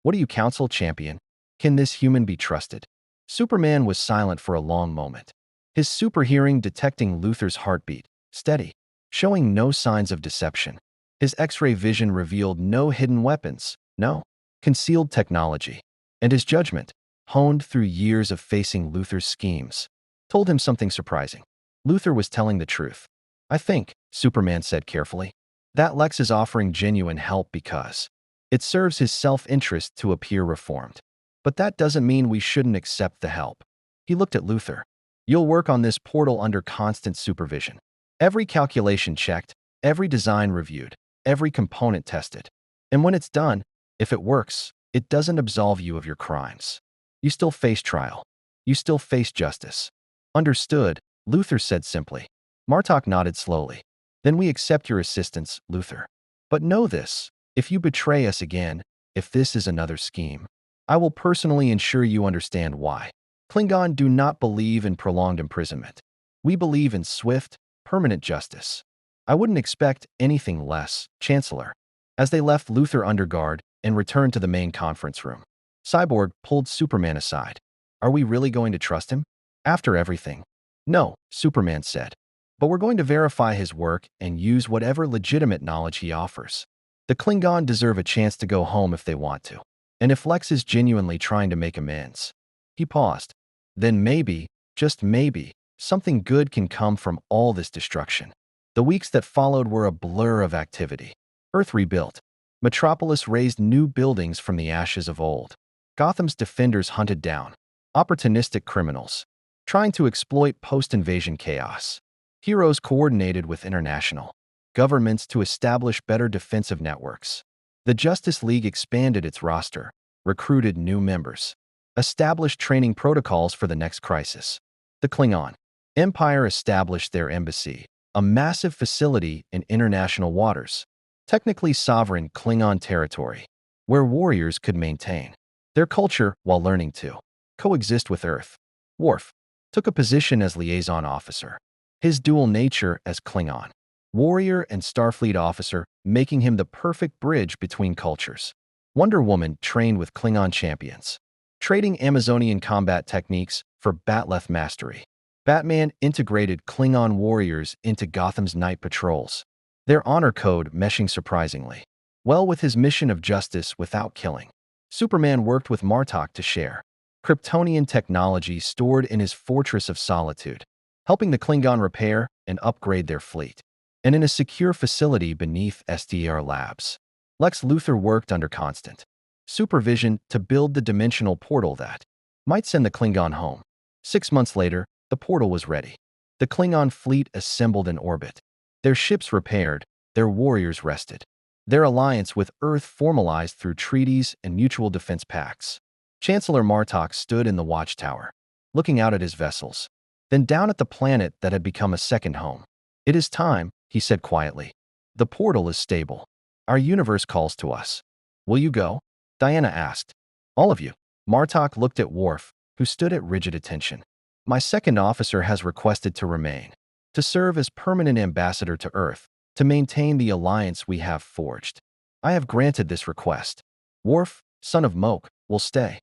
What do you counsel, champion? Can this human be trusted? Superman was silent for a long moment. His super hearing detecting Luther's heartbeat, steady, showing no signs of deception. His X-ray vision revealed no hidden weapons, no concealed technology. And his judgment, honed through years of facing Luther's schemes, told him something surprising. Luther was telling the truth. I think, Superman said carefully, that Lex is offering genuine help because it serves his self-interest to appear reformed. But that doesn't mean we shouldn't accept the help. He looked at Luther. You'll work on this portal under constant supervision. Every calculation checked, every design reviewed, every component tested. And when it's done, if it works, it doesn't absolve you of your crimes. You still face trial. You still face justice. Understood, Luther said simply. Martok nodded slowly. Then we accept your assistance, Luther. But know this, if you betray us again, if this is another scheme, I will personally ensure you understand why. Klingon do not believe in prolonged imprisonment. We believe in swift, permanent justice. I wouldn't expect anything less, Chancellor. As they left Luther under guard and returned to the main conference room, Cyborg pulled Superman aside. Are we really going to trust him? After everything? No, Superman said. But we're going to verify his work and use whatever legitimate knowledge he offers. The Klingon deserve a chance to go home if they want to. And if Lex is genuinely trying to make amends. He paused. Then maybe, just maybe, something good can come from all this destruction. The weeks that followed were a blur of activity. Earth rebuilt. Metropolis raised new buildings from the ashes of old. Gotham's defenders hunted down opportunistic criminals, trying to exploit post-invasion chaos. Heroes coordinated with international governments to establish better defensive networks. The Justice League expanded its roster, recruited new members, established training protocols for the next crisis. The Klingon Empire established their embassy, a massive facility in international waters, technically sovereign Klingon territory, where warriors could maintain their culture while learning to coexist with Earth. Worf took a position as liaison officer, his dual nature as Klingon warrior and Starfleet officer, making him the perfect bridge between cultures. Wonder Woman trained with Klingon champions, trading Amazonian combat techniques for Batleth mastery. Batman integrated Klingon warriors into Gotham's night patrols, their honor code meshing surprisingly well with his mission of justice without killing. Superman worked with Martok to share Kryptonian technology stored in his Fortress of Solitude, helping the Klingon repair and upgrade their fleet. And in a secure facility beneath SDR Labs, Lex Luthor worked under constant supervision to build the dimensional portal that might send the Klingon home. 6 months later, the portal was ready. The Klingon fleet assembled in orbit, their ships repaired, their warriors rested. Their alliance with Earth formalized through treaties and mutual defense pacts. Chancellor Martok stood in the watchtower, looking out at his vessels, then down at the planet that had become a second home. It is time, he said quietly. The portal is stable. Our universe calls to us. Will you go? Diana asked. All of you. Martok looked at Worf, who stood at rigid attention. My second officer has requested to remain, to serve as permanent ambassador to Earth, to maintain the alliance we have forged. I have granted this request. Worf, son of Moke, will stay.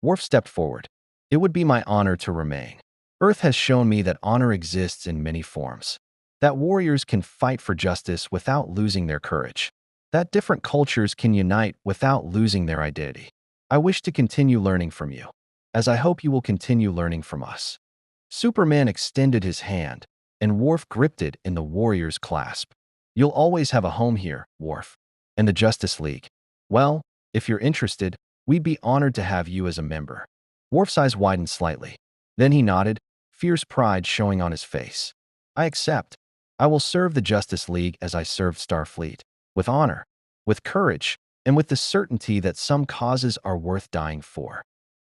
Worf stepped forward. It would be my honor to remain. Earth has shown me that honor exists in many forms, that warriors can fight for justice without losing their courage, that different cultures can unite without losing their identity. I wish to continue learning from you, as I hope you will continue learning from us. Superman extended his hand, and Worf gripped it in the warrior's clasp. You'll always have a home here, Worf. And the Justice League. Well, if you're interested, we'd be honored to have you as a member. Worf's eyes widened slightly. Then he nodded, fierce pride showing on his face. I accept. I will serve the Justice League as I served Starfleet, with honor, with courage, and with the certainty that some causes are worth dying for.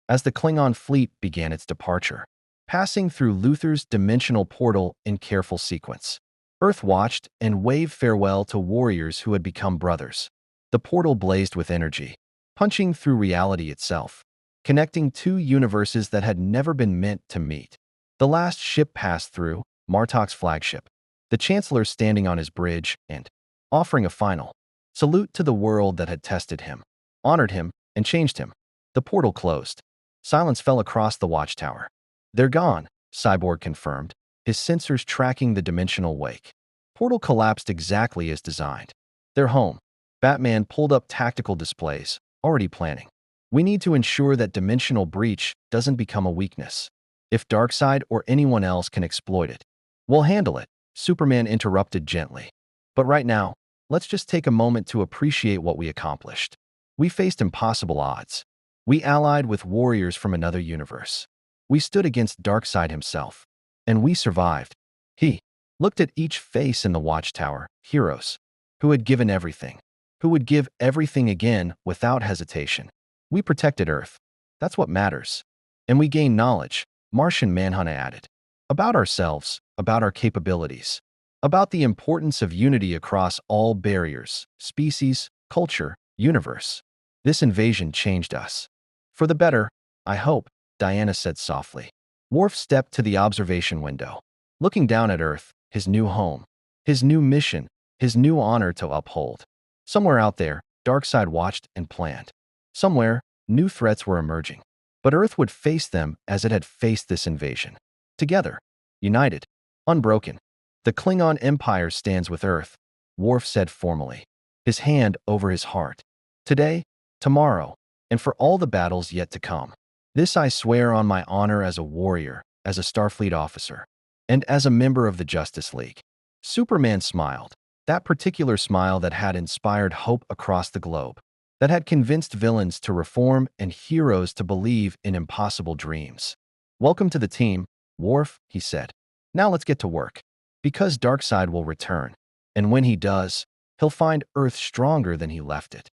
As the Klingon fleet began its departure, passing through Luther's dimensional portal in careful sequence, Earth watched and waved farewell to warriors who had become brothers. The portal blazed with energy, punching through reality itself, connecting two universes that had never been meant to meet. The last ship passed through, Martok's flagship, the Chancellor standing on his bridge and offering a final salute to the world that had tested him, honored him, and changed him. The portal closed. Silence fell across the watchtower. They're gone, Cyborg confirmed, his sensors tracking the dimensional wake. Portal collapsed exactly as designed. They're home. Batman pulled up tactical displays, already planning. We need to ensure that dimensional breach doesn't become a weakness. If Darkseid or anyone else can exploit it, we'll handle it, Superman interrupted gently. But right now, let's just take a moment to appreciate what we accomplished. We faced impossible odds. We allied with warriors from another universe. We stood against Darkseid himself. And we survived. He looked at each face in the watchtower, heroes, who had given everything, who would give everything again without hesitation. We protected Earth. That's what matters. And we gained knowledge, Martian Manhunter added, about ourselves, about our capabilities, about the importance of unity across all barriers, species, culture, universe. This invasion changed us. For the better, I hope, Diana said softly. Worf stepped to the observation window, looking down at Earth, his new home, his new mission, his new honor to uphold. Somewhere out there, Darkseid watched and planned. Somewhere, new threats were emerging. But Earth would face them as it had faced this invasion. Together, united, unbroken. The Klingon Empire stands with Earth, Worf said formally, his hand over his heart. Today, tomorrow, and for all the battles yet to come. This I swear on my honor as a warrior, as a Starfleet officer, and as a member of the Justice League. Superman smiled, that particular smile that had inspired hope across the globe, that had convinced villains to reform and heroes to believe in impossible dreams. Welcome to the team, Worf, he said. Now let's get to work. Because Darkseid will return, and when he does, he'll find Earth stronger than he left it.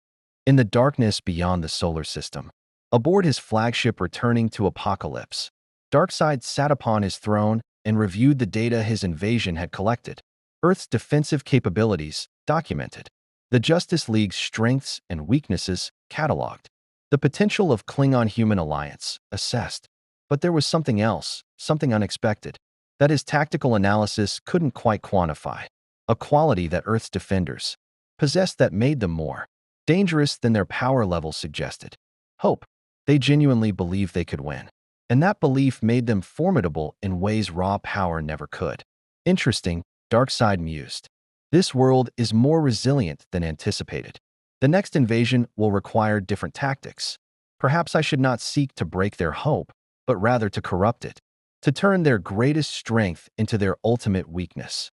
In the darkness beyond the solar system, aboard his flagship returning to Apocalypse, Darkseid sat upon his throne and reviewed the data his invasion had collected. Earth's defensive capabilities documented. The Justice League's strengths and weaknesses cataloged. The potential of Klingon-human alliance assessed. But there was something else, something unexpected, that his tactical analysis couldn't quite quantify. A quality that Earth's defenders possessed that made them more dangerous than their power level suggested. Hope. They genuinely believed they could win. And that belief made them formidable in ways raw power never could. Interesting, Darkseid mused. This world is more resilient than anticipated. The next invasion will require different tactics. Perhaps I should not seek to break their hope, but rather to corrupt it, to turn their greatest strength into their ultimate weakness.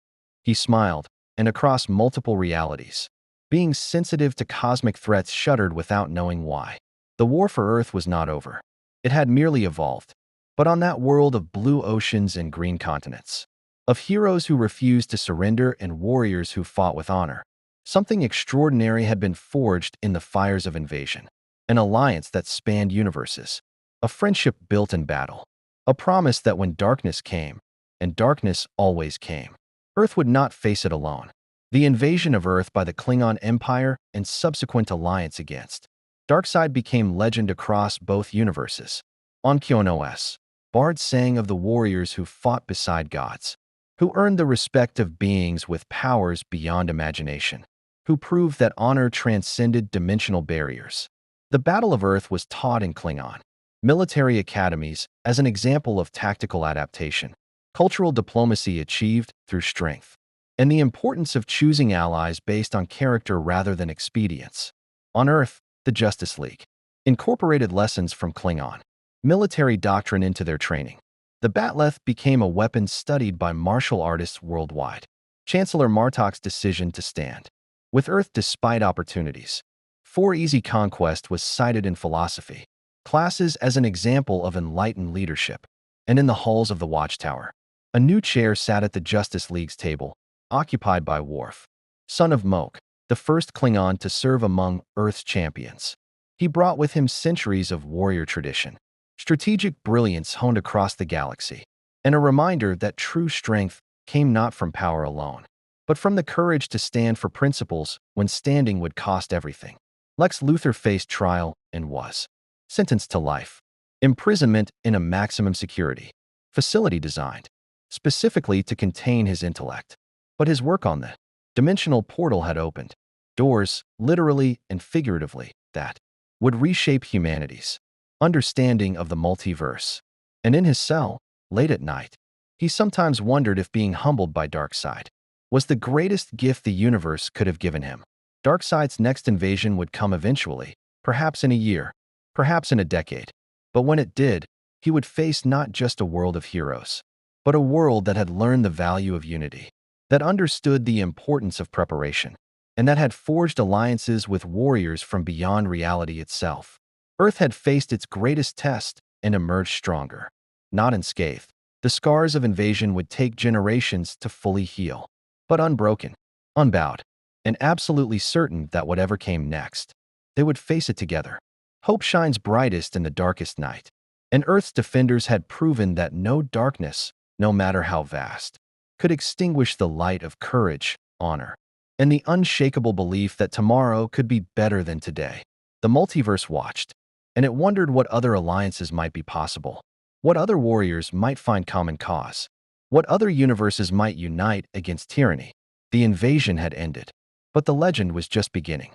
He smiled, and across multiple realities, being sensitive to cosmic threats shuddered without knowing why. The war for Earth was not over. It had merely evolved. But on that world of blue oceans and green continents, of heroes who refused to surrender and warriors who fought with honor, something extraordinary had been forged in the fires of invasion. An alliance that spanned universes, a friendship built in battle, a promise that when darkness came, and darkness always came, Earth would not face it alone. The invasion of Earth by the Klingon Empire and subsequent alliance against Darkseid became legend across both universes. On Kyonos, bards sang of the warriors who fought beside gods, who earned the respect of beings with powers beyond imagination, who proved that honor transcended dimensional barriers. The Battle of Earth was taught in Klingon military academies as an example of tactical adaptation, cultural diplomacy achieved through strength, and the importance of choosing allies based on character rather than expedience. On Earth, the Justice League incorporated lessons from Klingon military doctrine into their training. The Batleth became a weapon studied by martial artists worldwide. Chancellor Martok's decision to stand with Earth despite opportunities. For easy conquest was cited in philosophy classes as an example of enlightened leadership. And in the halls of the Watchtower, a new chair sat at the Justice League's table, occupied by Worf, son of Moke, the first Klingon to serve among Earth's champions. He brought with him centuries of warrior tradition, strategic brilliance honed across the galaxy, and a reminder that true strength came not from power alone, but from the courage to stand for principles when standing would cost everything. Lex Luthor faced trial and was sentenced to life, imprisonment in a maximum security facility designed specifically to contain his intellect. But his work on the dimensional portal had opened doors, literally and figuratively, that would reshape humanity's understanding of the multiverse. And in his cell, late at night, he sometimes wondered if being humbled by Darkseid was the greatest gift the universe could have given him. Darkseid's next invasion would come eventually, perhaps in a year, perhaps in a decade. But when it did, he would face not just a world of heroes, but a world that had learned the value of unity, that understood the importance of preparation, and that had forged alliances with warriors from beyond reality itself. Earth had faced its greatest test and emerged stronger, not unscathed. The scars of invasion would take generations to fully heal, but unbroken, unbowed, and absolutely certain that whatever came next, they would face it together. Hope shines brightest in the darkest night, and Earth's defenders had proven that no darkness, no matter how vast, could extinguish the light of courage, honor, and the unshakable belief that tomorrow could be better than today. The multiverse watched, and it wondered what other alliances might be possible, what other warriors might find common cause, what other universes might unite against tyranny. The invasion had ended, but the legend was just beginning.